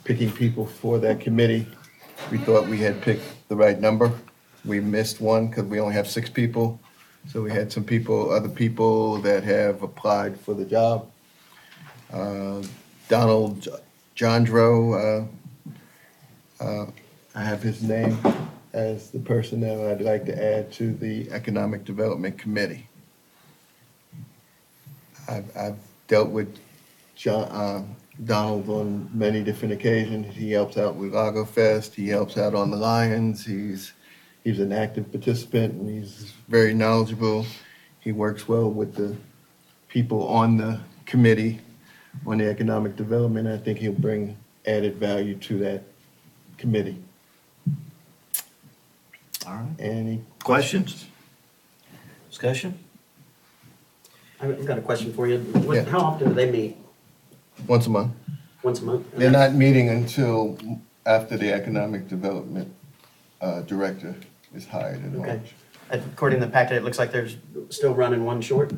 picking people for that committee, we thought we had picked the right number. We missed one because we only have 6 people. So we had some people, other people that have applied for the job. Donald Jandro, I have his name as the person that I'd like to add to the Economic Development Committee. I've dealt with Donald on many different occasions. He helps out with Lago Fest. He helps out on the Lions. He's an active participant and he's very knowledgeable. He works well with the people on the committee on the economic development. I think he'll bring added value to that committee. All right. Any Questions? Discussion? I've got a question for you. Yeah. How often do they meet? Once a month. Once a month? They're not meeting until after the economic development director is hired in Okay. March. According to the packet, it looks like there's still running one short.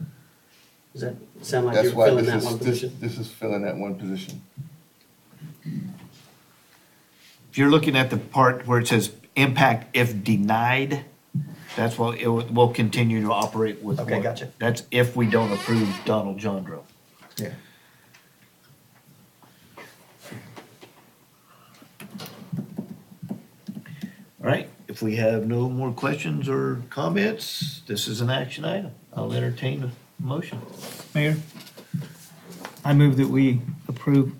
Does that sound like That's you're why filling this that is, one position? this is filling that one position. If you're looking at the part where it says impact if denied, that's what it will continue to operate with. Okay, one. gotcha. That's if we don't approve Donald Jandro. Yeah. All right, if we have no more questions or comments, this is an action item. I'll entertain a motion. Mayor, I move that we approve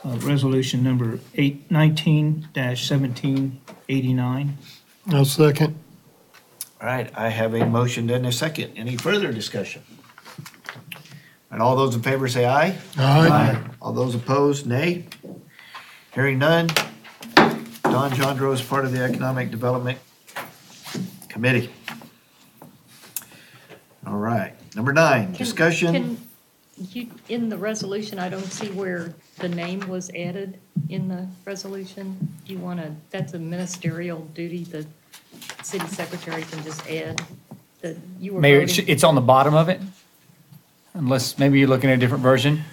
resolution number 19-1789. I'll second. All right, I have a motion and a second. Any further discussion? And all those in favor say aye. Aye. All those opposed, nay. Hearing none, Don Jandro is part of the Economic Development Committee. All right, number 9, discussion. Can you, in the resolution, I don't see where the name was added in the resolution. Do you want to, that's a ministerial duty, the city secretary can just add that you were Mayor, voting. it's on the bottom of it, unless maybe you're looking at a different version.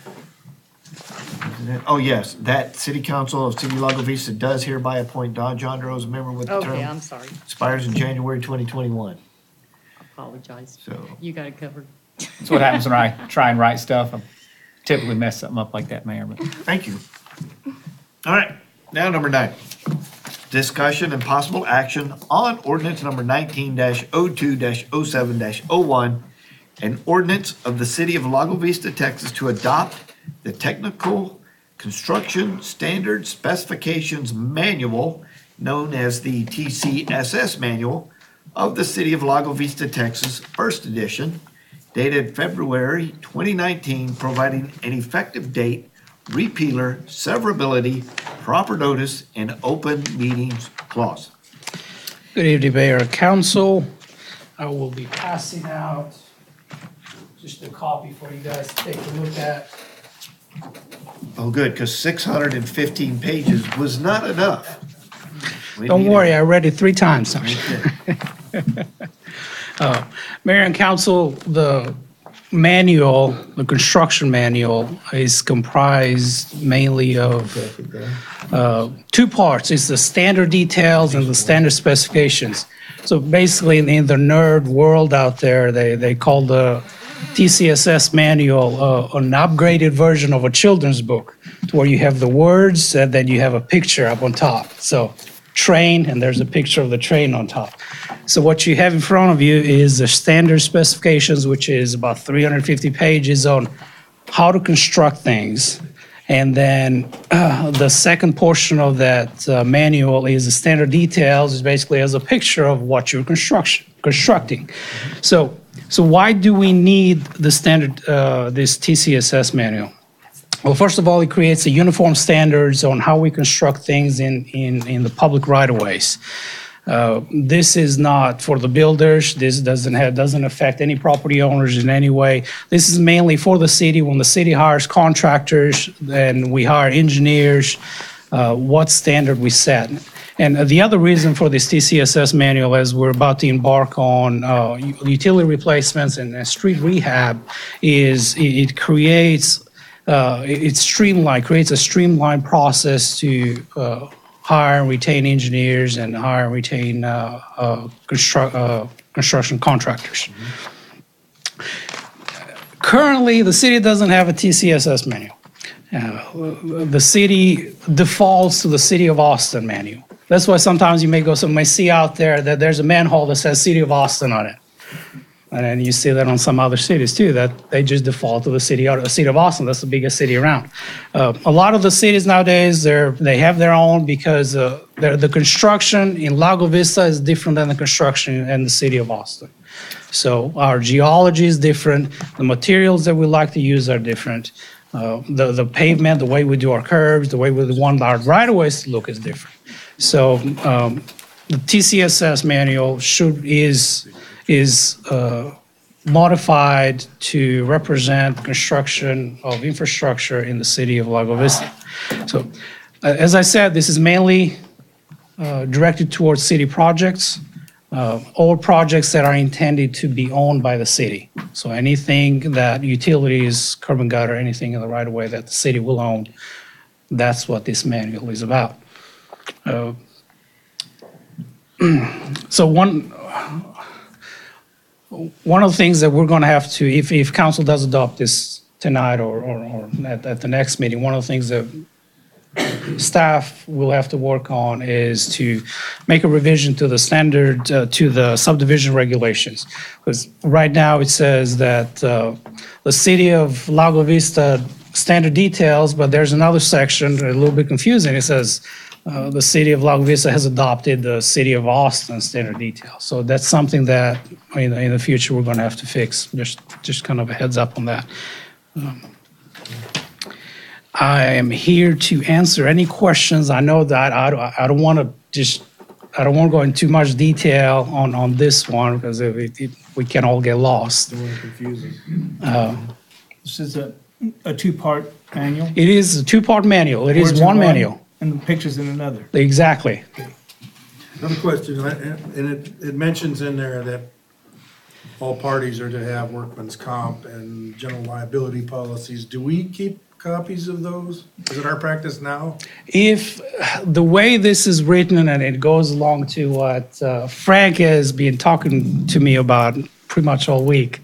Oh, yes, that City Council of City of Lago Vista does hereby appoint Don Jandro as a member with the term. Okay, I'm sorry. Expires in January 2021. Apologize. So. You got it covered. That's what happens when I try and write stuff. I typically mess something up like that, Mayor. But Thank you. All right, now number 9. Discussion and possible action on ordinance number 19-02-07-01, an ordinance of the City of Lago Vista, Texas to adopt the Technical Construction Standard Specifications Manual, known as the TCSS Manual, of the City of Lago Vista, Texas, first edition, dated February 2019, providing an effective date, repealer, severability, proper notice, and open meetings clause. Good evening, Mayor and Council. I will be passing out just a copy for you guys to take a look at. Oh, good, because 615 pages was not enough. Don't worry, I read it 3 times. Mayor and Council, the manual, the construction manual, is comprised mainly of 2 parts. It's the standard details and the standard specifications. So basically, in the nerd world out there, they call the TCSS manual an upgraded version of a children's book, to where you have the words and then you have a picture up on top. So train, and there's a picture of the train on top. So what you have in front of you is the standard specifications, which is about 350 pages on how to construct things. And then the second portion of that manual is the standard details, is basically as a picture of what you're constructing. So why do we need the standard, this TCSS manual? Well, first of all, it creates a uniform standards on how we construct things in the public right-of-ways. This is not for the builders. This doesn't affect any property owners in any way. This is mainly for the city. When the city hires contractors and we hire engineers, what standard we set. And the other reason for this TCSS manual, as we're about to embark on utility replacements and street rehab, is it creates creates a streamlined process to hire and retain engineers and hire and retain construction contractors. Currently, the city doesn't have a TCSS manual. The city defaults to the City of Austin manual. That's why sometimes you may see out there that there's a manhole that says City of Austin on it. And then you see that on some other cities too, that they just default to the City of Austin. That's the biggest city around. A lot of the cities nowadays, they have their own, because the construction in Lago Vista is different than the construction in the City of Austin. So our geology is different. The materials that we like to use are different. The pavement, the way we do our curbs, the way we want our right-of-ways to look is different. So the TCSS manual is modified to represent construction of infrastructure in the city of Lago Vista. So, as I said, this is mainly directed towards city projects, all projects that are intended to be owned by the city. So anything that utilities, curb and gutter, anything in the right of way that the city will own, that's what this manual is about. So one of the things that we're going to have to, if council does adopt this tonight or at the next meeting, one of the things that staff will have to work on is to make a revision to the standard, to the subdivision regulations. Because right now it says that the City of Lago Vista standard details, but there's another section, a little bit confusing. It says the City of Lago Vista has adopted the City of Austin standard details. So that's something that in the future we're going to have to fix. Just kind of a heads up on that. I am here to answer any questions. I know that I don't want to go into too much detail on this one, because we can all get lost. This is a two-part manual? It is a two-part manual. It is one manual. And the pictures in another. Exactly. Another question, and it mentions in there that all parties are to have workman's comp and general liability policies. Do we keep copies of those? Is it our practice now? If the way this is written, and it goes along to what Frank has been talking to me about pretty much all week,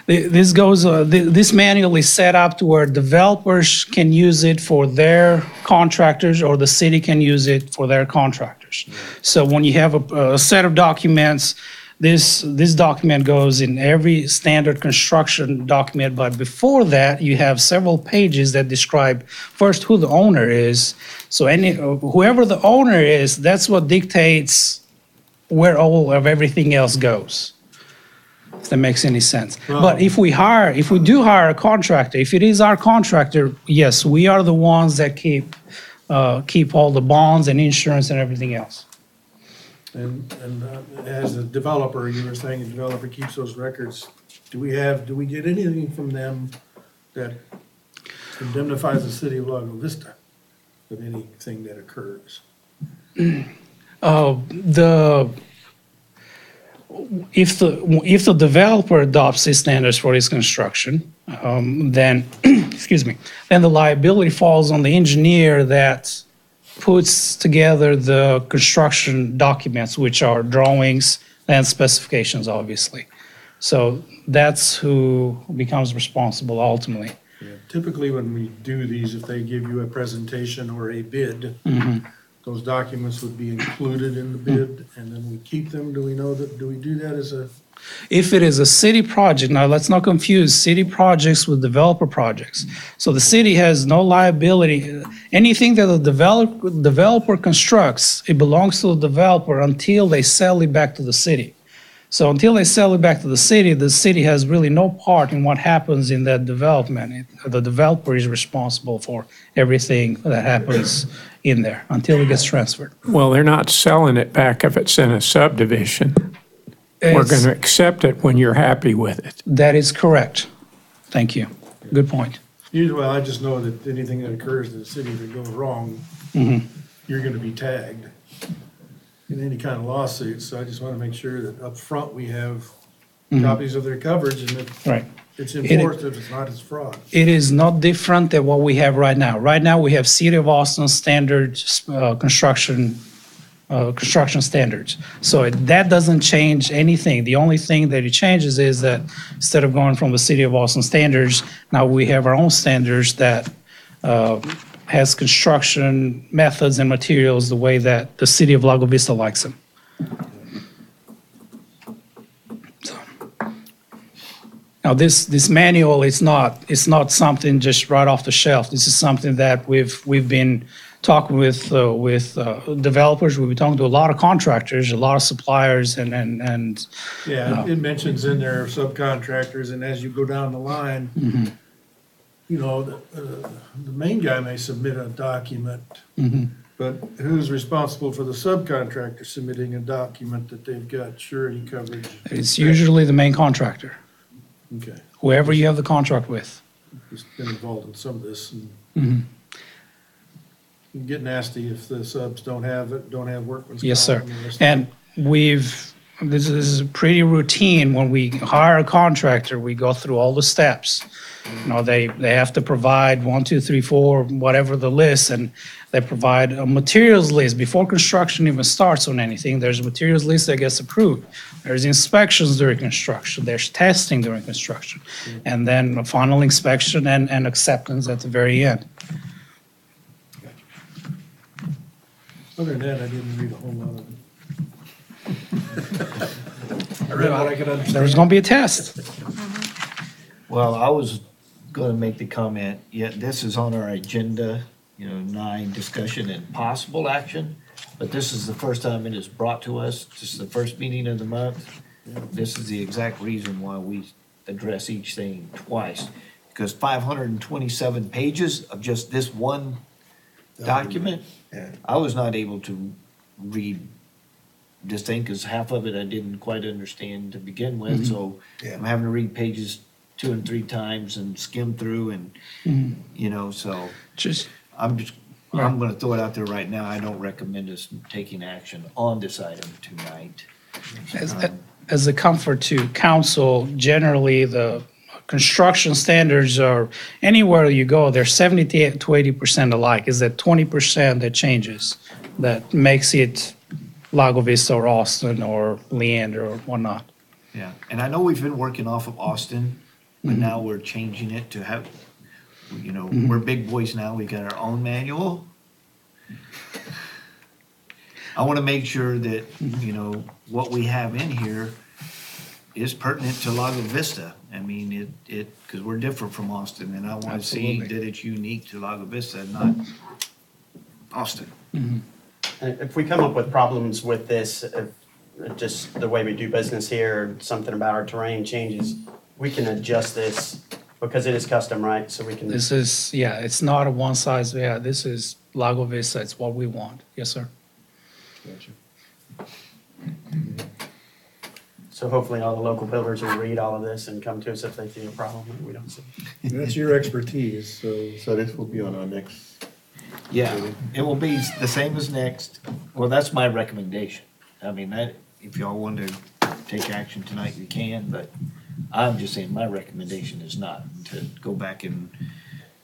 this manual is set up to where developers can use it for their contractors, or the city can use it for their contractors. So when you have a set of documents, this document goes in every standard construction document, but before that, you have several pages that describe first who the owner is. So whoever the owner is, that's what dictates where all of everything else goes. If that makes any sense. But if we do hire a contractor, if it is our contractor, yes, we are the ones that keep all the bonds and insurance and everything else. And as a developer, you were saying the developer keeps those records. Do we get anything from them that indemnifies the city of Lago Vista of anything that occurs? If the developer adopts his standards for his construction, then then the liability falls on the engineer that puts together the construction documents, which are drawings and specifications, obviously. So that's who becomes responsible ultimately. Yeah. Typically, when we do these, if they give you a presentation or a bid, those documents would be included in the bid, and then we keep them. Do we do that as a? If it is a city project, now let's not confuse city projects with developer projects. So the city has no liability. Anything that the developer constructs, it belongs to the developer until they sell it back to the city. So until they sell it back to the city has really no part in what happens in that development. The developer is responsible for everything that happens in there until it gets transferred. Well, they're not selling it back if it's in a subdivision. We're going to accept it when you're happy with it. That is correct. Thank you. Good point. Well, I just know that anything that occurs in the city that goes wrong, you're going to be tagged in any kind of lawsuit. So I just want to make sure that up front we have copies of their coverage, and that it's enforced if it's not as fraud. It is not different than what we have right now. Right now, we have City of Austin standard construction standards. So that doesn't change anything. The only thing that it changes is that instead of going from the City of Austin standards, now we have our own standards that has construction methods and materials the way that the City of Lago Vista likes them. Now, this manual it's not something just right off the shelf. This is something that we've been talking with developers. We've been talking to a lot of contractors, a lot of suppliers, and it mentions in there subcontractors, and as you go down the line, the main guy may submit a document, but who's responsible for the subcontractor submitting a document that they've got surety coverage? It's usually the main contractor. Okay. Whoever you have the contract with. Just been involved in some of this. And it can get nasty if the subs don't have workman's comp. Yes, sir. And this is pretty routine. When we hire a contractor, we go through all the steps. They have to provide 1, 2, 3, 4, whatever the list, and they provide a materials list before construction even starts on anything. There's a materials list that gets approved. There's inspections during construction. There's testing during construction, and then a final inspection and acceptance at the very end. Other than that, I didn't read a whole lot of it. I read what I could understand. There's going to be a test. Well, I was going to make the comment, this is on our agenda, 9, discussion and possible action, but this is the first time it is brought to us. This is the first meeting of the month. This is the exact reason why we address each thing twice, because 527 pages of just this one document, I was not able to read this thing because half of it I didn't quite understand to begin with, so I'm having to read pages 2 and 3 times and skim through, and so I'm going to throw it out there right now. I don't recommend us taking action on this item tonight. as a comfort to council, generally the construction standards are, anywhere you go, they're 70 to 80% alike. Is that 20% that changes, that makes it Lago Vista or Austin or Leander or whatnot? Yeah, and I know we've been working off of Austin, but now we're changing it to have, you know, we're big boys now, we got our own manual. I want to make sure that, you know, what we have in here is pertinent to Lago Vista. I mean, because we're different from Austin, and I want to see that it's unique to Lago Vista, not Austin. And if we come up with problems with this, just the way we do business here, or something about our terrain changes, we can adjust this because it is custom, right? So we can. This is, yeah, it's not a one size, yeah, this is Lago Vista, it's what we want. Yes, sir. So hopefully all the local builders will read all of this and come to us if they see a problem that we don't see. That's your expertise, so this will be on our next. Yeah, it will be the same as next. Well, that's my recommendation. I mean, if y'all want to take action tonight, you can, but I'm just saying my recommendation is not to go back and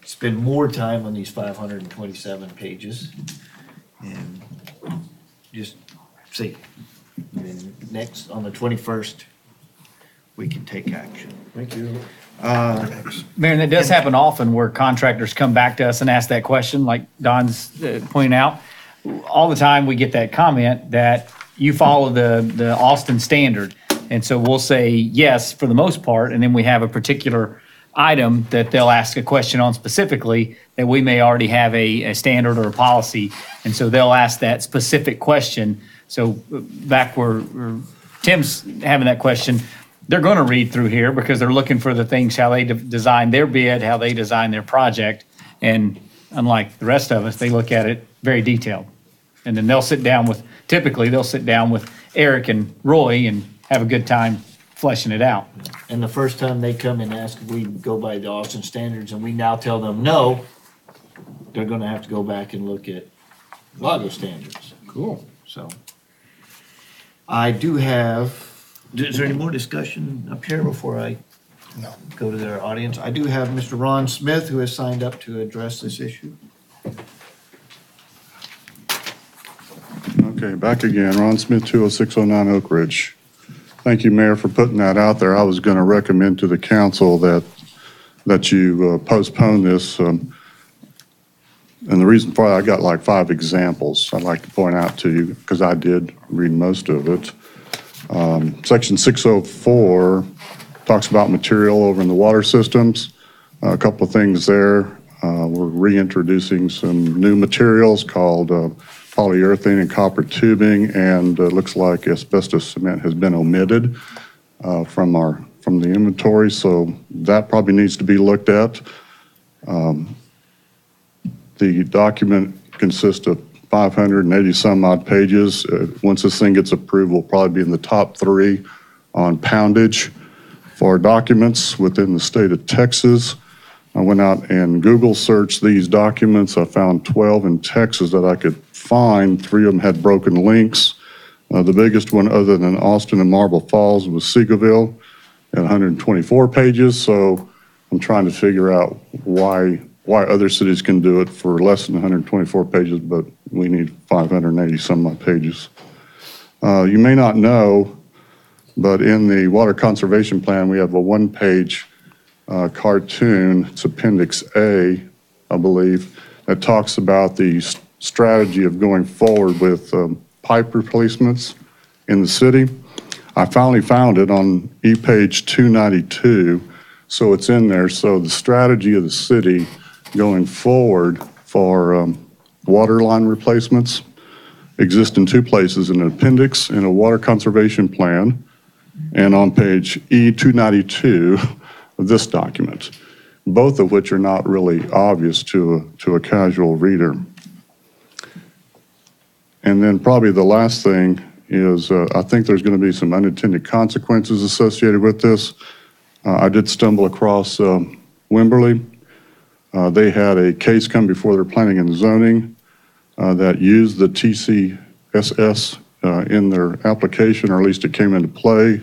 spend more time on these 527 pages and just see. And then next, on the 21st, we can take action. Thank you. Mayor, that does happen often where contractors come back to us and ask that question, like Don's pointing out. All the time we get that comment that you follow the Austin standard. And so we'll say yes for the most part, and then we have a particular item that they'll ask a question on specifically that we may already have a standard or a policy. And so they'll ask that specific question. So back where Tim's having that question, they're going to read through here because they're looking for the things, how they design their bid, how they design their project. And unlike the rest of us, they look at it very detailed. And then typically they'll sit down with Eric and Roy and have a good time fleshing it out. And the first time they come and ask if we go by the Austin standards and we now tell them no, they're gonna have to go back and look at Lago standards. Cool. So I do have, is there any more discussion up here before I go to their audience? I do have Mr. Ron Smith who has signed up to address this issue. Okay, back again, Ron Smith, 20609 Oak Ridge. Thank you, Mayor, for putting that out there. I was going to recommend to the council that you postpone this. And the reason for that, I got like 5 examples I'd like to point out to you because I did read most of it. Section 604 talks about material over in the water systems. A couple of things there. We're reintroducing some new materials called polyurethane and copper tubing, and it looks like asbestos cement has been omitted from the inventory, so that probably needs to be looked at. The document consists of 580 some odd pages. Once this thing gets approved, we'll probably be in the top 3 on poundage for documents within the state of Texas. I went out and Google searched these documents. I found 12 in Texas that I could find. 3 of them had broken links. The biggest one other than Austin and Marble Falls was Seagoville at 124 pages. So I'm trying to figure out why other cities can do it for less than 124 pages, but we need 580 some odd pages. You may not know, but in the Water Conservation Plan, we have a 1-page cartoon. It's Appendix A, I believe, that talks about the strategy of going forward with pipe replacements in the city. I finally found it on page 292, so it's in there. So the strategy of the city going forward for water line replacements exists in 2 places, in an appendix in a water conservation plan and on page E292 of this document, both of which are not really obvious to a casual reader. And then probably the last thing is I think there's going to be some unintended consequences associated with this. I did stumble across Wimberley. They had a case come before their planning and zoning that used the TCSS in their application, or at least it came into play.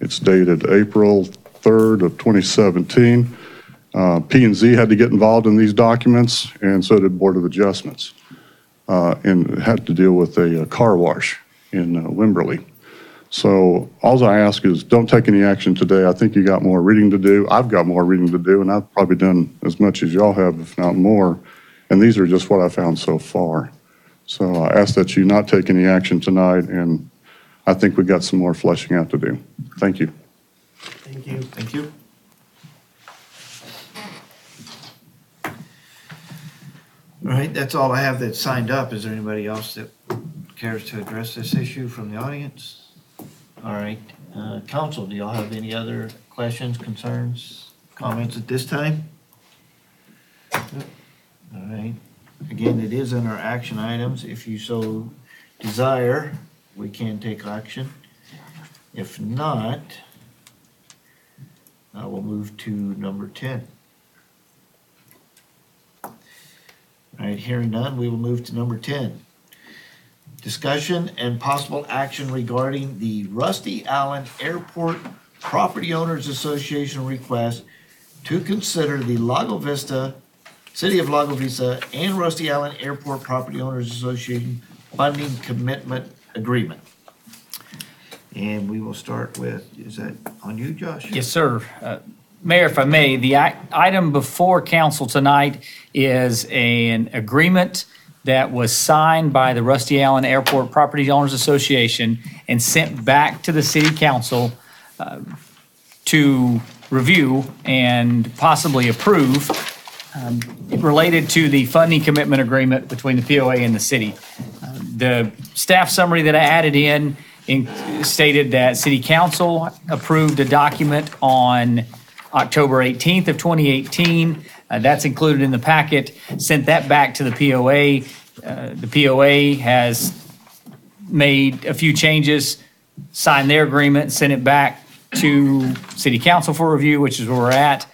It's dated April 3rd of 2017. P&Z had to get involved in these documents, and so did Board of Adjustments. And it had to deal with a car wash in Wimberley. So all I ask is don't take any action today. I think you got more reading to do. I've got more reading to do, and I've probably done as much as y'all have, if not more. And these are just what I found so far. So I ask that you not take any action tonight, and I think we got some more fleshing out to do. Thank you. Thank you. Thank you. All right, that's all I have that's signed up. Is there anybody else that cares to address this issue from the audience? All right, council, do y'all have any other questions, concerns, comments at this time? All right, again, it is in our action items. If you so desire, we can take action. If not, I will move to number 10. All right, hearing none, we will move to number 10. Discussion and possible action regarding the Rusty Allen Airport Property Owners Association request to consider the Lago Vista, City of Lago Vista, and Rusty Allen Airport Property Owners Association funding commitment agreement. And we will start with, is that on you, Josh? Yes, sir. Mayor, if I may, the item before council tonight is an agreement that was signed by the Rusty Allen Airport Property Owners Association and sent back to the city council to review and possibly approve related to the funding commitment agreement between the POA and the city. The staff summary that I added in stated that city council approved a document on October 18th of 2018. That's included in the packet, sent that back to the POA. The POA has made a few changes, signed their agreement, sent it back to city council for review, which is where we're at.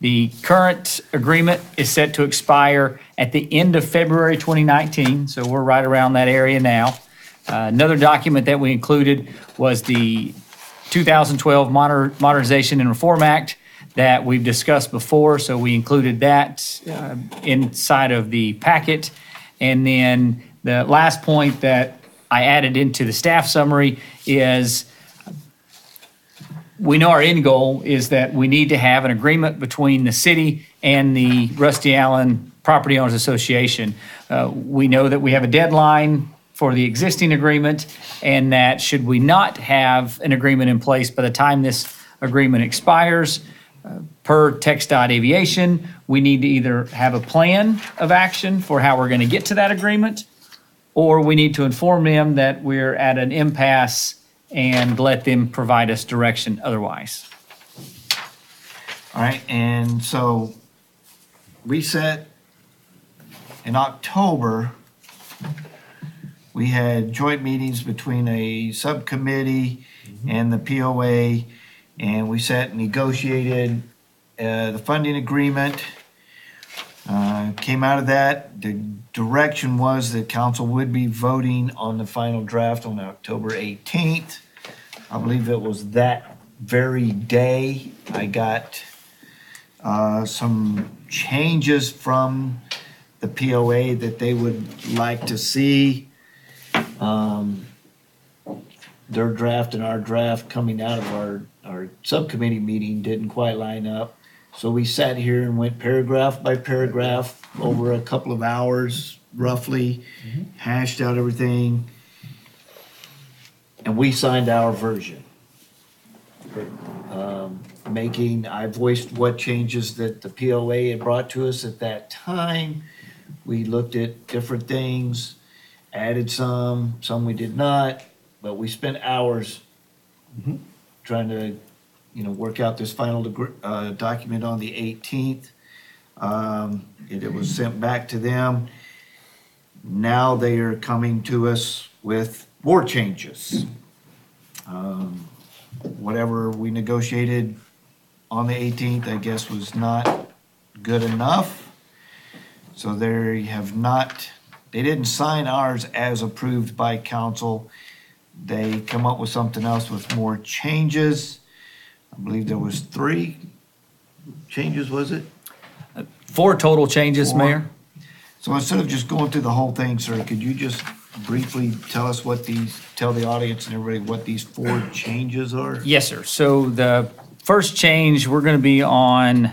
The current agreement is set to expire at the end of February 2019, so we're right around that area now. Another document that we included was the 2012 Modernization and Reform Act that we've discussed before, so we included that inside of the packet. And then the last point that I added into the staff summary is we know our end goal is that we need to have an agreement between the city and the Rusty Allen Property Owners Association. We know that we have a deadline for the existing agreement, and that should we not have an agreement in place by the time this agreement expires, per TxDOT Aviation, we need to either have a plan of action for how we're going to get to that agreement, or we need to inform them that we're at an impasse and let them provide us direction otherwise. All right, and so we set in October, we had joint meetings between a subcommittee and the POA, and we sat and negotiated the funding agreement. Came out of that, the direction was that council would be voting on the final draft on October 18th. I believe it was that very day I got some changes from the POA that they would like to see. Their draft and our draft coming out of our subcommittee meeting didn't quite line up. So we sat here and went paragraph by paragraph over a couple of hours, roughly, hashed out everything, and we signed our version. I voiced what changes that the POA had brought to us at that time. We looked at different things, added some we did not, but we spent hours trying to work out this final document on the 18th. It was sent back to them. Now they are coming to us with more changes. Whatever we negotiated on the 18th, I guess, was not good enough. So they didn't sign ours as approved by council. They come up with something else with more changes. I believe there was 3 changes, was it? 4 total changes, 4. Mayor. So instead of just going through the whole thing, sir, could you just briefly tell us tell the audience and everybody what these 4 changes are? Yes, sir. So the first change, we're going to be on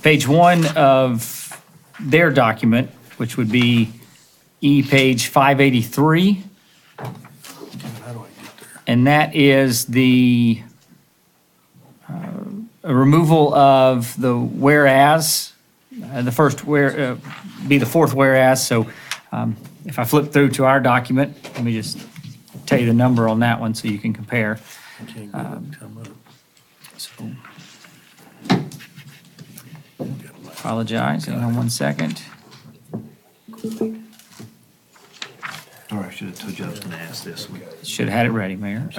page 1 of their document, which would be page 583. And that is the removal of the whereas, the first be the 4th whereas. So if I flip through to our document, let me just tell you the number on that one so you can compare. So, apologize, hang on one second. All right, I should have told you I was going to ask this one. Should have had it ready, Mayor.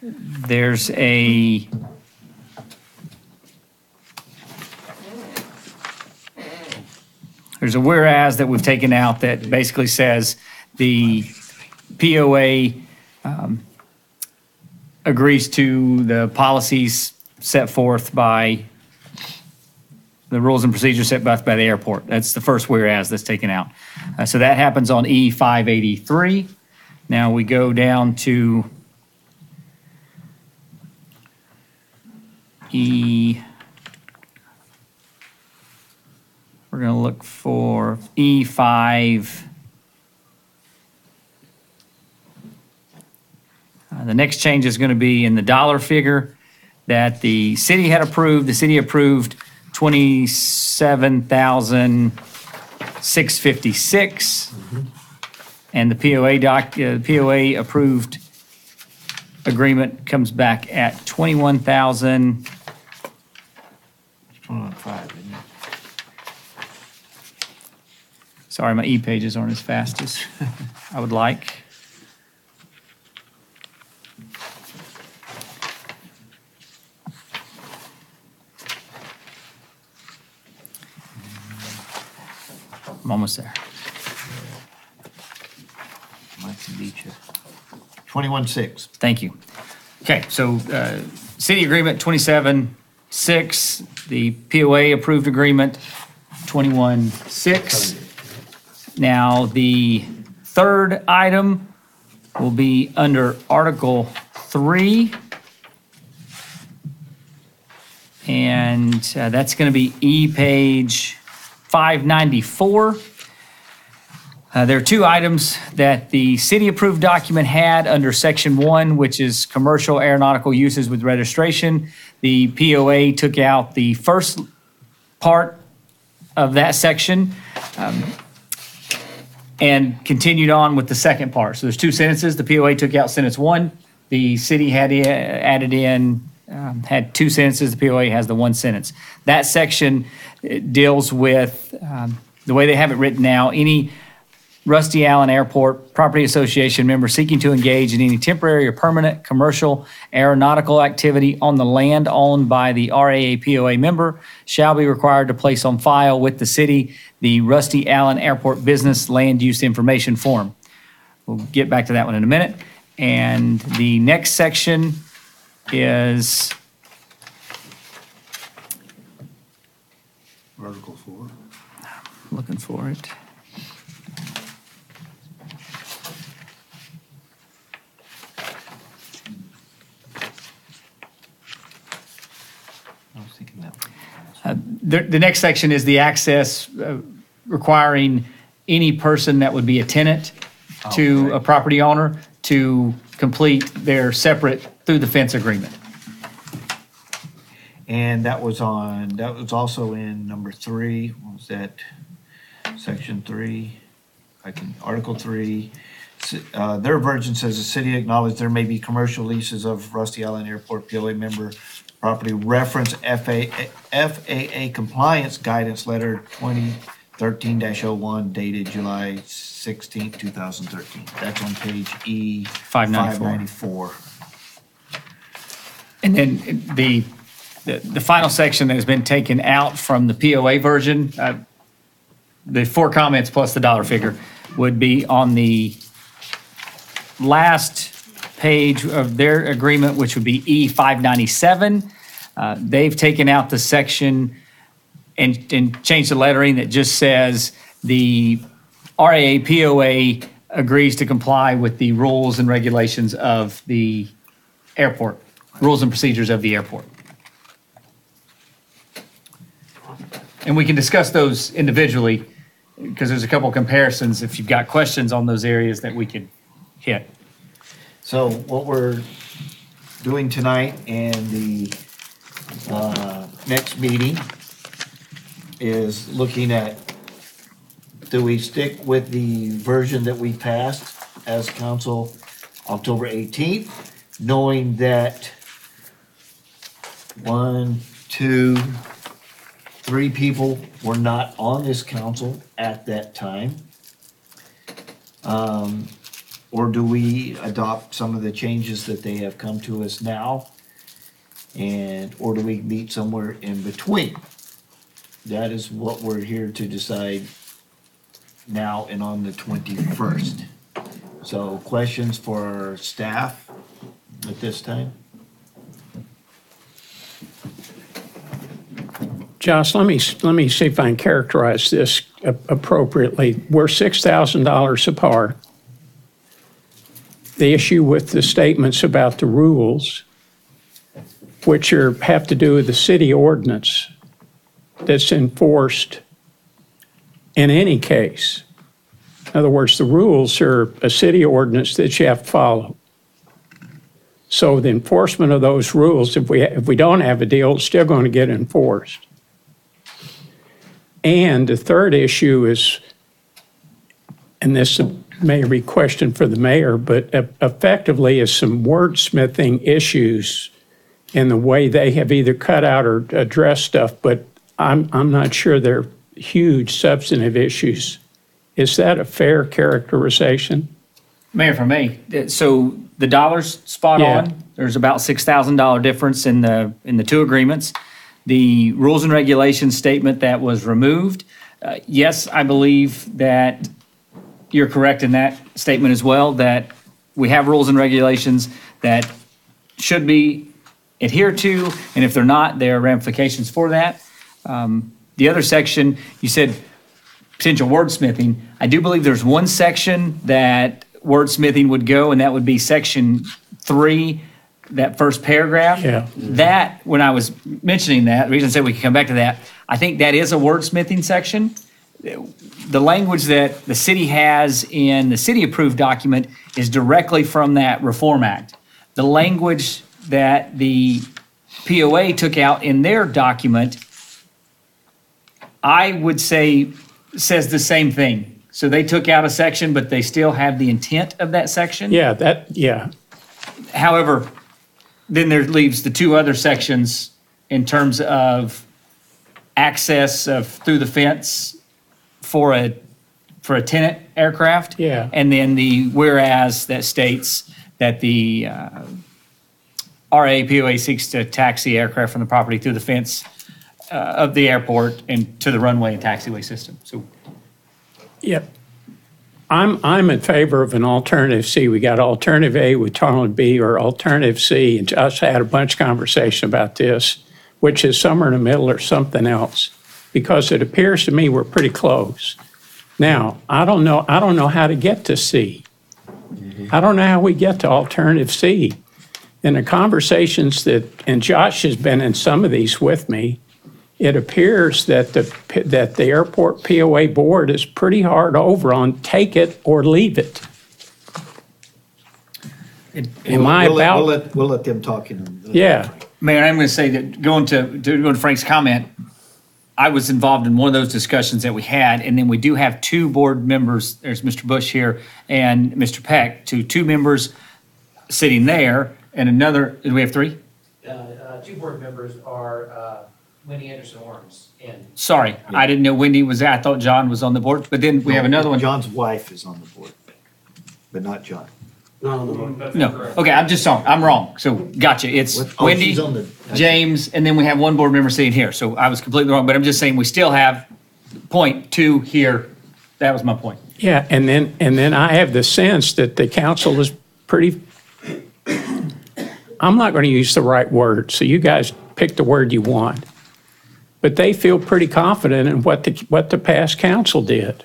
There's a whereas that we've taken out that basically says the POA agrees to the policies set forth by the rules and procedures set forth by the airport. That's the first whereas that's taken out. So that happens on E583. Now we go down to we're going to look for E5. The next change is going to be in the dollar figure that the city had approved. The city approved $27,656, and the POA approved agreement comes back at $21,000. It's 21.5, isn't it? Sorry, my e-pages aren't as fast as I would like. I'm almost there. Mike can beat you. 21.6. Thank you. Okay, so city agreement 27.6, the POA approved agreement 21.6. Now, the third item will be under Article 3. And that's going to be page 594. There are 2 items that the city-approved document had under Section 1, which is commercial aeronautical uses with registration. The POA took out the first part of that section and continued on with the second part. So there's 2 sentences. The POA took out sentence 1. The city had added in, had 2 sentences. The POA has the 1 sentence. That section deals with, the way they have it written now, any Rusty Allen Airport Property Association member seeking to engage in any temporary or permanent commercial aeronautical activity on the land owned by the RAA POA member shall be required to place on file with the city the Rusty Allen Airport Business Land Use Information Form. We'll get back to that one in a minute. And the next section is Article 4. looking for it. I was thinking that. The next section is the access requiring any person that would be a tenant to a property owner to complete their separate through the fence agreement. And that was also in number 3. What was that? Section 3. Article 3. Their version says the city acknowledged there may be commercial leases of Rusty Allen Airport POA member property, reference FAA compliance guidance letter 2013-01 dated July 16, 2013. That's on page E594. And then the final section that has been taken out from the POA version, the 4 comments plus the dollar figure, would be on the last page of their agreement, which would be E597. They've taken out the section and changed the lettering that just says the RAA POA agrees to comply with the rules and regulations of the airport, rules and procedures of the airport. And we can discuss those individually because there's a couple comparisons if you've got questions on those areas that we could hit. So what we're doing tonight and the next meeting is looking at, do we stick with the version that we passed as council October 18th, knowing that 1, 2, 3 people were not on this council at that time? Or do we adopt some of the changes that they have come to us now? Or do we meet somewhere in between? That is what we're here to decide now and on the 21st. So questions for our staff at this time? Josh, let me see if I can characterize this appropriately. We're $6,000 apart. The issue with the statements about the rules, which have to do with the city ordinance that's enforced in any case. In other words, the rules are a city ordinance that you have to follow. So the enforcement of those rules, if we don't have a deal, it's still going to get enforced. And the third issue is, and this may be a question for the mayor, but effectively is some wordsmithing issues in the way they have either cut out or addressed stuff, but I'm not sure they're huge substantive issues. Is that a fair characterization? Mayor, for me, so the dollar's spot on. There's about $6,000 difference in the two agreements. The rules and regulations statement that was removed, yes, I believe that you're correct in that statement as well, that we have rules and regulations that should be adhered to, and if they're not, there are ramifications for that. The other section, you said potential wordsmithing. I do believe there's one section that wordsmithing would go, and that would be section 3, that first paragraph. Yeah. That, when I was mentioning that, the reason I said we could come back to that, I think that is a wordsmithing section. The language that the city has in the city-approved document is directly from that Reform Act. The language that the POA took out in their document, I would say, says the same thing. So they took out a section, but they still have the intent of that section. Yeah. However, then there leaves the two other sections in terms of access through the fence for a tenant aircraft. Yeah. And then the whereas that states that the RAPOA seeks to taxi aircraft from the property through the fence of the airport and to the runway and taxiway system. So, yep. I'm in favor of an alternative C. We got alternative A with Tarleton B or alternative C, and Josh had a bunch of conversation about this, which is somewhere in the middle or something else, because it appears to me we're pretty close. Now, I don't know how to get to C. I don't know how we get to alternative C. In the conversations and Josh has been in some of these with me, it appears that the airport POA board is pretty hard over on take it or leave it. We'll let them talk in. Yeah. Mayor, I'm going to say that going to Frank's comment, I was involved in one of those discussions that we had, and then we do have two board members. There's Mr. Bush here and Mr. Peck, two members sitting there, and another. Do we have 3? 2 board members are Wendy Anderson Orms and. Sorry, I didn't know Wendy was there. I thought John was on the board, but then we have another one. John's wife is on the board, but not John. No. Okay, I'm just sorry. I'm wrong. So, gotcha. It's Wendy, she's on James, and then we have one board member sitting here. So I was completely wrong, but I'm just saying we still have point 2 here. That was my point. Yeah, and then I have the sense that the council is pretty, I'm not going to use the right word, so you guys pick the word you want. But they feel pretty confident in what the past council did.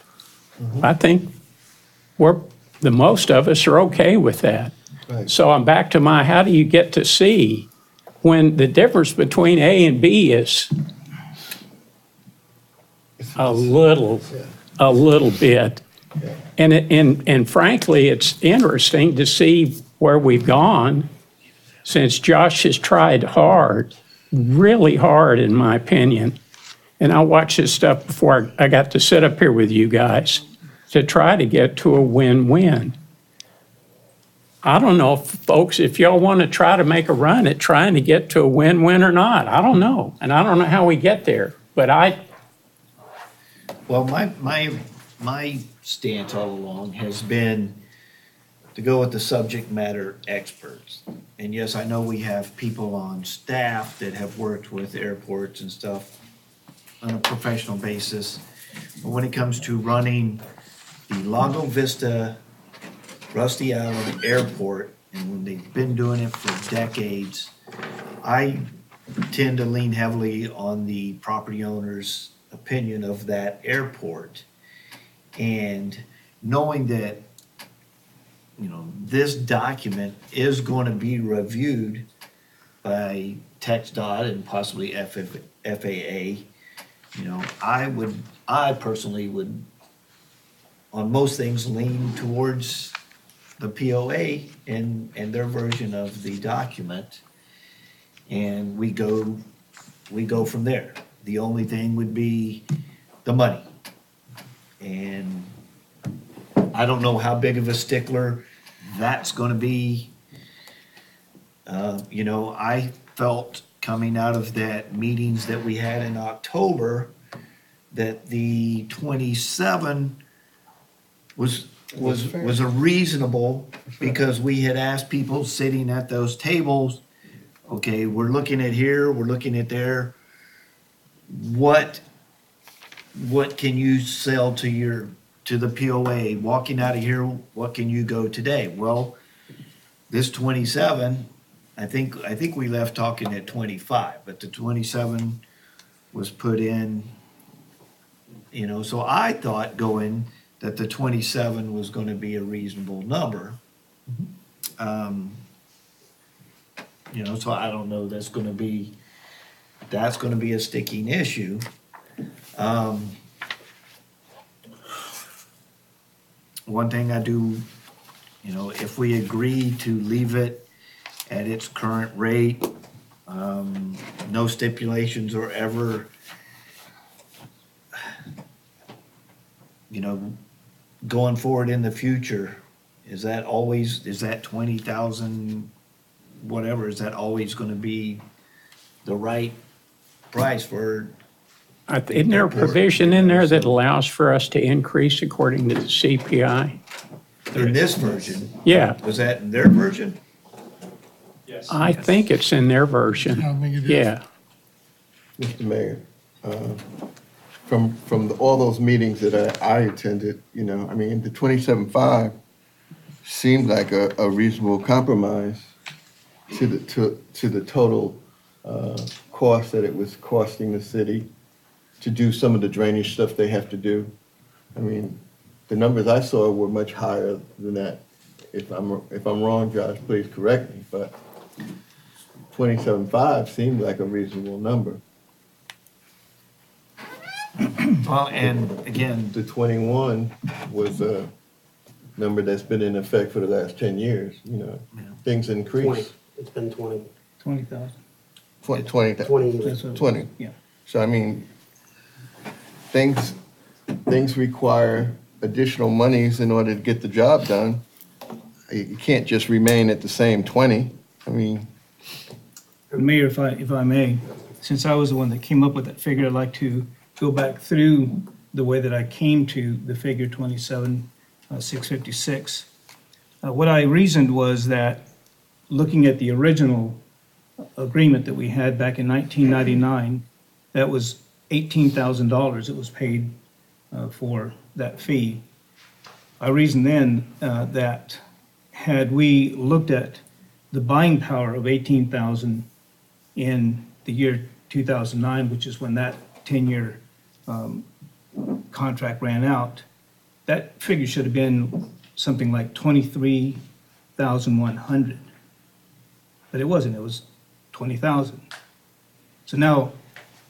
I think the most of us are okay with that. Right. So I'm back to how do you get to C when the difference between A and B is a little bit. And frankly, it's interesting to see where we've gone since Josh has tried hard, really hard, in my opinion. And I watched this stuff before I got to sit up here with you guys to try to get to a win-win. I don't know, folks, if y'all want to try to make a run at trying to get to a win-win or not. I don't know. And I don't know how we get there. But Well, my stance all along has been to go with the subject matter experts. And yes, I know we have people on staff that have worked with airports and stuff on a professional basis. But when it comes to running the Lago Vista Rusty Island Airport, and when they've been doing it for decades, I tend to lean heavily on the property owner's opinion of that airport. And knowing that, this document is going to be reviewed by TxDOT and possibly FAA, I personally would, on most things, lean towards the POA and their version of the document, and we go from there. The only thing would be the money. And I don't know how big of a stickler that's gonna be. I felt coming out of that meetings that we had in October that the 27 was a reasonable, because we had asked people sitting at those tables, okay, we're looking at here, we're looking at there. What can you sell to the POA? Walking out of here, what can you go today? Well, this 27, I think we left talking at 25, but the 27 was put in, so I thought going that the 27 was going to be a reasonable number. So I don't know, that's going to be a sticking issue. One thing I do, if we agree to leave it at its current rate, no stipulations or ever, going forward in the future, is that 20,000, whatever, is that always going to be the right price for? isn't there a provision in there that allows for us to increase according to the CPI? In this version? Yeah. Was that in their version? Yes. I think it's in their version. I think it is. Yeah. Mr. Mayor, from all those meetings that I attended, the 27.5 seemed like a reasonable compromise to the total cost that it was costing the city to do some of the drainage stuff they have to do. The numbers I saw were much higher than that. If I'm wrong, Josh, please correct me, but 27.5 seemed like a reasonable number. Well, and again, the 21 was a number that's been in effect for the last 10 years. Things increase. 20. It's been 20. 20,000. 20. 20. Yeah. So things require additional monies in order to get the job done. You can't just remain at the same 20. Mayor, if I may, since I was the one that came up with that figure, I'd like to go back through the way that I came to the figure 27,656. What I reasoned was that looking at the original agreement that we had back in 1999, that was $18,000 that was paid for that fee. I reasoned then that had we looked at the buying power of 18,000 in the year 2009, which is when that 10-year contract ran out, that figure should have been something like 23,100. But it wasn't, it was 20,000. So now,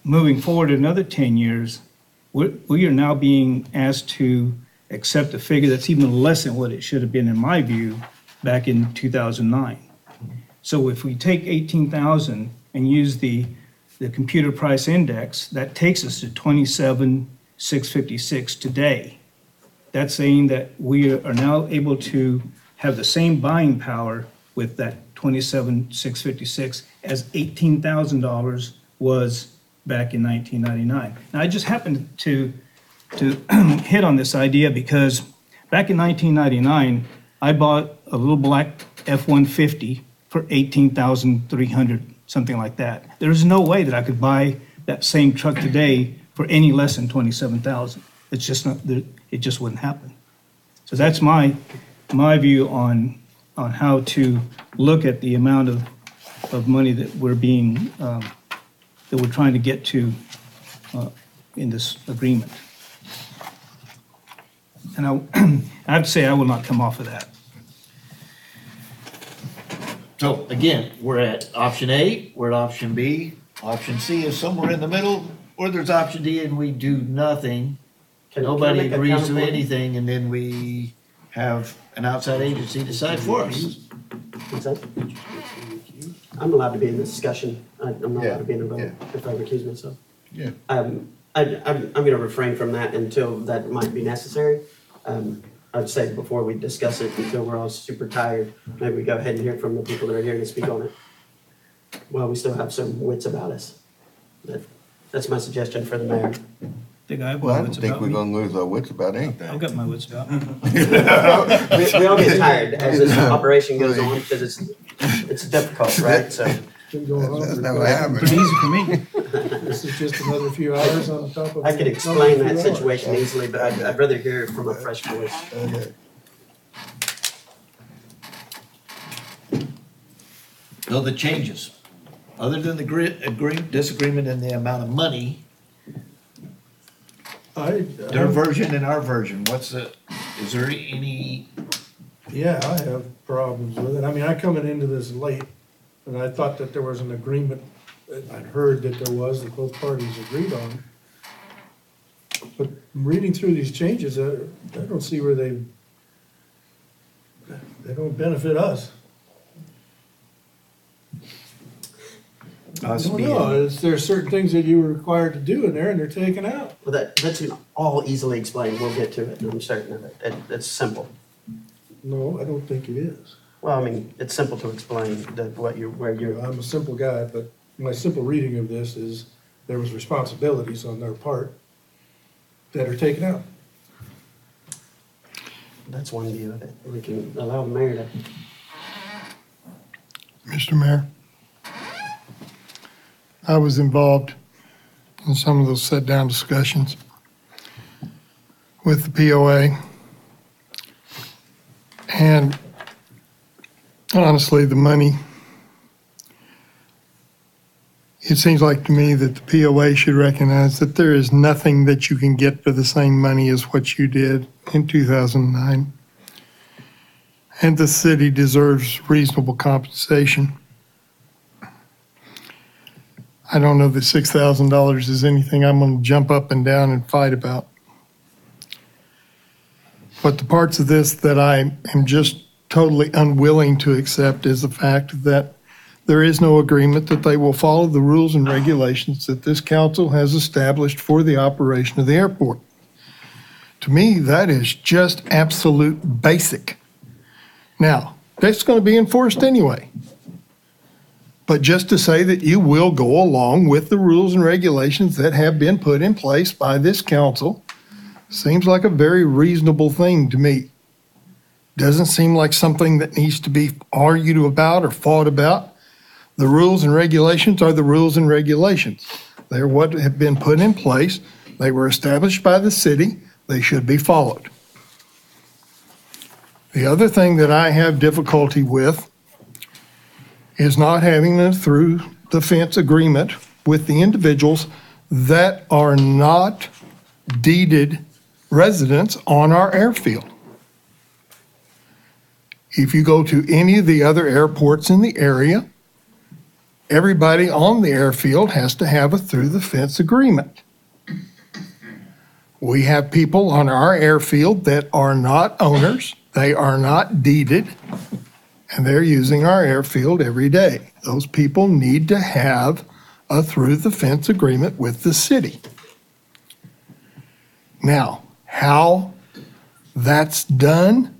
moving forward another 10 years, we are now being asked to accept a figure that's even less than what it should have been, in my view, back in 2009. So if we take 18,000 and use the computer price index, that takes us to 27,656 today. That's saying that we are now able to have the same buying power with that 27,656 as $18,000 was back in 1999. Now, I just happened to hit on this idea because back in 1999, I bought a little black F-150 for $18,300, something like that. There's no way that I could buy that same truck today for any less than $27,000. It's just not, it just wouldn't happen. So that's my view on how to look at the amount of money that we're being, that we're trying to get to in this agreement. And I have to say, I will not come off of that. So again, we're at option A, we're at option B, option C is somewhere in the middle, or there's option D and we do nothing. Nobody make a agrees to counterpoint? anything, and then we have an outside agency decide for us. What's that? I'm allowed to be in this discussion. I'm not allowed to be in a vote Yeah. if I recuse myself. Yeah. I'm going to refrain from that until that might be necessary. I'd say before we discuss it, until we're all super tired, maybe we go ahead and hear from the people that are here to speak on it. Well, we still have some wits about us. That's my suggestion for the mayor. Well, I don't think we're gonna lose our wits about anything. I've got my wits about me. We all get tired as this operation goes on because it's difficult, right? So That's never happened. Pretty easy for me. This is just another few hours on top of. I could explain that situation easily, but I'd rather hear it from a fresh voice. Okay. So the changes, other than the disagreement in the amount of money, their version and our version, is there any? Yeah, I have problems with it. I mean, I coming into this late, and I thought that there was an agreement, I'd heard that there was, that both parties agreed on. But reading through these changes, I don't see where they don't benefit us. No, there are certain things that you were required to do in there, and they're taken out. Well, that's all easily explained. We'll get to it, and I'm certain of it. It's simple. No, I don't think it is. Well, I mean, it's simple to explain where you're. I'm a simple guy, but my simple reading of this is there was responsibilities on their part that are taken out. That's one view of it. We can allow the mayor to. Mr. Mayor, I was involved in some of those sit-down discussions with the POA. And honestly, the money, it seems like to me that the POA should recognize that there is nothing that you can get for the same money as what you did in 2009. And the city deserves reasonable compensation. I don't know that $6,000 is anything I'm going to jump up and down and fight about. But the parts of this that I am just totally unwilling to accept is the fact that there is no agreement that they will follow the rules and regulations that this council has established for the operation of the airport. To me, that is just absolute basic. Now, that's going to be enforced anyway. But just to say that you will go along with the rules and regulations that have been put in place by this council seems like a very reasonable thing to me. Doesn't seem like something that needs to be argued about or fought about. The rules and regulations are the rules and regulations. They're what have been put in place. They were established by the city. They should be followed. The other thing that I have difficulty with is not having a through the fence agreement with the individuals that are not deeded residents on our airfield. If you go to any of the other airports in the area, everybody on the airfield has to have a through the fence agreement. We have people on our airfield that are not owners, they are not deeded, and they're using our airfield every day. Those people need to have a through the fence agreement with the city. Now, how that's done,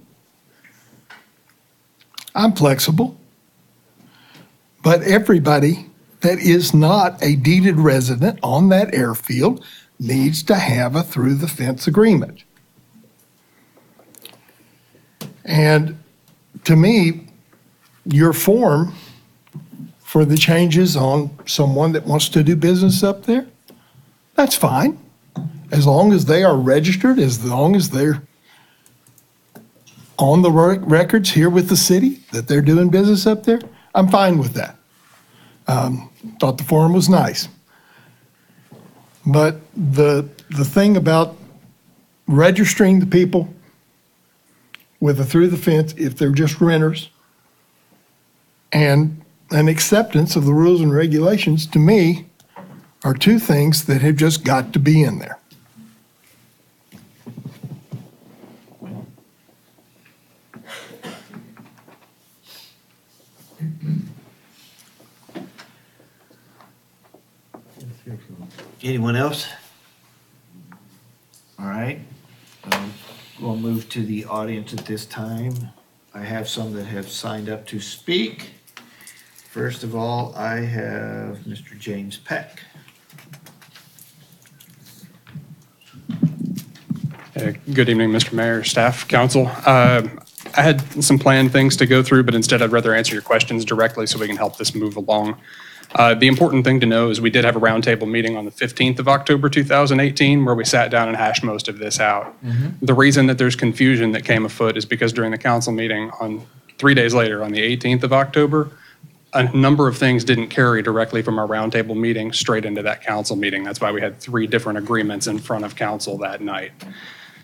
I'm flexible, but everybody that is not a deeded resident on that airfield needs to have a through the fence agreement. And to me, your form for the changes on someone that wants to do business up there, that's fine. As long as they are registered, as long as they're on the records here with the city that they're doing business up there, I'm fine with that. Thought the form was nice. But the thing about registering the people with a through the fence, if they're just renters, and an acceptance of the rules and regulations, to me, are two things that have just got to be in there. Anyone else? All right. We'll move to the audience at this time. I have some that have signed up to speak. First of all, I have Mr. James Peck. Good evening, Mr. Mayor, staff, council. I had some planned things to go through, but instead I'd rather answer your questions directly so we can help this move along. The important thing to know is we did have a roundtable meeting on the 15th of October 2018 where we sat down and hashed most of this out. The reason that there's confusion that came afoot is because during the council meeting on 3 days later, on the 18th of October, a number of things didn't carry directly from our roundtable meeting straight into that council meeting. That's why we had 3 different agreements in front of council that night.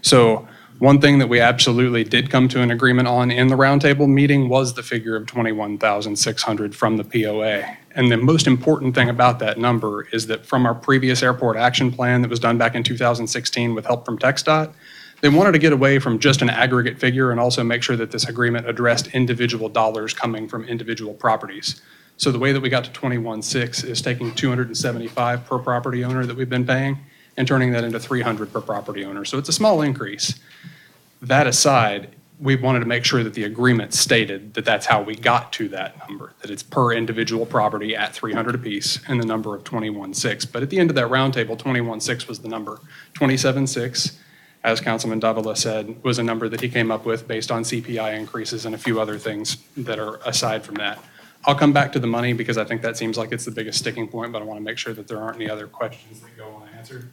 So one thing that we absolutely did come to an agreement on in the roundtable meeting was the figure of $21,600 from the POA. And the most important thing about that number is that from our previous airport action plan that was done back in 2016 with help from TxDOT, they wanted to get away from just an aggregate figure and also make sure that this agreement addressed individual dollars coming from individual properties. So the way that we got to 21.6 is taking $275 per property owner that we've been paying and turning that into $300 per property owner. So it's a small increase. That aside, we wanted to make sure that the agreement stated that that's how we got to that number, that it's per individual property at $300 apiece and the number of 21.6. But at the end of that roundtable, 21.6 was the number. 27.6, as Councilman Davila said, was a number that he came up with based on CPI increases and a few other things that are aside from that. I'll come back to the money because I think that seems like it's the biggest sticking point, but I want to make sure that there aren't any other questions that go unanswered.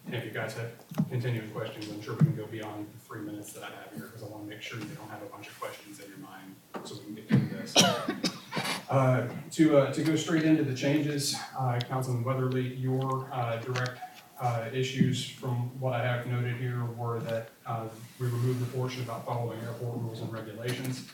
And if you guys have continuing questions, I'm sure we can go beyond the 3 minutes that I have here because I want to make sure you don't have a bunch of questions in your mind so we can get through this. To go straight into the changes, Councilman Weatherly, your direct issues from what I have noted here were that we removed the portion about following airport rules and regulations.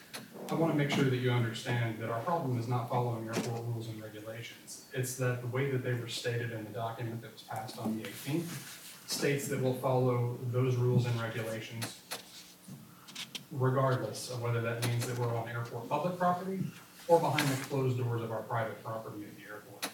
I want to make sure that you understand that our problem is not following airport rules and regulations. It's that the way that they were stated in the document that was passed on the 18th states that we'll follow those rules and regulations regardless of whether that means that we're on airport public property or behind the closed doors of our private property at the airport.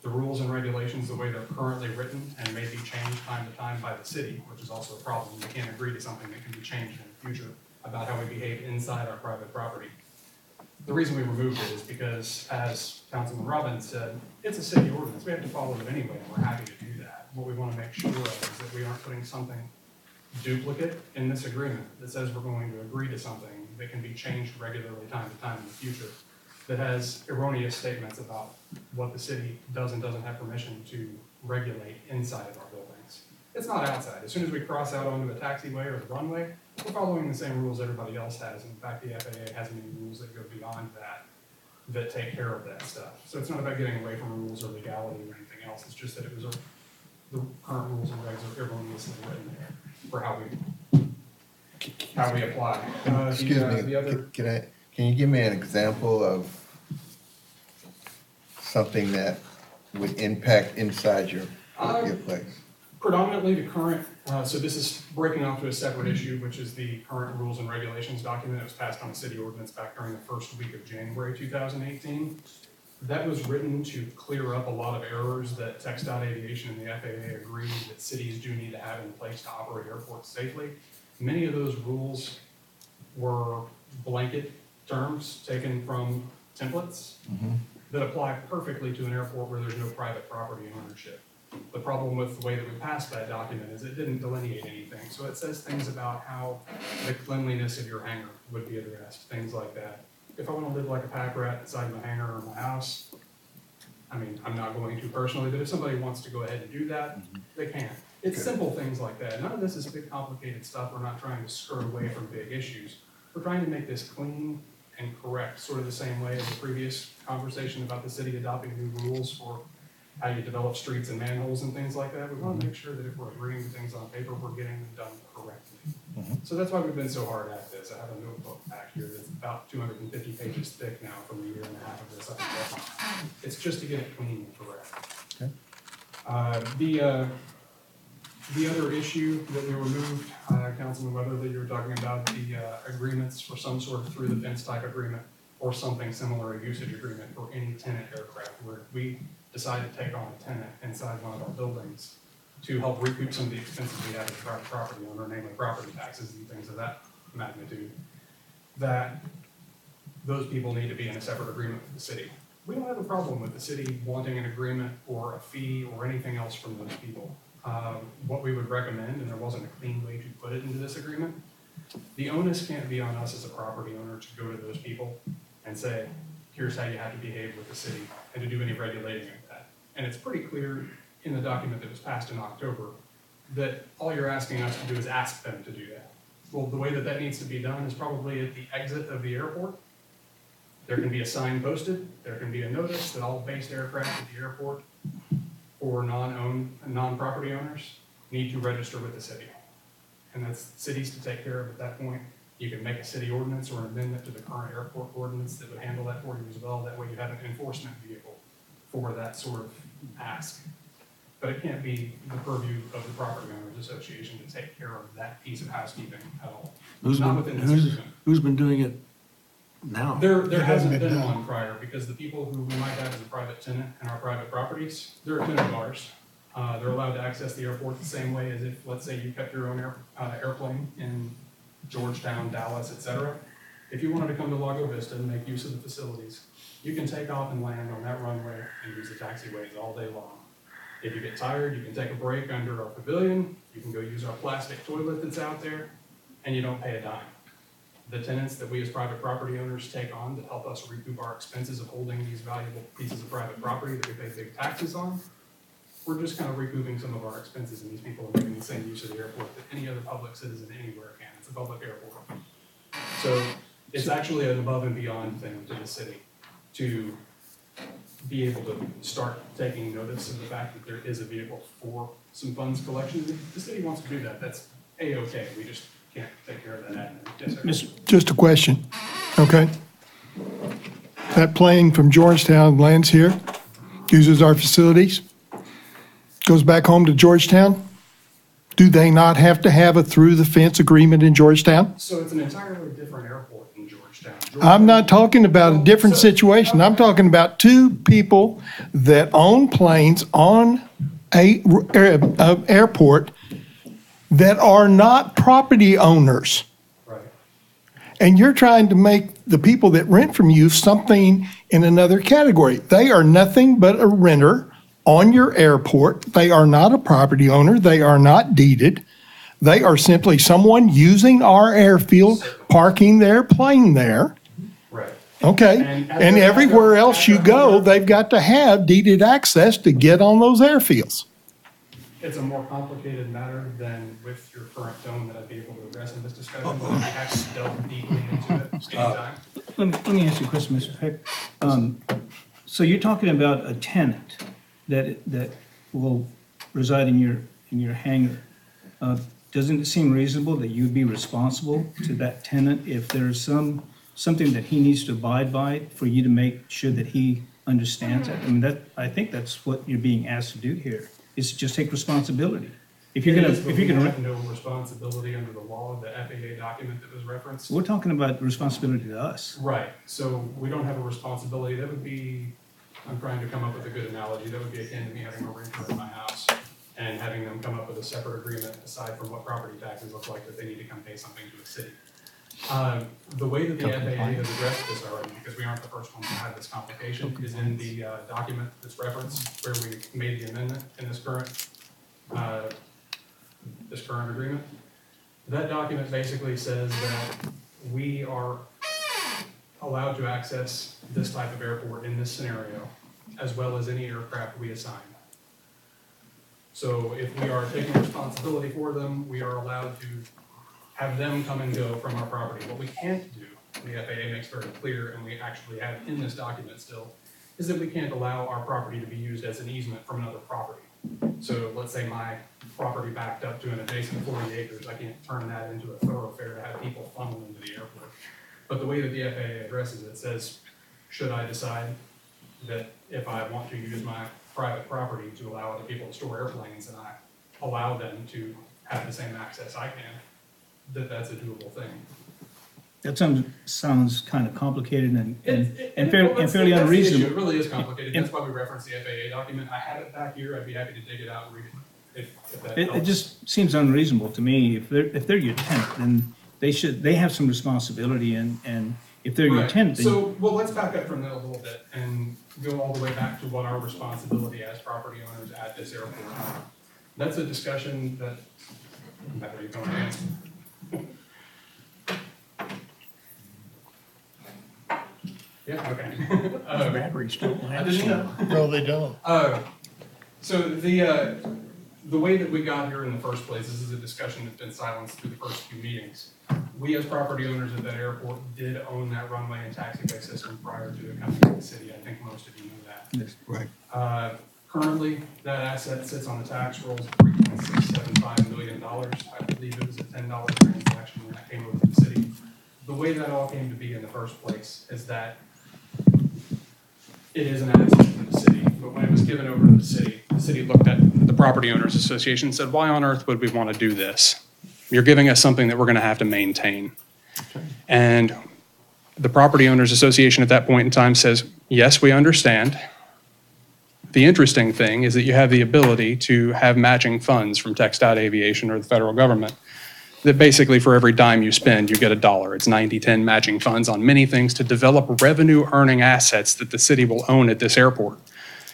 The rules and regulations, the way they're currently written and may be changed time to time by the city, which is also a problem. We can't agree to something that can be changed in the future about how we behave inside our private property. The reason we removed it is because, as Councilman Robbins said, it's a city ordinance. We have to follow it anyway, and we're happy to do that. What we want to make sure of is that we aren't putting something duplicate in this agreement that says we're going to agree to something that can be changed regularly time to time in the future that has erroneous statements about what the city does and doesn't have permission to regulate inside of our buildings. It's not outside. As soon as we cross out onto a taxiway or the runway, we're following the same rules everybody else has. In fact, the FAA has many rules that go beyond that take care of that stuff. So it's not about getting away from rules or legality or anything else. It's just that the current rules and regs are erroneously written there for how we apply. Excuse me, can you give me an example of something that would impact inside your place? Predominantly the current, so this is breaking off to a separate issue, which is the current rules and regulations document that was passed on the city ordinance back during the first week of January 2018. That was written to clear up a lot of errors that TxDOT Aviation and the FAA agree that cities do need to have in place to operate airports safely. Many of those rules were blanket terms taken from templates that apply perfectly to an airport where there's no private property ownership. The problem with the way that we passed that document is it didn't delineate anything. So it says things about how the cleanliness of your hangar would be addressed, things like that. If I want to live like a pack rat inside my hangar or my house, I mean, I'm not going to personally, but if somebody wants to go ahead and do that, they can. It's simple things like that. None of this is big, complicated stuff. We're not trying to skirt away from big issues. We're trying to make this clean and correct, sort of the same way as the previous conversation about the city adopting new rules for how you develop streets and manholes and things like that. We want to make sure that if we're agreeing to things on paper, we're getting them done correctly. So that's why we've been so hard at this. I have a notebook back here that's about 250 pages thick now from a year and a half of this. It's just to get it clean and correct. Okay. The other issue that we removed, Councilman Weatherly, you were talking about the agreements for some sort of through the fence type agreement or something similar, a usage agreement for any tenant aircraft where we decided to take on a tenant inside one of our buildings to help recoup some of the expenses we have as a private property owner, namely property taxes and things of that magnitude, that those people need to be in a separate agreement with the city. We don't have a problem with the city wanting an agreement or a fee or anything else from those people. What we would recommend, and there wasn't a clean way to put it into this agreement, the onus can't be on us as a property owner to go to those people and say, here's how you have to behave with the city, and to do any regulating of that. And it's pretty clear in the document that was passed in October that all you're asking us to do is ask them to do that. Well, the way that that needs to be done is probably at the exit of the airport. There can be a sign posted, there can be a notice that all based aircraft at the airport or non-property owners need to register with the city. And that's cities to take care of at that point. You can make a city ordinance or an amendment to the current airport ordinance that would handle that for you as well. That way you have an enforcement vehicle for that sort of ask. But it can't be the purview of the Property Owners Association to take care of that piece of housekeeping at all. Who's been doing it now? There hasn't been one prior because the people who we might have as a private tenant in our private properties, they're a tenant of ours. They're allowed to access the airport the same way as if, let's say, you kept your own airplane in Georgetown, Dallas, etc. If you wanted to come to Lago Vista and make use of the facilities, you can take off and land on that runway and use the taxiways all day long. If you get tired, you can take a break under our pavilion, you can go use our plastic toilet that's out there, and you don't pay a dime. The tenants that we as private property owners take on to help us recoup our expenses of holding these valuable pieces of private property that we pay big taxes on, we're just kind of recouping some of our expenses, and these people are making the same use of the airport that any other public citizen anywhere can. It's a public airport. So it's actually an above and beyond thing to the city to be able to start taking notice of the fact that there is a vehicle for some funds collection. If the city wants to do that, that's A-okay. We just can't take care of that admin. Yes, sir. Just a question, okay? That plane from Georgetown lands here, uses our facilities, goes back home to Georgetown. Do they not have to have a through the fence agreement in Georgetown? So it's an entirely different airport in Georgetown. I'm not talking about a different situation. I'm talking about two people that own planes on a airport that are not property owners. Right. And you're trying to make the people that rent from you something in another category. They are nothing but a renter on your airport. They are not a property owner. They are not deeded. They are simply someone using our airfield, parking their plane there. Right. Okay. And everywhere else you go, they've got to have deeded access to get on those airfields. it's a more complicated matter than with your current tone that I'd be able to address in this discussion, but I'd be happy to delve deeply into it anytime. Let me ask you a question, Mr. Peck. So you're talking about a tenant that will reside in your hangar. Doesn't it seem reasonable that you'd be responsible to that tenant if there's something that he needs to abide by for you to make sure that he understands that? I mean, I think that's what you're being asked to do here, is just take responsibility. If you're gonna have no responsibility under the law, the FAA document that was referenced. We're talking about responsibility to us. Right, so we don't have a responsibility. That would be, I'm trying to come up with a good analogy, that would be akin to me having a renter in my house and having them come up with a separate agreement aside from what property taxes look like that they need to come pay something to the city. The way that the FAA has addressed this already, because we aren't the first ones to have this complication, is in the document that's referenced where we made the amendment in this current agreement. That document basically says that we are allowed to access this type of airport in this scenario, as well as any aircraft we assign. So if we are taking responsibility for them, we are allowed to have them come and go from our property. What we can't do, the FAA makes very clear, and we actually have in this document still, is that we can't allow our property to be used as an easement from another property. So let's say my property backed up to an adjacent 40 acres, I can't turn that into a thoroughfare to have people funnel into the airport. But the way that the FAA addresses it says, should I decide that if I want to use my private property to allow other people to store airplanes and I allow them to have the same access I can, that's a doable thing. That sounds kind of complicated and That's fairly the unreasonable. issue. It really is complicated. That's why we reference the FAA document. I have it back here. I'd be happy to dig it out and read it if that It helps. just seems unreasonable to me. If they're your tenant, then they have some responsibility, and if they're your Right. tenant, then So, well, let's back up from that a little bit and go all the way back to what our responsibility as property owners at this airport. That's a discussion that, where are you going, Dan? Yeah, okay. Batteries don't I didn't know. No, they don't. So the way that we got here in the first place, this is a discussion that's been silenced through the first few meetings. We as property owners at that airport did own that runway and taxiway system prior to it coming to the city. I think most of you know that. Yes. Right. Currently, that asset sits on the tax rolls of $3.675 million. I believe it was a $10 transaction when that came over to the city. The way that all came to be in the first place is that it is an asset to the city, but when it was given over to the city looked at the Property Owners Association and said, why on earth would we want to do this? You're giving us something that we're going to have to maintain. And the Property Owners Association at that point in time says, yes, we understand. The interesting thing is that you have the ability to have matching funds from TxDOT Aviation or the federal government that basically for every dime you spend, you get $1. It's 90-10 matching funds on many things to develop revenue-earning assets that the city will own at this airport.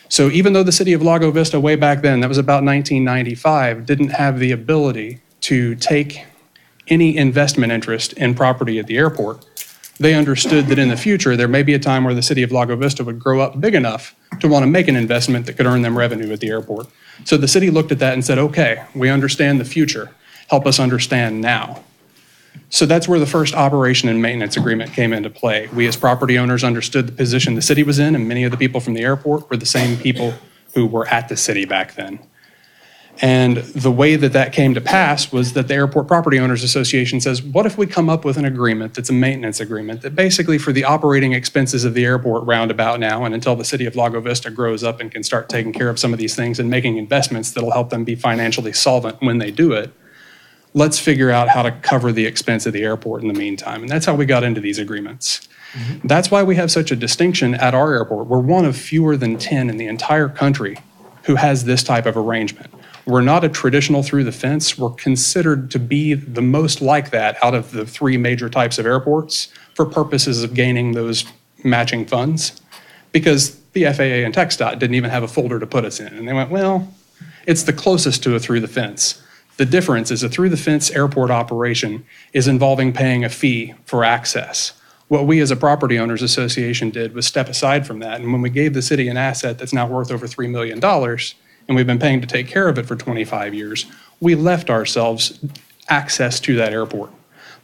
So even though the city of Lago Vista way back then, that was about 1995, didn't have the ability to take any investment interest in property at the airport, they understood that in the future, there may be a time where the city of Lago Vista would grow up big enough to want to make an investment that could earn them revenue at the airport. So the city looked at that and said, okay, we understand the future. Help us understand now. So that's where the first operation and maintenance agreement came into play. We as property owners understood the position the city was in, and many of the people from the airport were the same people who were at the city back then. And the way that that came to pass was that the Airport Property Owners Association says, what if we come up with an agreement that's a maintenance agreement that basically for the operating expenses of the airport roundabout now and until the city of Lago Vista grows up and can start taking care of some of these things and making investments that'll help them be financially solvent when they do it, let's figure out how to cover the expense of the airport in the meantime. And that's how we got into these agreements. Mm-hmm. That's why we have such a distinction at our airport. We're one of fewer than 10 in the entire country who has this type of arrangement. We're not a traditional through the fence. We're considered to be the most like that out of the three major types of airports for purposes of gaining those matching funds, because the FAA and TxDOT didn't even have a folder to put us in. And they went, well, it's the closest to a through the fence. The difference is a through the fence airport operation is involving paying a fee for access. What we as a property owners association did was step aside from that. And when we gave the city an asset that's now worth over $3 million, and we've been paying to take care of it for 25 years, we left ourselves access to that airport.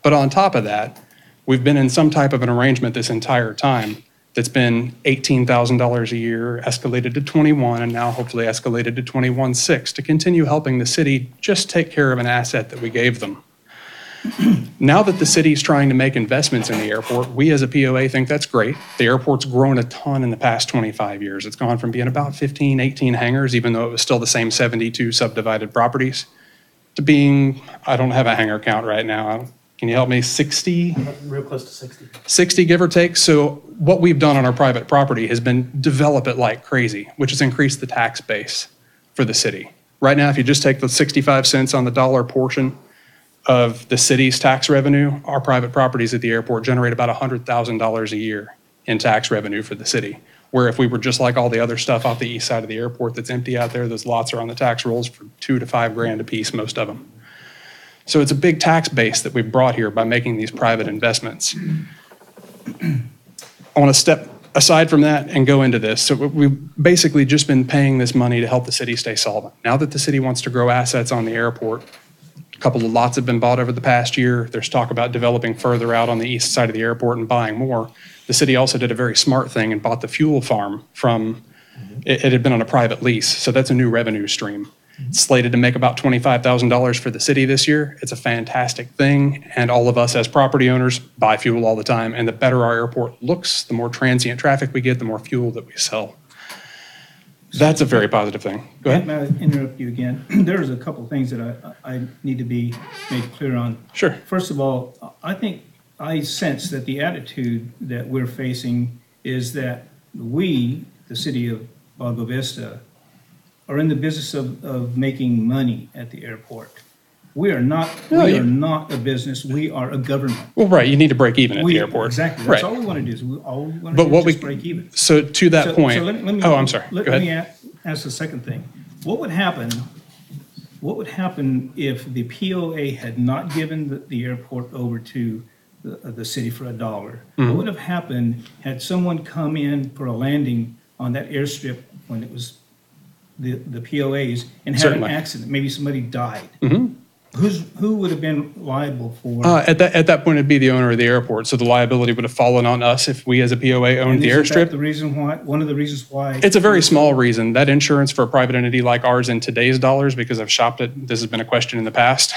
But on top of that, we've been in some type of an arrangement this entire time that's been $18,000 a year, escalated to 21, and now hopefully escalated to 21.6 to continue helping the city just take care of an asset that we gave them. Now that the city's trying to make investments in the airport, we as a POA think that's great. The airport's grown a ton in the past 25 years. It's gone from being about 15, 18 hangars, even though it was still the same 72 subdivided properties, to being, I don't have a hangar count right now. Can you help me? 60? Real close to 60. 60, give or take. So what we've done on our private property has been develop it like crazy, which has increased the tax base for the city. Right now, if you just take the 65 cents on the dollar portion of the city's tax revenue, our private properties at the airport generate about $100,000 a year in tax revenue for the city. Where if we were just like all the other stuff off the east side of the airport that's empty out there, those lots are on the tax rolls for $2 to $5 grand a piece, most of them. So it's a big tax base that we've brought here by making these private investments. I want to step aside from that and go into this. So we've basically just been paying this money to help the city stay solvent. Now that the city wants to grow assets on the airport, a couple of lots have been bought over the past year. There's talk about developing further out on the east side of the airport and buying more. The city also did a very smart thing and bought the fuel farm from, it had been on a private lease. So that's a new revenue stream. It's slated to make about $25,000 for the city this year. It's a fantastic thing. And all of us as property owners buy fuel all the time. And the better our airport looks, the more transient traffic we get, the more fuel that we sell. That's a very positive thing. Go ahead. May I interrupt you again? There's a couple of things that I need to be made clear on. Sure. First of all, I sense that the attitude that we're facing is that we, the city of Lago Vista, are in the business of making money at the airport. We are not. We are not a business. We are a government. Well, right. You need to break even at the airport. Exactly. That's all we want to do. Is all we want to do is break even. So to that point. Let me, I'm sorry. Go ahead. Let me ask the second thing. What would happen? What would happen if the POA had not given the airport over to the city for $1? Mm-hmm. What would have happened had someone come in for a landing on that airstrip when it was the POAs and had Certainly. an accident? Maybe somebody died. Mm-hmm. Who would have been liable for? At that point, it'd be the owner of the airport. So the liability would have fallen on us if we as a POA owned the Isn't that airstrip. the reason why? One of the reasons why? It's a very small reason. That insurance for a private entity like ours in today's dollars, because I've shopped it, this has been a question in the past,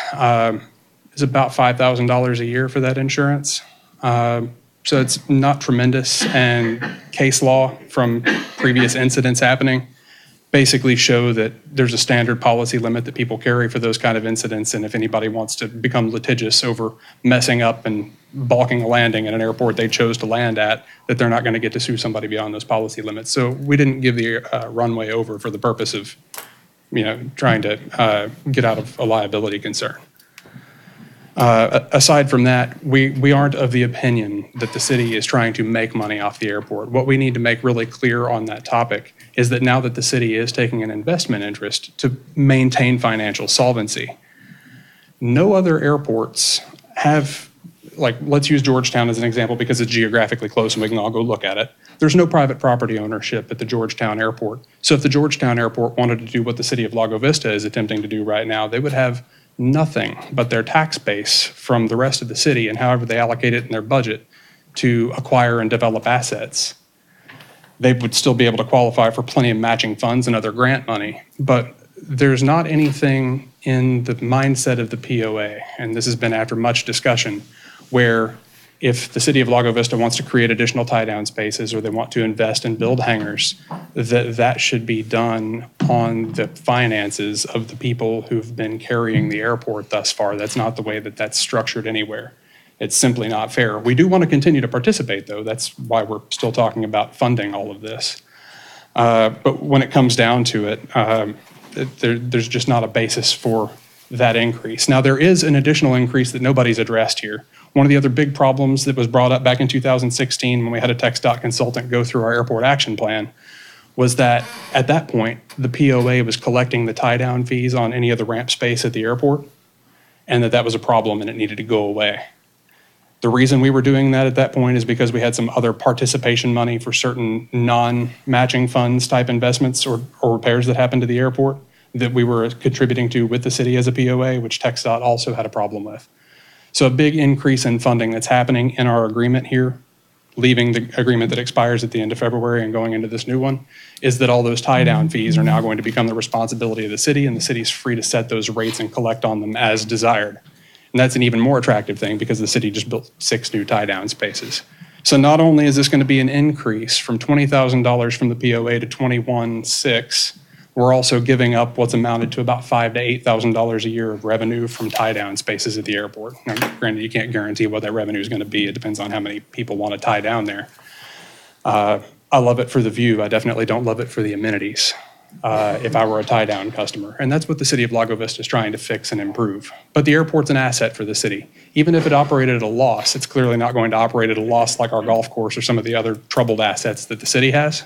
is about $5,000 a year for that insurance. So it's not tremendous, and case law from previous incidents happening basically show that there's a standard policy limit that people carry for those kind of incidents, and if anybody wants to become litigious over messing up and balking a landing at an airport they chose to land at, that they're not going to get to sue somebody beyond those policy limits. So we didn't give the runway over for the purpose of, trying to get out of a liability concern. Aside from that, we aren't of the opinion that the city is trying to make money off the airport. What we need to make really clear on that topic is that now that the city is taking an investment interest to maintain financial solvency, no other airports have, like, let's use Georgetown as an example because it's geographically close and we can all go look at it. There's no private property ownership at the Georgetown airport. So if the Georgetown airport wanted to do what the city of Lago Vista is attempting to do right now, they would have nothing but their tax base from the rest of the city and however they allocate it in their budget to acquire and develop assets. They would still be able to qualify for plenty of matching funds and other grant money, but there's not anything in the mindset of the POA, and this has been after much discussion, where if the city of Lago Vista wants to create additional tie-down spaces or they want to invest and build hangars, that should be done on the finances of the people who've been carrying the airport thus far. That's not the way that that's structured anywhere. It's simply not fair. We do want to continue to participate, though. That's why we're still talking about funding all of this. But when it comes down to it, there's just not a basis for that increase. Now, there is an additional increase that nobody's addressed here. One of the other big problems that was brought up back in 2016 when we had a TxDOT consultant go through our airport action plan was that at that point, the POA was collecting the tie-down fees on any of the ramp space at the airport, and that was a problem and it needed to go away. The reason we were doing that at that point is because we had some other participation money for certain non-matching funds type investments or repairs that happened to the airport that we were contributing to with the city as a POA, which TxDOT also had a problem with. So a big increase in funding that's happening in our agreement here, leaving the agreement that expires at the end of February and going into this new one, is that all those tie-down fees are now going to become the responsibility of the city, and the city's free to set those rates and collect on them as desired. And that's an even more attractive thing because the city just built 6 new tie-down spaces. So not only is this going to be an increase from $20,000 from the POA to $21,600, we're also giving up what's amounted to about $5,000 to $8,000 a year of revenue from tie-down spaces at the airport. Now, granted, you can't guarantee what that revenue is going to be. It depends on how many people want to tie down there. I love it for the view. I definitely don't love it for the amenities if I were a tie-down customer. And that's what the city of Lago Vista is trying to fix and improve. But the airport's an asset for the city. Even if it operated at a loss, it's clearly not going to operate at a loss like our golf course or some of the other troubled assets that the city has.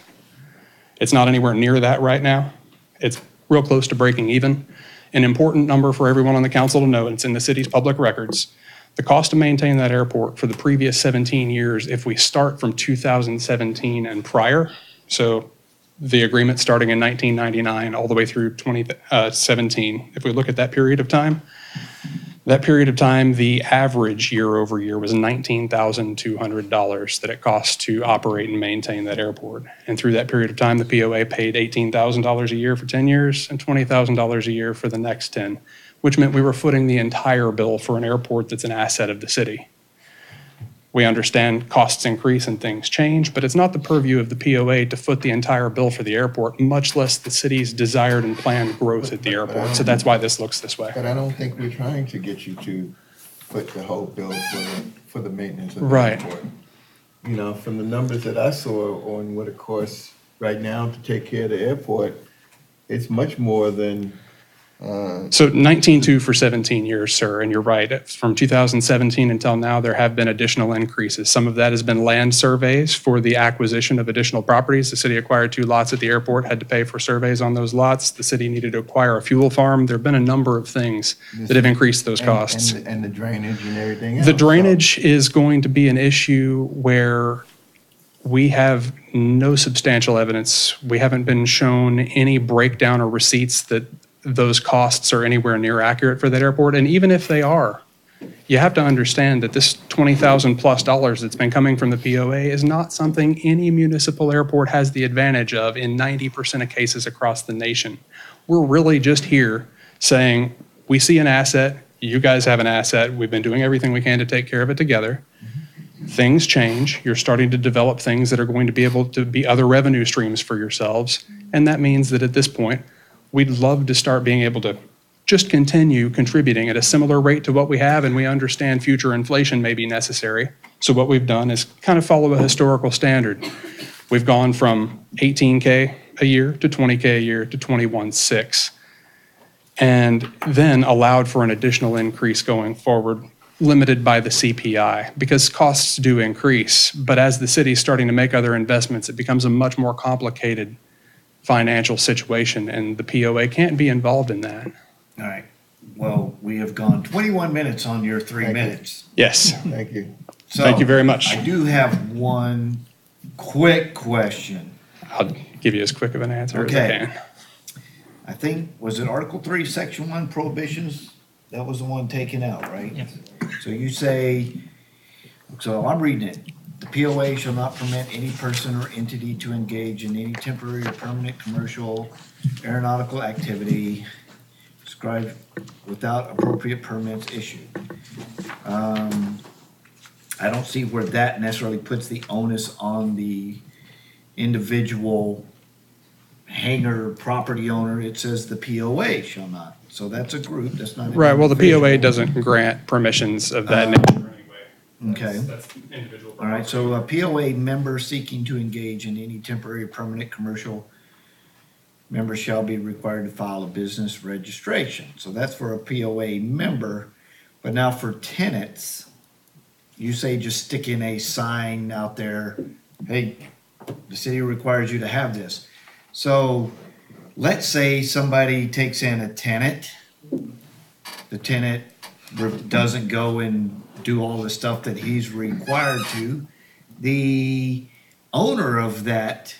It's not anywhere near that right now. It's real close to breaking even. An important number for everyone on the council to know, and it's in the city's public records, the cost to maintain that airport for the previous 17 years, if we start from 2017 and prior, so the agreement starting in 1999 all the way through 2017, if we look at that period of time, the average year over year was $19,200 that it cost to operate and maintain that airport. And through that period of time, the POA paid $18,000 a year for 10 years and $20,000 a year for the next 10, which meant we were footing the entire bill for an airport that's an asset of the city. We understand costs increase and things change, but it's not the purview of the POA to foot the entire bill for the airport, much less the city's desired and planned growth at the airport. So that's why this looks this way. But I don't think we're trying to get you to foot the whole bill for the maintenance of the Right. airport. You know, from the numbers that I saw on what it costs right now to take care of the airport, it's much more than So 19.2 for 17 years, sir, and you're right. From 2017 until now, there have been additional increases. Some of that has been land surveys for the acquisition of additional properties. The city acquired 2 lots at the airport, had to pay for surveys on those lots. The city needed to acquire a fuel farm. There have been a number of things that have increased those costs. And the drainage and everything else. The drainage is going to be an issue where we have no substantial evidence. We haven't been shown any breakdown or receipts that those costs are anywhere near accurate for that airport. And even if they are, you have to understand that this $20,000+ that's been coming from the POA is not something any municipal airport has the advantage of in 90% of cases across the nation. We're really just here saying, we see an asset, you guys have an asset, we've been doing everything we can to take care of it together. Things change, you're starting to develop things that are going to be able to be other revenue streams for yourselves. And that means that at this point, we'd love to start being able to just continue contributing at a similar rate to what we have, and we understand future inflation may be necessary. So what we've done is kind of follow a historical standard. We've gone from $18K a year to $20K a year to $21,600, and then allowed for an additional increase going forward, limited by the CPI, because costs do increase. But as the city's starting to make other investments, it becomes a much more complicated financial situation, and the POA can't be involved in that. All right. Well, we have gone 21 minutes on your 3 minutes. Yes. Thank you. So, Thank you very much. I do have one quick question. I'll give you as quick of an answer as I Okay. can. I think, was it Article 3, Section 1, prohibitions? That was the one taken out, right? Yes. So you say, so I'm reading it. The POA shall not permit any person or entity to engage in any temporary or permanent commercial aeronautical activity described without appropriate permits issued. I don't see where that necessarily puts the onus on the individual hangar property owner. It says the POA shall not. So that's a group, that's not an Right, well, the POA individual. doesn't grant permissions of that nature. Okay. All right, so a POA member seeking to engage in any temporary or permanent commercial member shall be required to file a business registration. So that's for a POA member. But now for tenants, you say just stick in a sign out there, hey, the city requires you to have this. So let's say somebody takes in a tenant. The tenant doesn't go and do all the stuff that he's required to. The owner of that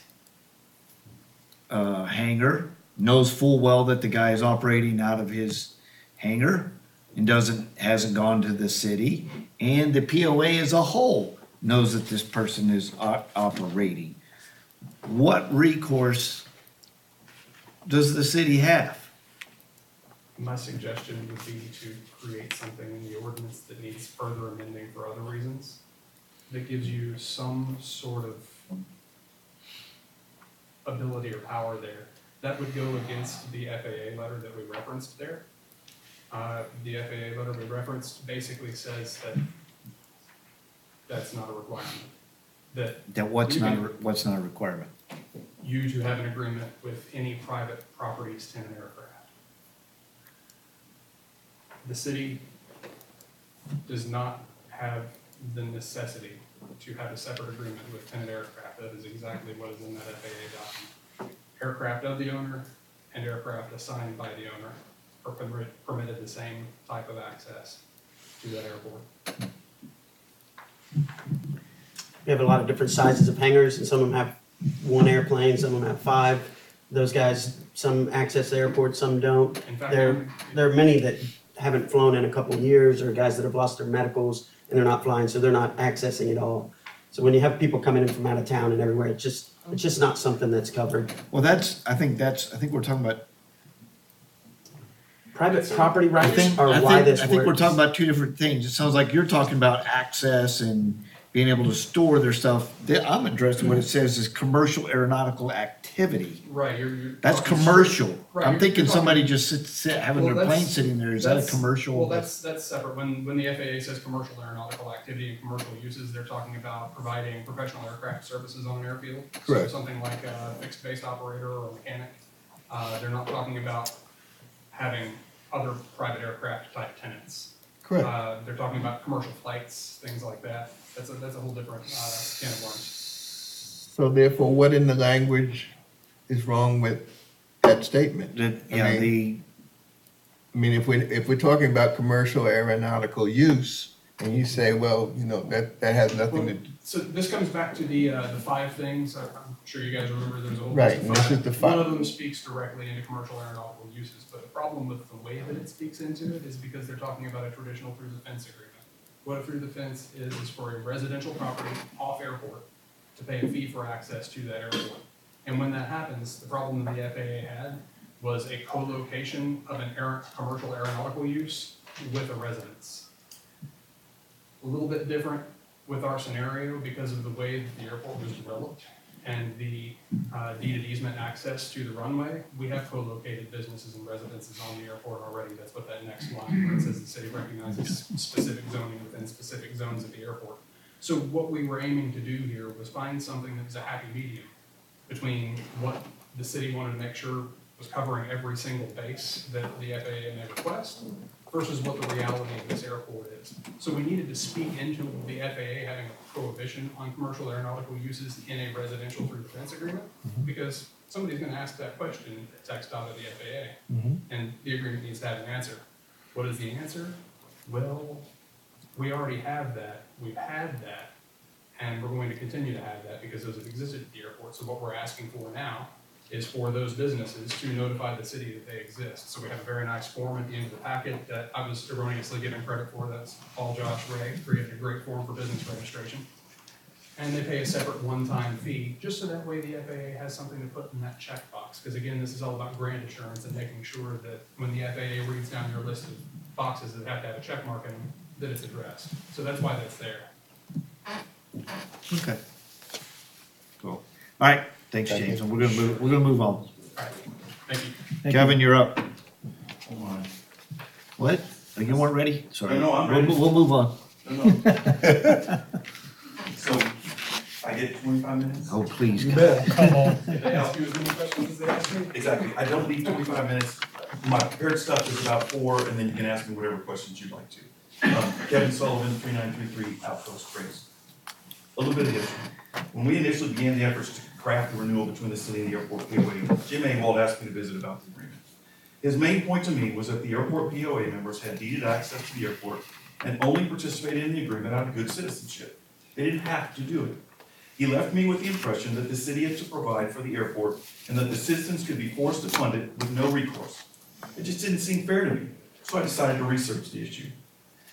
hangar knows full well that the guy is operating out of his hangar and hasn't gone to the city, and the POA as a whole knows that this person is operating. What recourse does the city have? My suggestion would be to create something in the ordinance that needs further amending for other reasons, that gives you some sort of ability or power there. That would go against the FAA letter that we referenced there. The FAA letter we referenced basically says that that's not a requirement. That what's not a requirement? You to have an agreement with any private property's tenant aircraft. The city does not have the necessity to have a separate agreement with tenant aircraft. That is exactly what is in that FAA document. Aircraft of the owner and aircraft assigned by the owner are permitted the same type of access to that airport. We have a lot of different sizes of hangars, and some of them have one airplane, some of them have 5. Those guys, some access the airport, some don't. In fact, There are many that haven't flown in a couple of years, or guys that have lost their medicals and they're not flying, so they're not accessing it all. So when you have people coming in from out of town and everywhere, it's just not something that's covered. Well, I think we're talking about Private property rights I think we're talking about two different things. It sounds like you're talking about access and being able to store their stuff. I'm addressing what it says is commercial aeronautical activity. Right. That's talking commercial. Right, I'm thinking you're somebody just having Well, their plane that's- sitting there. Is that a commercial? Well, that's separate. When the FAA says commercial aeronautical activity and commercial uses, they're talking about providing professional aircraft services on an airfield. Correct. So something like a fixed base operator or a mechanic. They're not talking about having other private aircraft type tenants. Correct. They're talking about commercial flights, things like that. That's a whole different can of worms. So therefore, what in the language is wrong with that statement? I mean, if we're talking about commercial aeronautical use, and you say, well, that has nothing to. So this comes back to the 5 things. I'm sure you guys remember there's a whole Right, list and of this is 5. the 5. One of them speaks directly into commercial aeronautical uses, but the problem with the way that it speaks into it is because they're talking about a traditional through the fence agreement. What a through the fence is for a residential property off airport to pay a fee for access to that airport. And when that happens, the problem that the FAA had was a co-location of an commercial aeronautical use with a residence. A little bit different with our scenario because of the way that the airport was developed and the deeded easement access to the runway. We have co-located businesses and residences on the airport already. That's what that next line where it says the city recognizes specific zoning within specific zones of the airport. So what we were aiming to do here was find something that was a happy medium between what the city wanted to make sure was covering every single base that the FAA may request versus what the reality of this airport is. So we needed to speak into the FAA having a prohibition on commercial aeronautical uses in a residential through the fence agreement, because somebody's going to ask that question at TxDOT of the FAA, and the agreement needs to have an answer. What is the answer? Well, we already have that. We've had that, and we're going to continue to have that because those have existed at the airport. So what we're asking for now is for those businesses to notify the city that they exist. So we have a very nice form at the end of the packet that I was erroneously given credit for. That's all Josh Ray created a great form for business registration. And they pay a separate one-time fee, just so that way the FAA has something to put in that checkbox. Because again, this is all about grant assurance and making sure that when the FAA reads down your list of boxes that have to have a check mark in them, that it's addressed. So that's why that's there. Okay. Cool. All right. Thanks, James. And we're gonna move on. All right. Thank you. Kevin, you're up. What? Oh, you weren't ready? Sorry. No, I'm ready. We'll move on. So, I get 25 minutes? Oh, please. You God. Come on. Did they ask you as many questions as they asked me? Exactly. I don't need 25 minutes. My prepared stuff is about 4, and then you can ask me whatever questions you'd like to. Kevin Sullivan, 3933 Outpost Trace. A little bit of history. When we initially began the efforts to craft the renewal between the city and the airport POA, Jim Awald asked me to visit about the agreement. His main point to me was that the airport POA members had deeded access to the airport and only participated in the agreement out of good citizenship. They didn't have to do it. He left me with the impression that the city had to provide for the airport and that the citizens could be forced to fund it with no recourse. It just didn't seem fair to me, so I decided to research the issue.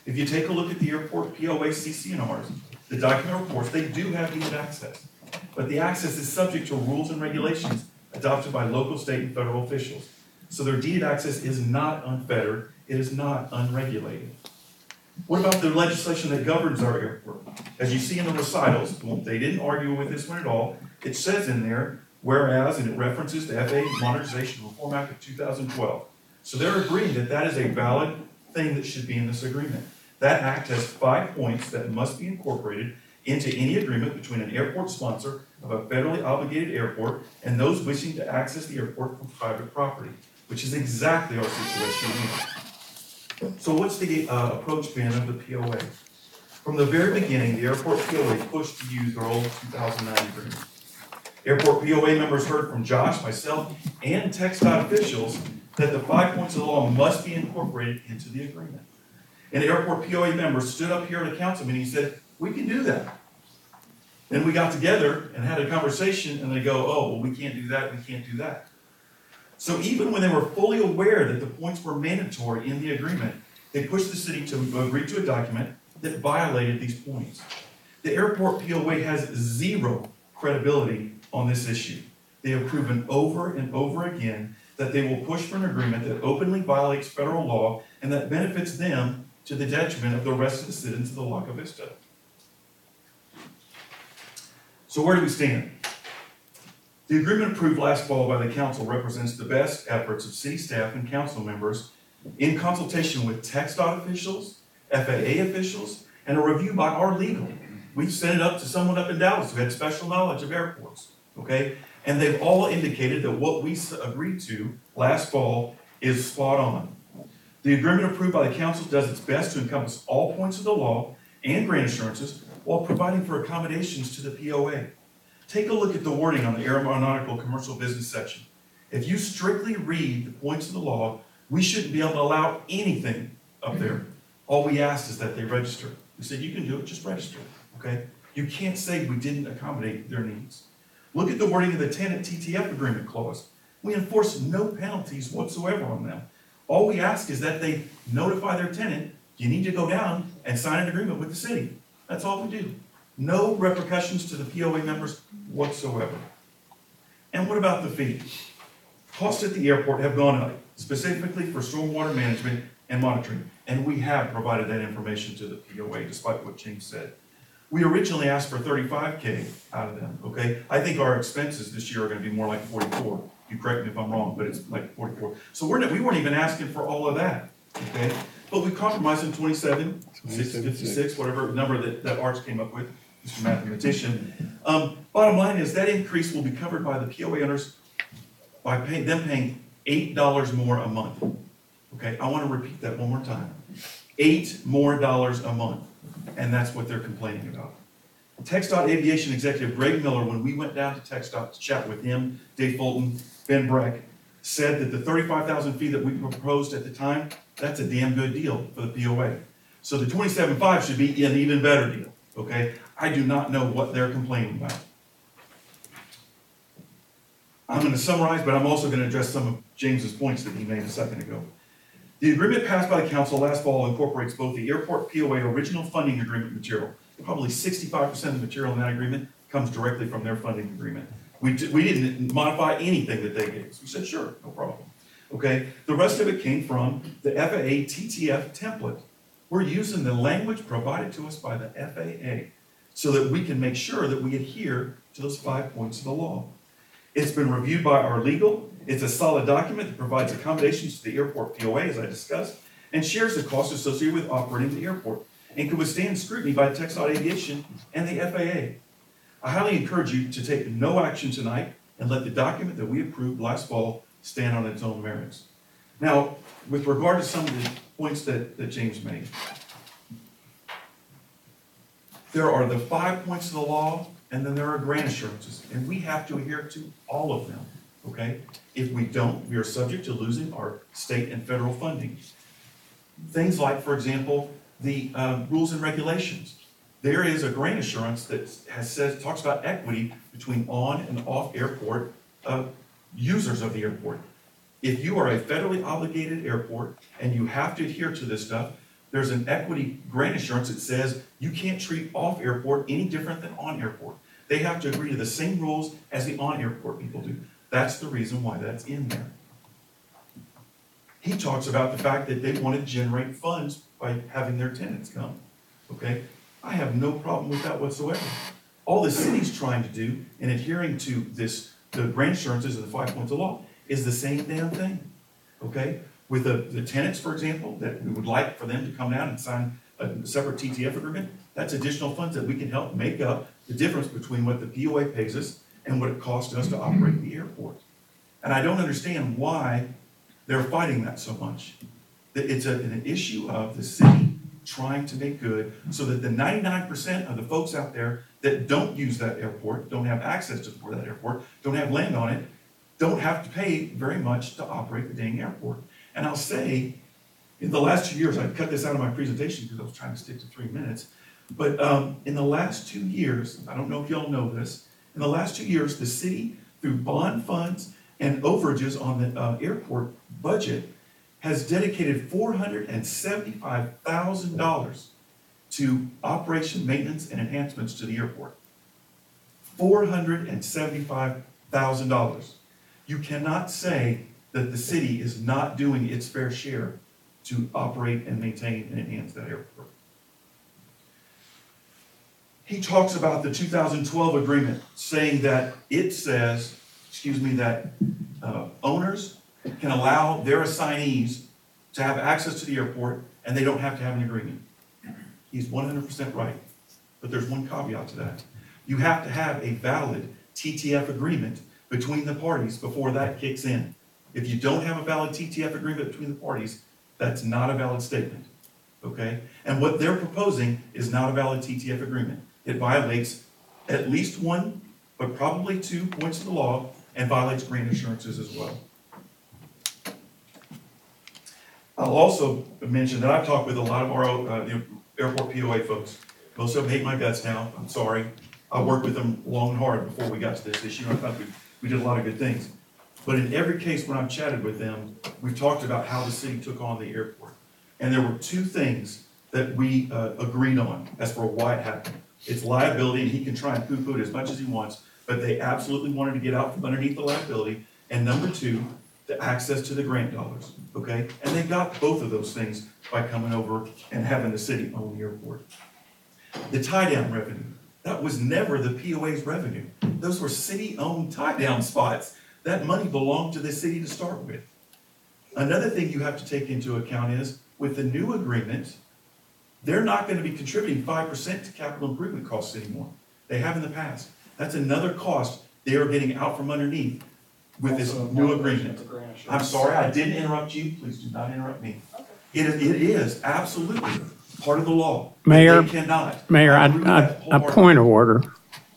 If you take a look at the airport POA CC&Rs, the document reports they do have deeded access, but the access is subject to rules and regulations adopted by local, state, and federal officials. So their deeded access is not unfettered, it is not unregulated. What about the legislation that governs our airport? As you see in the recitals, well, they didn't argue with this one at all. It says in there, whereas, and it references the FAA Modernization Reform Act of 2012. So they're agreeing that that is a valid thing that should be in this agreement. That act has 5 points that must be incorporated into any agreement between an airport sponsor of a federally obligated airport and those wishing to access the airport from private property, which is exactly our situation here. So what's the approach been of the POA? From the very beginning, the airport POA pushed to use their old 2009 agreement. Airport POA members heard from Josh, myself, and TxDOT officials that the 5 points of the law must be incorporated into the agreement. And airport POA members stood up here at a council meeting and said, we can do that. Then we got together and had a conversation and they go, oh, well, we can't do that, we can't do that. So even when they were fully aware that the points were mandatory in the agreement, they pushed the city to agree to a document that violated these points. The airport POA has zero credibility on this issue. They have proven over and over again that they will push for an agreement that openly violates federal law and that benefits them to the detriment of the rest of the citizens of the Lago Vista. So where do we stand? The agreement approved last fall by the council represents the best efforts of city staff and council members in consultation with TxDOT officials, FAA officials, and a review by our legal. We've sent it up to someone up in Dallas who had special knowledge of airports, okay? And they've all indicated that what we agreed to last fall is spot on. The agreement approved by the council does its best to encompass all points of the law and grant assurances while providing for accommodations to the POA. Take a look at the wording on the aeronautical commercial business section. If you strictly read the points of the law, we shouldn't be able to allow anything up there. All we asked is that they register. We said, you can do it, just register, okay? You can't say we didn't accommodate their needs. Look at the wording of the tenant TTF agreement clause. We enforce no penalties whatsoever on them. All we ask is that they notify their tenant, you need to go down and sign an agreement with the city. That's all we do. No repercussions to the POA members whatsoever. And what about the fee? Costs at the airport have gone up, specifically for stormwater management and monitoring, and we have provided that information to the POA, despite what James said. We originally asked for $35K out of them, okay? I think our expenses this year are gonna be more like 44. You correct me if I'm wrong, but it's like 44. So we weren't even asking for all of that, okay? But we compromised in 27,656, whatever number that Arch came up with, Mr. Mathematician. Bottom line is that increase will be covered by the POA owners by them paying $8 more a month. Okay, I want to repeat that one more time. $8 more a month, and that's what they're complaining about. TxDOT Aviation Executive Greg Miller, when we went down to TxDOT to chat with him, Dave Fulton, Ben Breck, said that the $35,000 fee that we proposed at the time, that's a damn good deal for the POA. So the $27,500 should be an even better deal, okay? I do not know what they're complaining about. I'm going to summarize, but I'm also going to address some of James's points that he made a second ago. The agreement passed by the council last fall incorporates both the airport POA original funding agreement material. Probably 65% of the material in that agreement comes directly from their funding agreement. We didn't modify anything that they gave us. We said, sure, no problem. Okay, the rest of it came from the FAA TTF template. We're using the language provided to us by the FAA so that we can make sure that we adhere to those 5 points of the law. It's been reviewed by our legal. It's a solid document that provides accommodations to the airport POA, as I discussed, and shares the costs associated with operating the airport, and can withstand scrutiny by TxDOT Aviation and the FAA. I highly encourage you to take no action tonight and let the document that we approved last fall stand on its own merits. Now, with regard to some of the points that James made, there are the 5 points of the law, and then there are grant assurances, and we have to adhere to all of them, okay? If we don't, we are subject to losing our state and federal funding. Things like, for example, the rules and regulations. There is a grant assurance that talks about equity between on and off airport users of the airport. If you are a federally obligated airport and you have to adhere to this stuff, there's an equity grant assurance that says you can't treat off airport any different than on airport. They have to agree to the same rules as the on airport people do. That's the reason why that's in there. He talks about the fact that they want to generate funds by having their tenants come, okay? I have no problem with that whatsoever. All the city's trying to do in adhering to this, the grant assurances and the 5 points of law, is the same damn thing, okay? With the tenants, for example, that we would like for them to come down and sign a separate TTF agreement, that's additional funds that we can help make up the difference between what the POA pays us and what it costs us to operate the airport. And I don't understand why they're fighting that so much. It's an issue of the city trying to make good so that the 99% of the folks out there that don't use that airport, don't have access to that airport, don't have land on it, don't have to pay very much to operate the dang airport. And I'll say, in the last 2 years, I cut this out of my presentation because I was trying to stick to 3 minutes, but in the last 2 years, I don't know if y'all know this, in the last 2 years, the city, through bond funds and overages on the airport budget, has dedicated $475,000 to operation, maintenance, and enhancements to the airport. $475,000. You cannot say that the city is not doing its fair share to operate and maintain and enhance that airport. He talks about the 2012 agreement, saying that it says, that owners can allow their assignees to have access to the airport and they don't have to have an agreement. He's 100% right, but there's one caveat to that. You have to have a valid TTF agreement between the parties before that kicks in. If you don't have a valid TTF agreement between the parties, that's not a valid statement, okay? And what they're proposing is not a valid TTF agreement. It violates at least one, but probably 2 points of the law, and violates grant assurances as well. I'll also mention that I've talked with a lot of our airport POA folks. Most of them hate my guts now, I'm sorry. I worked with them long and hard before we got to this issue. I thought we did a lot of good things. But in every case when I've chatted with them, we've talked about how the city took on the airport. And there were 2 things that we agreed on as for why it happened. It's liability, and he can try and poo-poo it as much as he wants, but they absolutely wanted to get out from underneath the liability. And number 2, the access to the grant dollars, okay? And they got both of those things by coming over and having the city own the airport. The tie-down revenue, that was never the POA's revenue. Those were city-owned tie-down spots. That money belonged to the city to start with. Another thing you have to take into account is, with the new agreement, they're not going to be contributing 5% to capital improvement costs anymore. They have in the past. That's another cost they are getting out from underneath with this new agreement. I'm sorry, I didn't interrupt you. Please do not interrupt me. It is absolutely part of the law. Mayor, They cannot. Mayor, a point of order.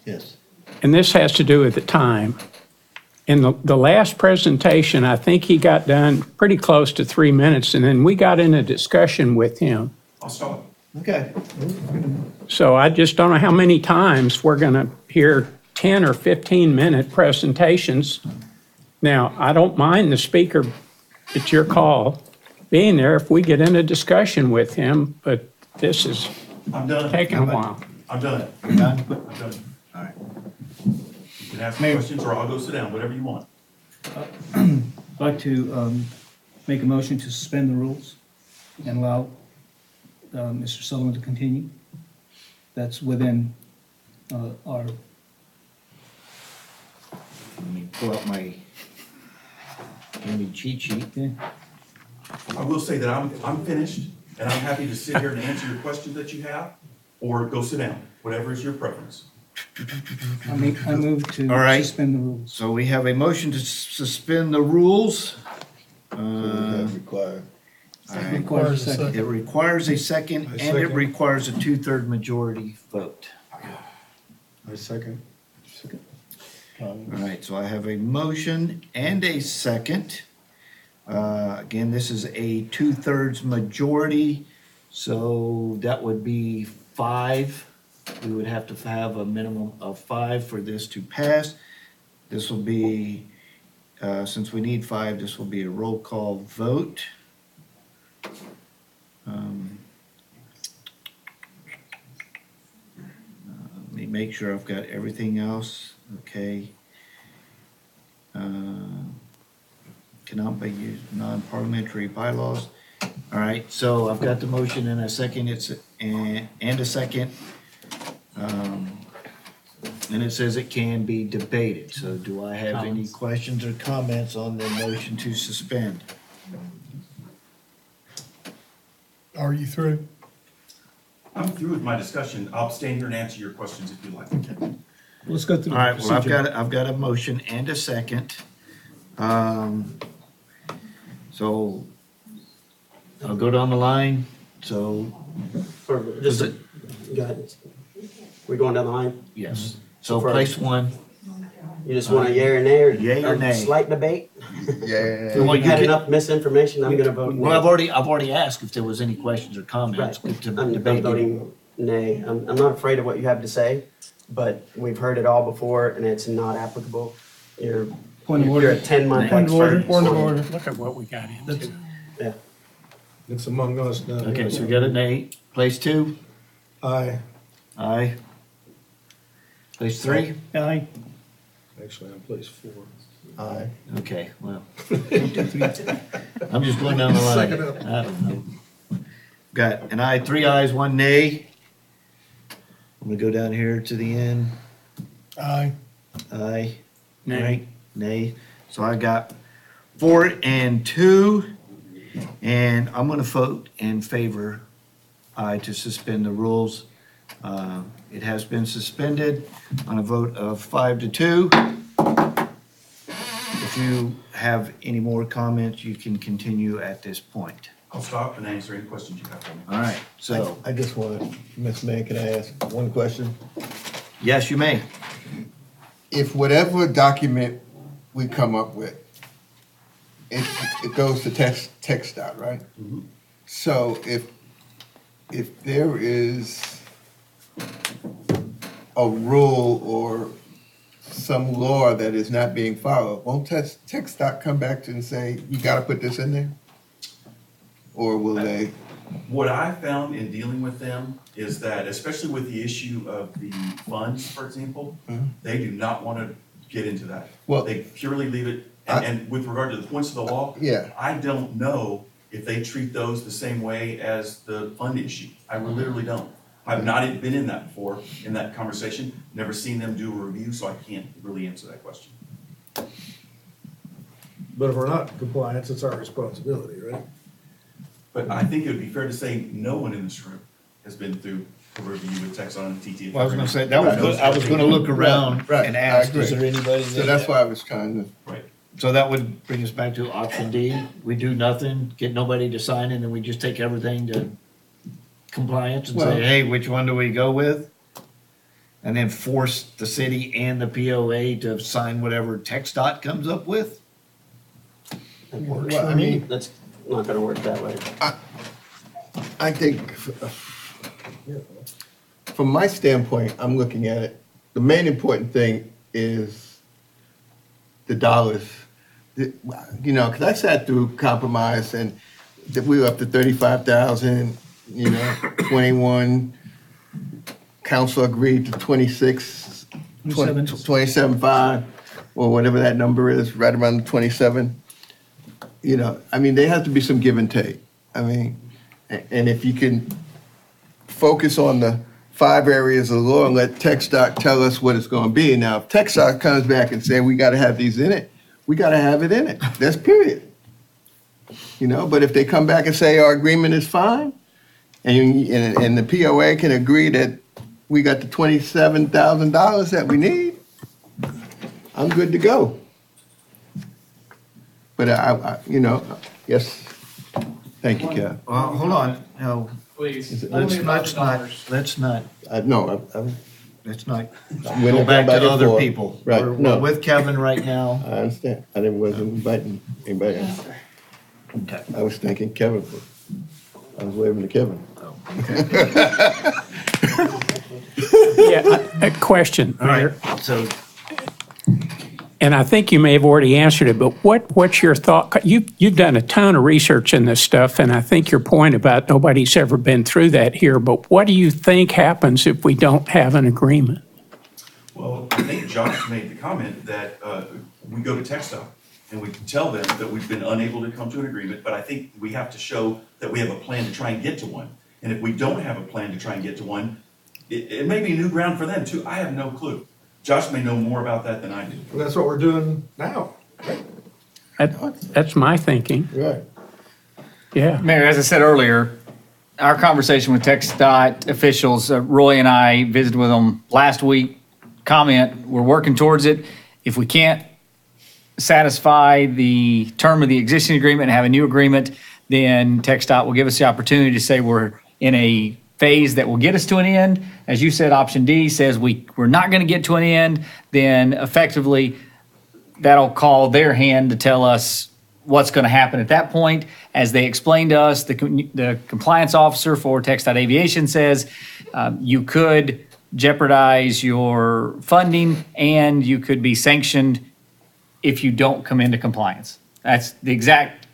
Yes. And this has to do with the time. In the last presentation, I think he got done pretty close to 3 minutes, and then we got in a discussion with him. I'll stop. Okay. So I just don't know how many times we're going to hear 10 or 15-minute presentations. Now, I don't mind the speaker, it's your call, being there if we get in a discussion with him, but this is taking a while. I'm done. You're done? I'm done. All right. You can ask me questions or I'll go sit down, whatever you want. I'd like to make a motion to suspend the rules and allow Mr. Sullivan to continue. That's within our... Let me pull up my cheat sheet. I will say that I'm finished, and I'm happy to sit here and answer your questions that you have, or go sit down, whatever is your preference. I move to All right. suspend the rules. So we have a motion to suspend the rules. Required. All right. Requires a second. It requires a second, and it requires a 2/3 majority vote. I second. All right, so I have a motion and a second. Again, this is a 2/3 majority, So that would be 5. We would have to have a minimum of 5 for this to pass. This will be, since we need 5, this will be a roll call vote. Let me make sure I've got everything else, okay. Cannot be used, non-parliamentary bylaws. All right, so I've got the motion and a second, and a second. And it says it can be debated, so do I have any questions or comments on the motion to suspend? Are you through? I'm through with my discussion. I'll stand here and answer your questions if you like. Let's go through All the right, well, procedure. I've got a motion and a second. So I'll go down the line, so. Or just, go ahead. We're going down the line? Yes, so For- place 1. You just want a yea or nay, or? Yea or nay? Slight debate? Yeah. Well, you had enough misinformation, I'm gonna vote nay. Well, I've already asked if there was any questions or comments to I'm debate. voting nay. I'm not afraid of what you have to say, but we've heard it all before and it's not applicable. You're a 10-month Point of order, expert. point of order. Look at what we got into. Yeah. It's among us now. Okay, so we got a nay. Place 2? Aye. Aye. Place 3? Aye. Actually, I'm place 4. Aye. Okay, well. I'm just going down the line. Suck it up. I don't know. Got an aye, 3 ayes, 1 nay. I'm gonna go down here to the end. Aye. Aye. Nay. Right? Nay. So I got 4 and 2, and I'm gonna vote in favor, aye, to suspend the rules. It has been suspended on a vote of 5 to 2. If you have any more comments, you can continue at this point. I'll stop and answer any questions you have for me. All right, so, I just want, Ms. Mayor, can I ask one question? yes, you may. If whatever document we come up with, it goes to text dot, right? So if there is a rule or some law that is not being followed, won't text dot come back and say, you gotta put this in there? Or will they? What I found in dealing with them is that, especially with the issue of the funds, for example, they do not want to get into that. Well, they purely leave it, and with regard to the points of the law, Yeah. I don't know if they treat those the same way as the fund issue. I literally don't. I've not been in that before, in that conversation, never seen them do a review, so I can't really answer that question. But if we're not in compliance, it's our responsibility, right? But I think it would be fair to say no one in this room has been through a review with Texon and TT. Well, I was gonna say, I was gonna look around Right, and I ask, is agree. there anybody? So that's why I was trying to. Right. So that would bring us back to option D. We do nothing, get nobody to sign, and then we just take everything to compliance and Well- say, hey, which one do we go with? And then force the city and the POA to sign whatever TxDOT comes up with? That works Well, for I me. mean- That's not gonna work that way. I think, from my standpoint, I'm looking at it, the main important thing is the dollars. You know, because I sat through compromise and that we were up to 35,000, 21, council agreed to 26, 27.5, or whatever that number is, right around the 27. I mean, there has to be some give and take. I mean, and if you can focus on the 5 areas of law and let TxDOT tell us what it's going to be. Now, if TxDOT comes back and say we got to have these in it, we got to have it in it. That's period. But if they come back and say our agreement is fine, and the POA can agree that we got the $27,000 that we need, I'm good to go. But yes. Thank you, Kev. Well, hold on, no. Please. Let's not, No, let's not We're go not back going to and other forth. people. Right, We're no. with Kevin right now. I understand. I wasn't inviting anybody else. Okay. I was thanking Kevin I was waving to Kevin. Oh. A question, All right, Mayor. so And I think you may have already answered it, but what's your thought? You've done a ton of research in this stuff, and I think your point about nobody's ever been through that here, but what do you think happens if we don't have an agreement? Well, I think Josh made the comment that we go to TxDOT and we tell them that we've been unable to come to an agreement, but I think we have to show that we have a plan to try and get to one. And if we don't have a plan to try and get to one, it may be new ground for them too. I have no clue. Josh may know more about that than I do. Well, that's what we're doing now. That's my thinking. Right. Yeah. Mayor, as I said earlier, our conversation with TxDOT officials, Roy and I visited with them last week. Comment, we're working towards it. If we can't satisfy the term of the existing agreement and have a new agreement, then TxDOT will give us the opportunity to say we're in a phase that will get us to an end. As you said, option D says we're not going to get to an end, then effectively that'll call their hand to tell us what's going to happen at that point. As they explained to us, the compliance officer for TxDOT Aviation says you could jeopardize your funding and you could be sanctioned if you don't come into compliance. That's the exact,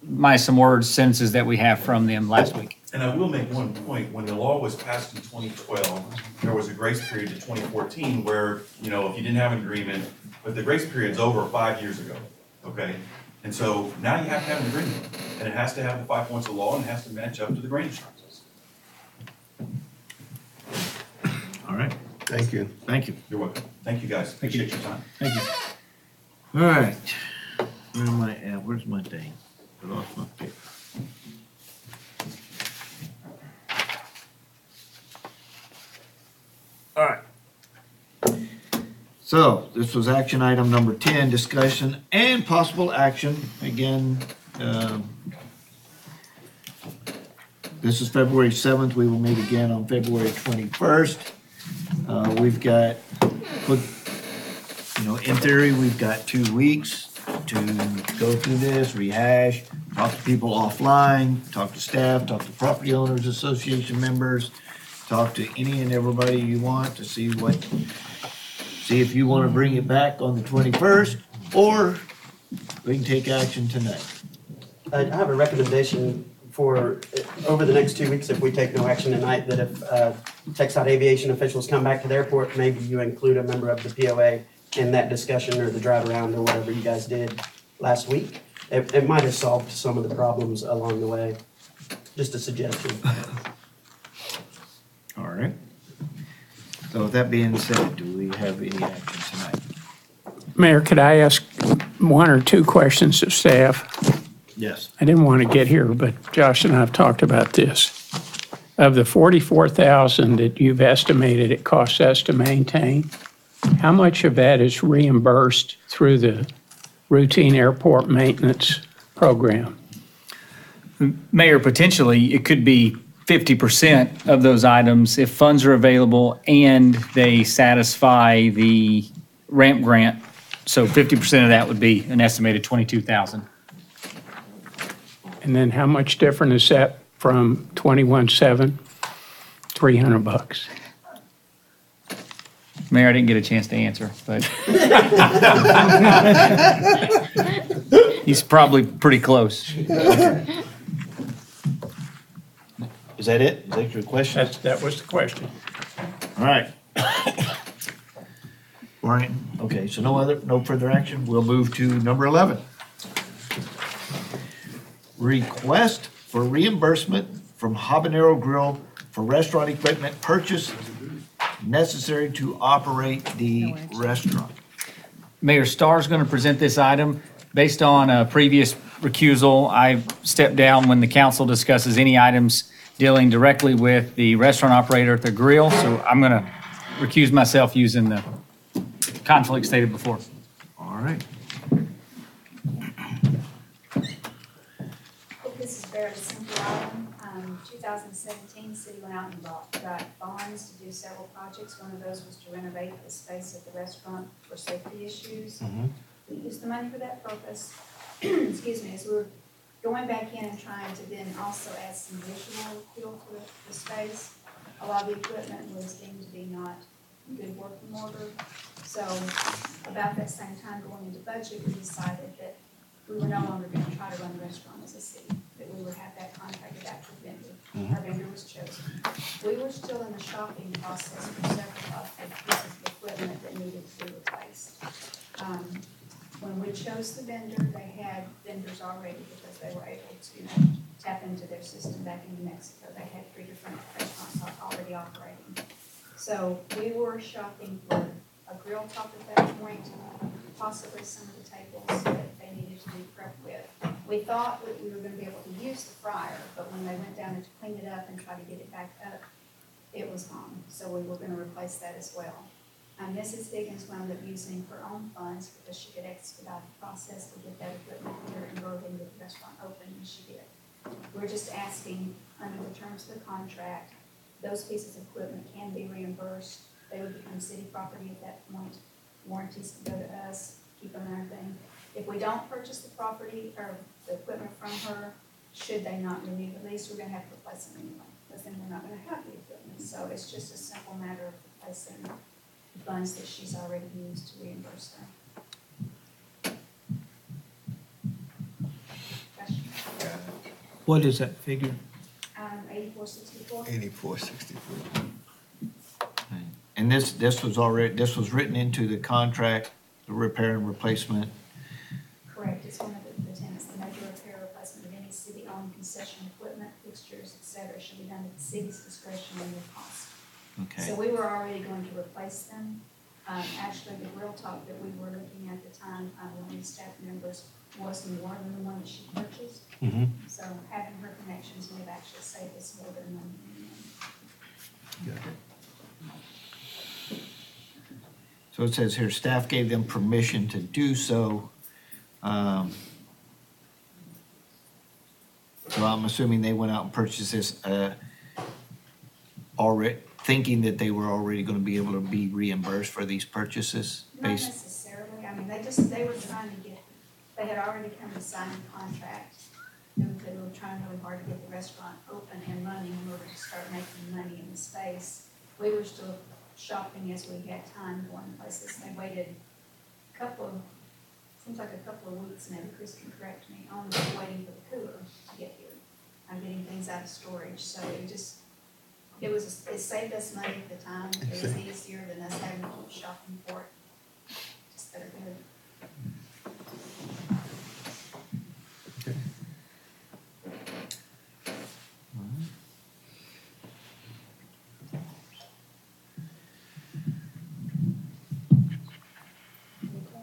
minus some words, sentences that we have from them last week. And I will make one point. When the law was passed in 2012, there was a grace period to 2014 where, if you didn't have an agreement, but the grace period's over 5 years ago, okay? And so now you have to have an agreement, and it has to have the 5 points of law and it has to match up to the drainage charges. all right, Thank you. thank you. You're welcome. Thank you, guys. Appreciate your time. Thank you. All right, where am I at? Where's my thing? I lost my paper. All right. So this was action item number 10, discussion and possible action. Again, this is February 7th. We will meet again on February 21st. We've got, in theory, we've got 2 weeks to go through this, rehash, talk to people offline, talk to staff, talk to property owners association members, talk to any and everybody you want to see if you want to bring it back on the 21st, or we can take action tonight. I have a recommendation for, over the next 2 weeks, if we take no action tonight, that if TxDOT Aviation officials come back to the airport, maybe you include a member of the POA in that discussion or the drive around or whatever you guys did last week. It might have solved some of the problems along the way. Just a suggestion. All right. So with that being said, do we have any action tonight? Mayor, could I ask 1 or 2 questions of staff? Yes. I didn't want to get here, but Josh and I have talked about this. Of the $44,000 that you've estimated it costs us to maintain, how much of that is reimbursed through the routine airport maintenance program? Mayor, potentially, it could be 50% of those items if funds are available and they satisfy the ramp grant. So 50% of that would be an estimated $22,000. And then how much different is that from 21.7? $300. Mayor, I didn't get a chance to answer, but he's probably pretty close. Is that it? Is that your question? That was the question. All right. Brian, okay, so no further action. We'll move to number 11. Request for reimbursement from Habanero Grill for restaurant equipment purchased necessary to operate the restaurant. Mayor Starr's going to present this item. Based on a previous recusal, I stepped down when the council discusses any items dealing directly with the restaurant operator at the grill. So I'm going to recuse myself using the conflict stated before. All right. This is very simple item. 2017, city went out and got bonds to do several projects. One of those was to renovate the space at the restaurant for safety issues. We used the money for that purpose. Excuse me, as we were going back in and trying to then also add some visual appeal to the space. A lot of the equipment was deemed to be not in good working order. So about that same time going into budget, we decided that we were no longer going to try to run the restaurant as a city, that we would have that contracted out to a vendor. Our vendor was chosen. We were still in the shopping process for several of the pieces of equipment that needed to be replaced. When we chose the vendor, they had vendors already because they were able to tap into their system back in New Mexico. They had 3 different restaurants already operating. So we were shopping for a grill top at that point, possibly some of the tables that they needed to be prepped with. We thought that we were going to be able to use the fryer, but when they went down and to clean it up and try to get it back up, it was gone. So we were going to replace that as well. Mrs. Higgins wound up using her own funds because she could expedite the process to get that equipment here and go ahead and get the restaurant open, and she did. We're just asking, under the terms of the contract, those pieces of equipment can be reimbursed. They would become city property at that point. Warranties can go to us, keep them and everything. If we don't purchase the property or the equipment from her, should they not renew the lease, we're going to have to replace them anyway, because then we're not going to have the equipment. So it's just a simple matter of replacing the funds that she's already used to reimburse her. Question? What is that figure? 8464. 8464. And this was written into the contract, the repair and replacement. Correct. It's one of the tenants. The major repair or replacement of any city-owned concession equipment, fixtures, et cetera, should be done at the city's discretion and no cost. Okay. So we were already going to replace them. Actually, the grill top that we were looking at the time, one of the staff members was more than the one that she purchased. So having her connections may have actually saved us more than money. So it says here, staff gave them permission to do so. So I'm assuming they went out and purchased this already, thinking that they were already going to be able to be reimbursed for these purchases? Not necessarily. I mean, they were trying to get, they had already come to sign the contract. They were trying really hard to get the restaurant open and running in order to start making money in the space. We were still shopping as we had time going places. They waited seems like a couple of weeks, maybe Chris can correct me, on waiting for the cooler to get here. I'm getting things out of storage. So it saved us money at the time. It was easier than us having to keep shopping for it. Just better good.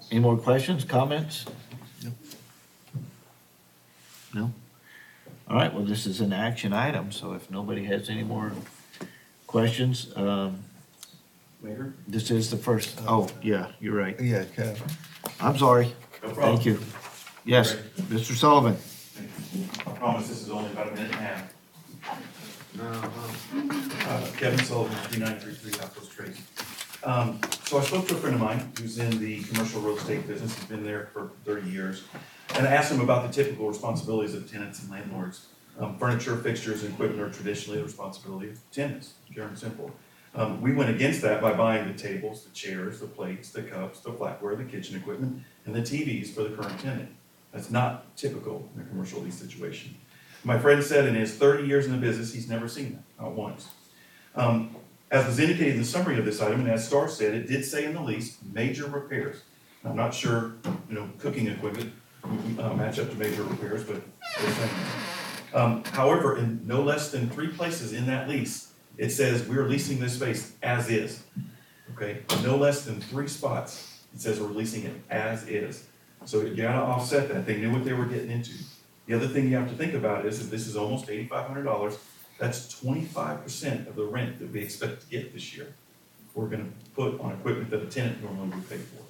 Any more questions, comments? No? All right, well, this is an action item, so if nobody has any more questions, Mayor? this is the first, oh, yeah, you're right. Yeah, Kev. I'm sorry. No problem. Thank you. Yes, Mr. Sullivan. I promise this is only about a minute and a half. Kevin Sullivan, 3933 Outpost Trace. So I spoke to a friend of mine who's in the commercial real estate business. He's been there for 30 years. And I asked him about the typical responsibilities of tenants and landlords. Furniture, fixtures, and equipment are traditionally the responsibility of tenants, pure and simple. We went against that by buying the tables, the chairs, the plates, the cups, the flatware, the kitchen equipment, and the TVs for the current tenant. That's not typical in a commercial lease situation. My friend said in his 30 years in the business, he's never seen that, not once. As was indicated in the summary of this item, and as Star said, it did say in the lease, major repairs. I'm not sure, cooking equipment match up to major repairs, but they're saying. However, in no less than 3 places in that lease, it says we're leasing this space as is. Okay, no less than 3 spots, it says we're leasing it as is. So you gotta offset that. They knew what they were getting into. The other thing you have to think about is this is almost $8,500. That's 25% of the rent that we expect to get this year. We're going to put on equipment that a tenant normally would pay for.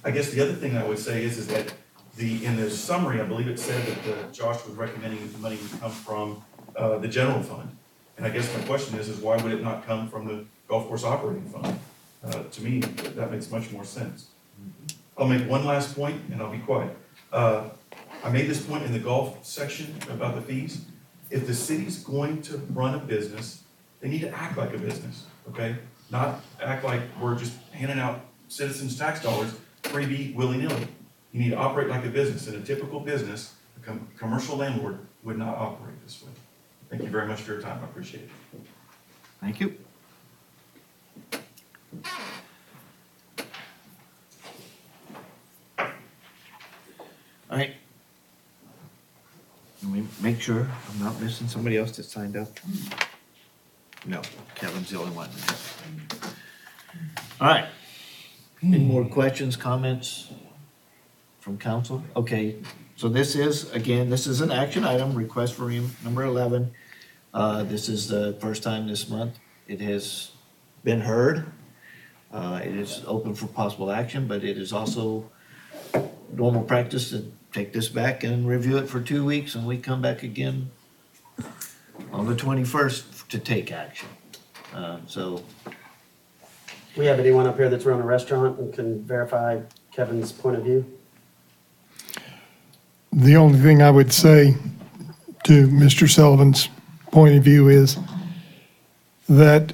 I guess the other thing I would say is that in the summary, I believe it said that Josh was recommending that the money would come from the general fund. And I guess my question is why would it not come from the golf course operating fund? To me, that makes much more sense. I'll make one last point and I'll be quiet. I made this point in the golf section about the fees. If the city's going to run a business, they need to act like a business, okay? Not act like we're just handing out citizens' tax dollars freebie willy-nilly. You need to operate like a business. In a typical business, a commercial landlord would not operate this way. Thank you very much for your time. I appreciate it. Thank you. All right. Let me make sure I'm not missing somebody else that signed up. No, Kevin's the only one. All right. Any more questions, comments from council? Okay, so this is, again, this is an action item, request for number 11. This is the first time this month it has been heard. It is open for possible action, but it is also normal practice to take this back and review it for 2 weeks, and we come back again on the 21st to take action. So. We have anyone up here that's run a restaurant and can verify Kevin's point of view? The only thing I would say to Mr. Sullivan's point of view is that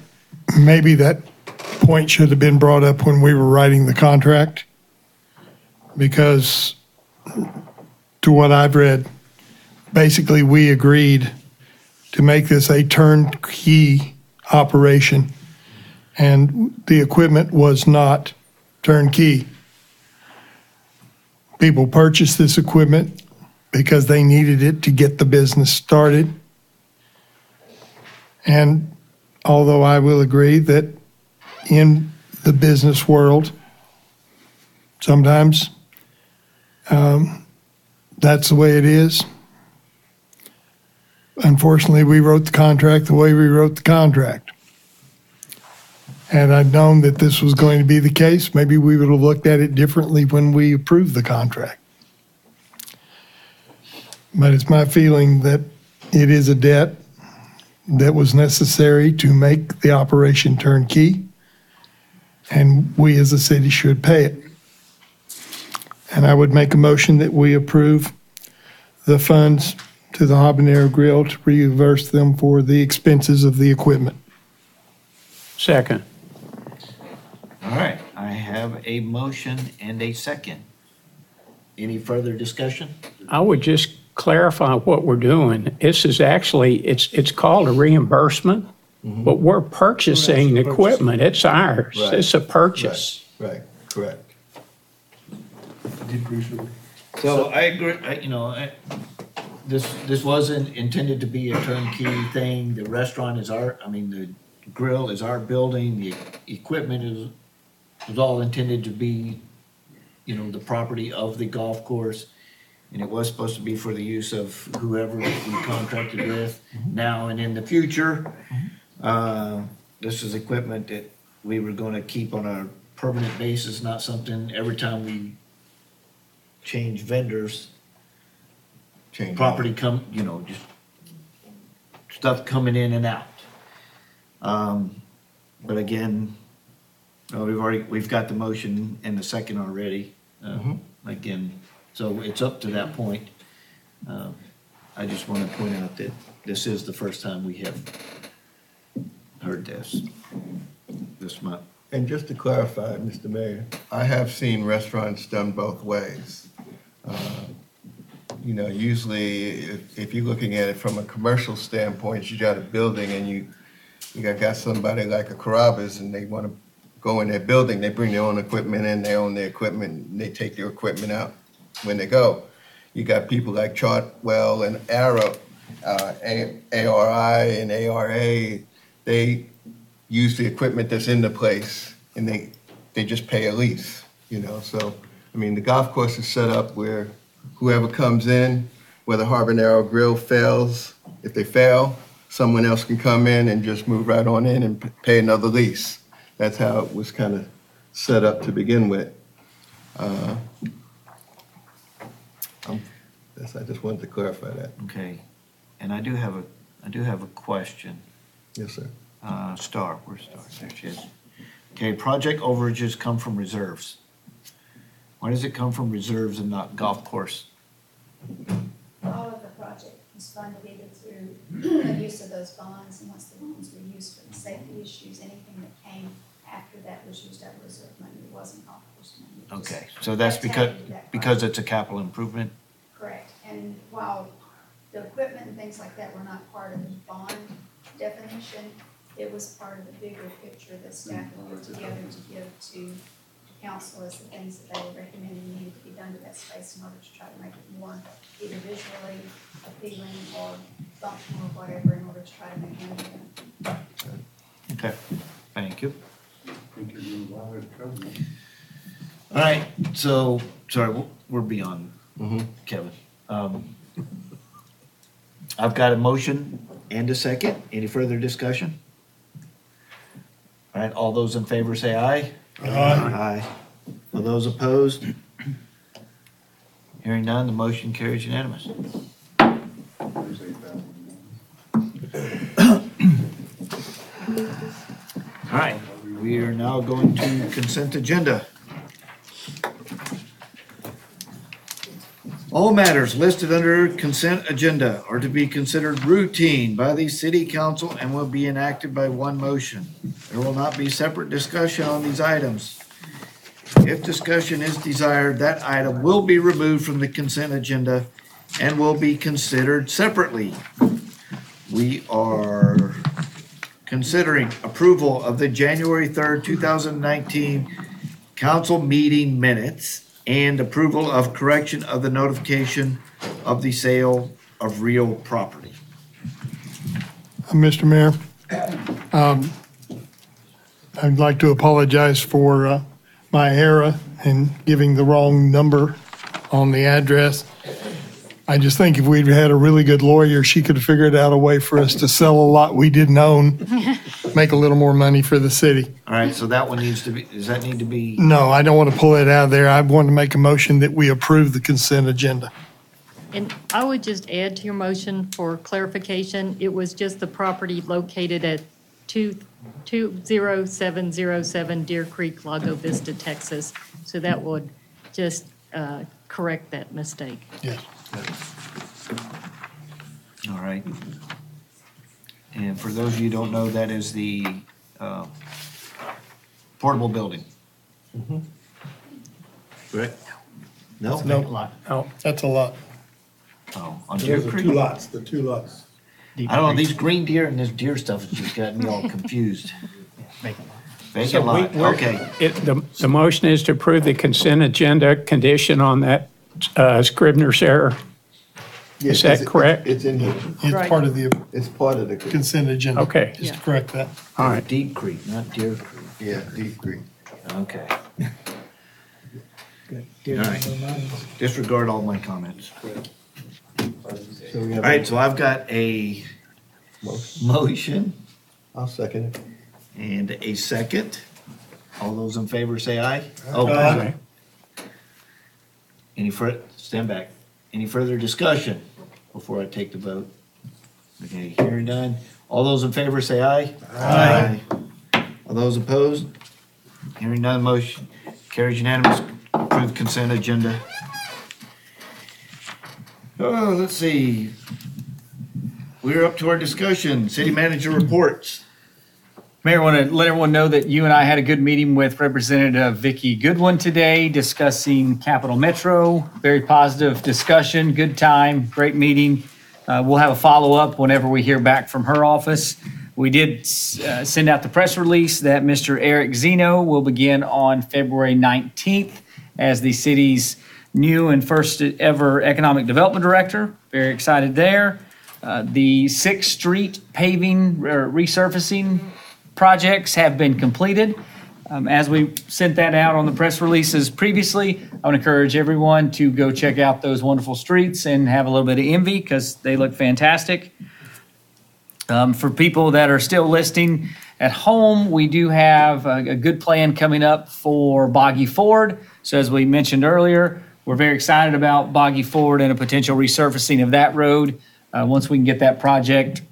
maybe that point should have been brought up when we were writing the contract, because to what I've read, basically we agreed to make this a turnkey operation, and the equipment was not turnkey. People purchased this equipment because they needed it to get the business started. And although I will agree that in the business world, sometimes that's the way it is. Unfortunately, we wrote the contract the way we wrote the contract. Had I known that this was going to be the case, maybe we would have looked at it differently when we approved the contract. But it's my feeling that it is a debt that was necessary to make the operation turnkey, and we as a city should pay it. And I would make a motion that we approve the funds to the Habanero Grill to reimburse them for the expenses of the equipment. Second. All right, I have a motion and a second. Any further discussion? I would just clarify what we're doing. This is actually, it's called a reimbursement, but we're purchasing the equipment. It's ours. Right. It's a purchase. Right, correct. So I agree, this wasn't intended to be a turnkey thing. The restaurant is the grill is our building, the equipment is all intended to be, the property of the golf course. And it was supposed to be for the use of whoever we contracted with now and in the future. This is equipment that we were gonna keep on a permanent basis, not something every time we change vendors, property just stuff coming in and out. But again, we've got the motion and the second already. Again, so it's up to that point. I just want to point out that this is the first time we have heard this month. And just to clarify, Mr. Mayor, I have seen restaurants done both ways. Usually if you're looking at it from a commercial standpoint, you got a building and you got somebody like a Carrabba's and they want to go in their building, they bring their own equipment in, they own their equipment, and they take their equipment out when they go. You got people like Chartwell and Arrow, ARI and ARA, they use the equipment that's in the place and they just pay a lease, So, the golf course is set up where whoever comes in, whether Habanero Grill fails, if they fail, someone else can come in and just move right on in and pay another lease. That's how it was kind of set up to begin with. I just wanted to clarify that. Okay, and I do have a question. Yes, sir. Where's Star? There she is. Okay, project overages come from reserves. Why does it come from reserves and not golf course All of the project was funded either through the use of those bonds, and once the bonds were used for the safety issues, anything that came after that was used out of reserve money. It wasn't golf course money. It just- Okay, so that's because, added to that because project. it's a capital improvement? Correct, and while the equipment and things like that were not part of the bond definition, it was part of the bigger picture that staff had put together to give to council as the things that they were recommending needed to be done to that space in order to try to make it more either visually appealing or functional or whatever in order to try to make money done. Okay, thank you. All right, so, sorry, we're beyond Kevin. I've got a motion and a second. Any further discussion? All right, all those in favor say aye. Aye. All those opposed? Hearing none, the motion carries unanimous. All right, we are now going to consent agenda. All matters listed under consent agenda are to be considered routine by the city council and will be enacted by one motion. There will not be separate discussion on these items. If discussion is desired, that item will be removed from the consent agenda and will be considered separately. We are considering approval of the January 3rd, 2019 council meeting minutes and approval of correction of the notification of the sale of real property. Mr. Mayor, I'd like to apologize for my error in giving the wrong number on the address. I just think if we'd had a really good lawyer, she could have figured out a way for us to sell a lot we didn't own, make a little more money for the city. All right, so that one needs to be, does that need to be? No, I don't want to pull it out of there. I want to make a motion that we approve the consent agenda. And I would just add to your motion for clarification, it was just the property located at 20707 Deer Creek, Lago Vista, Texas. So that would just correct that mistake. Yes. All right. And for those of you who don't know, that is the portable building. Correct? No? No, that's a lot. Oh, on Those Deer are Creek? the two lots. I don't know, these green deer and this deer stuff has just got me all confused. Vacant lot, okay. The motion is to approve the consent agenda condition on that Scribner's error. Is that correct? It's in here. It's part of the It's part of the. consent agenda. Okay. Just to correct that. All right. Deep Creek, not Deer Creek. Yeah, Deep Creek. Okay. All right. Disregard all my comments. So we All have right, so I've got a motion I'll second it. and a second. All those in favor say aye. Oh, Aye. any further, stand back. Any further discussion before I take the vote? Okay, hearing none. All those in favor say aye. Aye. All those opposed? Hearing none, motion carries unanimous. Approved consent agenda. Oh, let's see. We're up to our discussion. City manager reports. Mayor, I want to let everyone know that you and I had a good meeting with Representative Vicki Goodwin today discussing Capital Metro. Very positive discussion, good time, great meeting. We'll have a follow-up whenever we hear back from her office. We did send out the press release that Mr. Eric Zeno will begin on February 19th as the city's new and first ever economic development director. Very excited there. The 6th Street paving resurfacing projects have been completed. As we sent that out on the press releases previously, I would encourage everyone to go check out those wonderful streets and have a little bit of envy because they look fantastic. For people that are still listening at home, we do have a good plan coming up for Boggy Ford. So as we mentioned earlier, we're very excited about Boggy Ford and a potential resurfacing of that road. Once we can get that project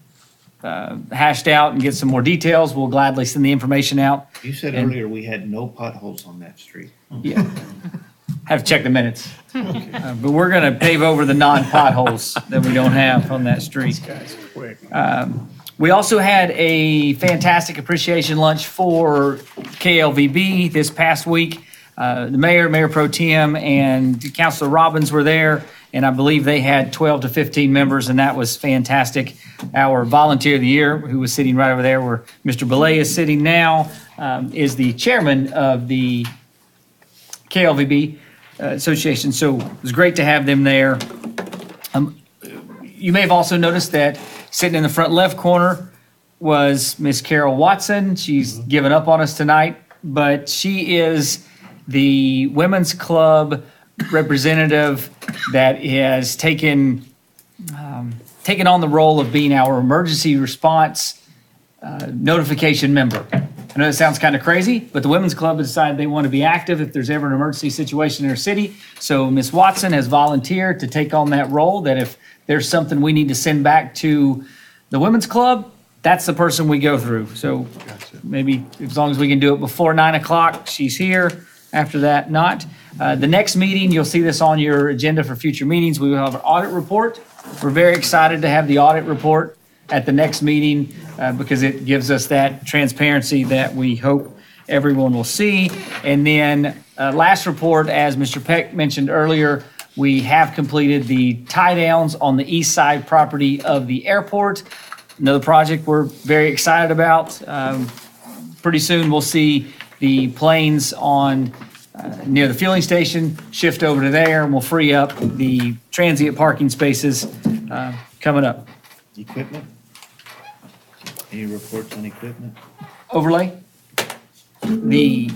hashed out and get some more details, we'll gladly send the information out. You said earlier we had no potholes on that street. Yeah. have to check the minutes. But we're going to pave over the non-potholes that we don't have on that street. We also had a fantastic appreciation lunch for KLVB this past week. The Mayor Pro Tem, and Councilor Robbins were there, and I believe they had 12 to 15 members, and that was fantastic. Our Volunteer of the Year, who was sitting right over there where Mr. Belay is sitting now, is the chairman of the KLVB Association, so it was great to have them there. You may have also noticed that sitting in the front left corner was Miss Carol Watson. She's given up on us tonight, but she is the women's club representative that has taken on the role of being our emergency response notification member. I know that sounds kind of crazy, but the women's club has decided they want to be active if there's ever an emergency situation in their city. So Ms. Watson has volunteered to take on that role, that if there's something we need to send back to the women's club, that's the person we go through. So maybe as long as we can do it before 9 o'clock, she's here. After that, not. The next meeting, you'll see this on your agenda for future meetings. We will have an audit report. We're very excited to have the audit report at the next meeting because it gives us that transparency that we hope everyone will see. And then last report, as Mr. Peck mentioned earlier, we have completed the tie downs on the east side property of the airport. Another project we're very excited about. Pretty soon we'll see the planes on near the fueling station shift over to there, and we'll free up the transient parking spaces coming up. Equipment? Any reports on equipment? Overlay. We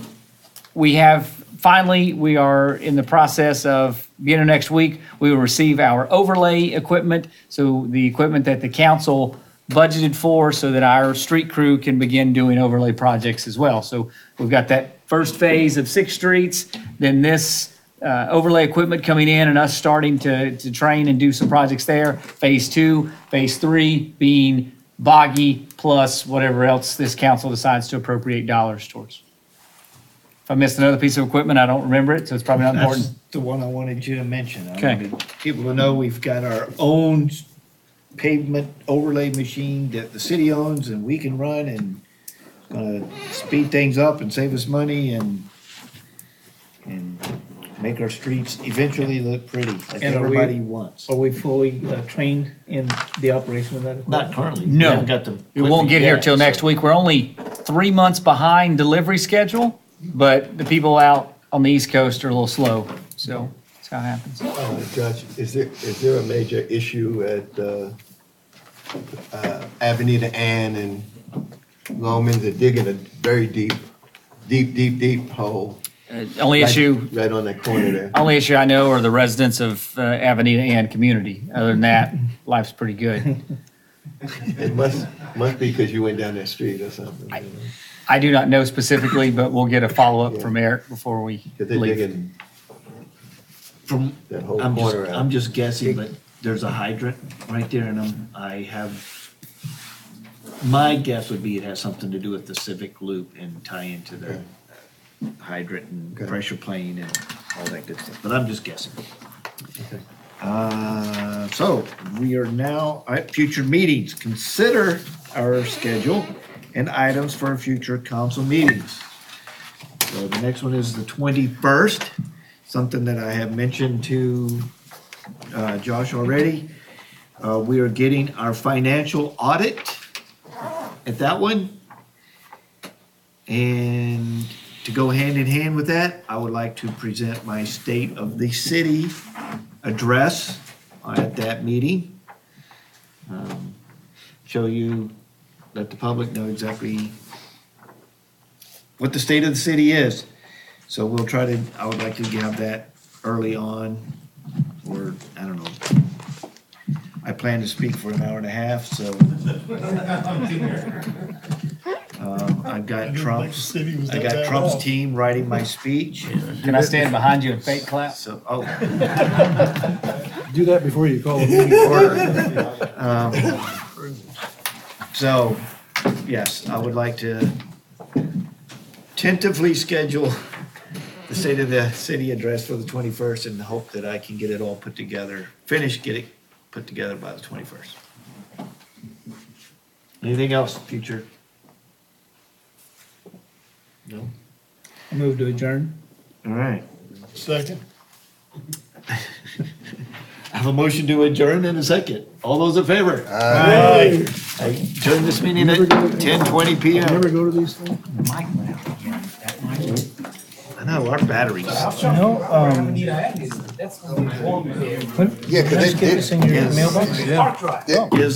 are in the process of, beginning of next week, we will receive our overlay equipment. So the equipment that the council budgeted for, so that our street crew can begin doing overlay projects as well. So we've got that first phase of 6 streets, then this overlay equipment coming in and us starting to train and do some projects there. Phase 2, phase 3 being boggy plus whatever else this council decides to appropriate dollars towards. If I missed another piece of equipment, I don't remember it, so it's probably not important. That's the one I wanted you to mention. I Okay. wanted people to know we've got our own pavement overlay machine that the city owns and we can run, and gonna speed things up and save us money and make our streets eventually look pretty, like And are we- everybody wants. Are we fully trained in the operation of that equipment? Not currently. We No, haven't got the it won't get here equipment till yet, next so- week. We're only 3 months behind delivery schedule, but the people out on the East Coast are a little slow, so that's how it happens. Judge, is there a major issue at Avenida Ann and Longman? They're digging a very deep hole. Only Right- issue Right on that corner there. Only issue I know are the residents of Avenida and community. Other than that, life's pretty good. It must be because you went down that street or something. I do not know specifically, but we'll get a follow-up from Eric before we Because they're leave. digging From, that whole I'm just, corner out. I'm just guessing, but there's a hydrant right there, and my guess would be it has something to do with the Civic Loop and tie into the hydrant and pressure plane and all that good stuff, but I'm just guessing. So we are now at future meetings. Consider our schedule and items for future council meetings. So the next one is the 21st, something that I have mentioned to Josh already. We are getting our financial audit at that one. And to go hand in hand with that, I would like to present my State of the City address at that meeting. Show you, let the public know exactly what the state of the city is. So we'll try to, I would like to have that early on, or, I don't know. I plan to speak for an hour and a half, so. I've got Trump's team writing my speech. Can I stand behind you and fake clap? So, Do that before you call the meeting to order. So, yes, I would like to tentatively schedule the State of the City address for the 21st and hope that I can get it all put together, get it put together by the 21st. Anything else, future? No? I move to adjourn. All right. Second. I have a motion to adjourn in a second. All those in favor? Aye. I adjourn this meeting at 10:20 p.m. Never go to these things? I know, our batteries. You know, Yeah, 'cause let's they get this in your Yes. mailbox.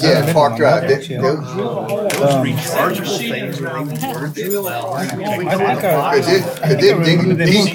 Yeah, Park Drive. Those rechargeable things, are they worth it? I think I- Cause it I think I removed them. ding,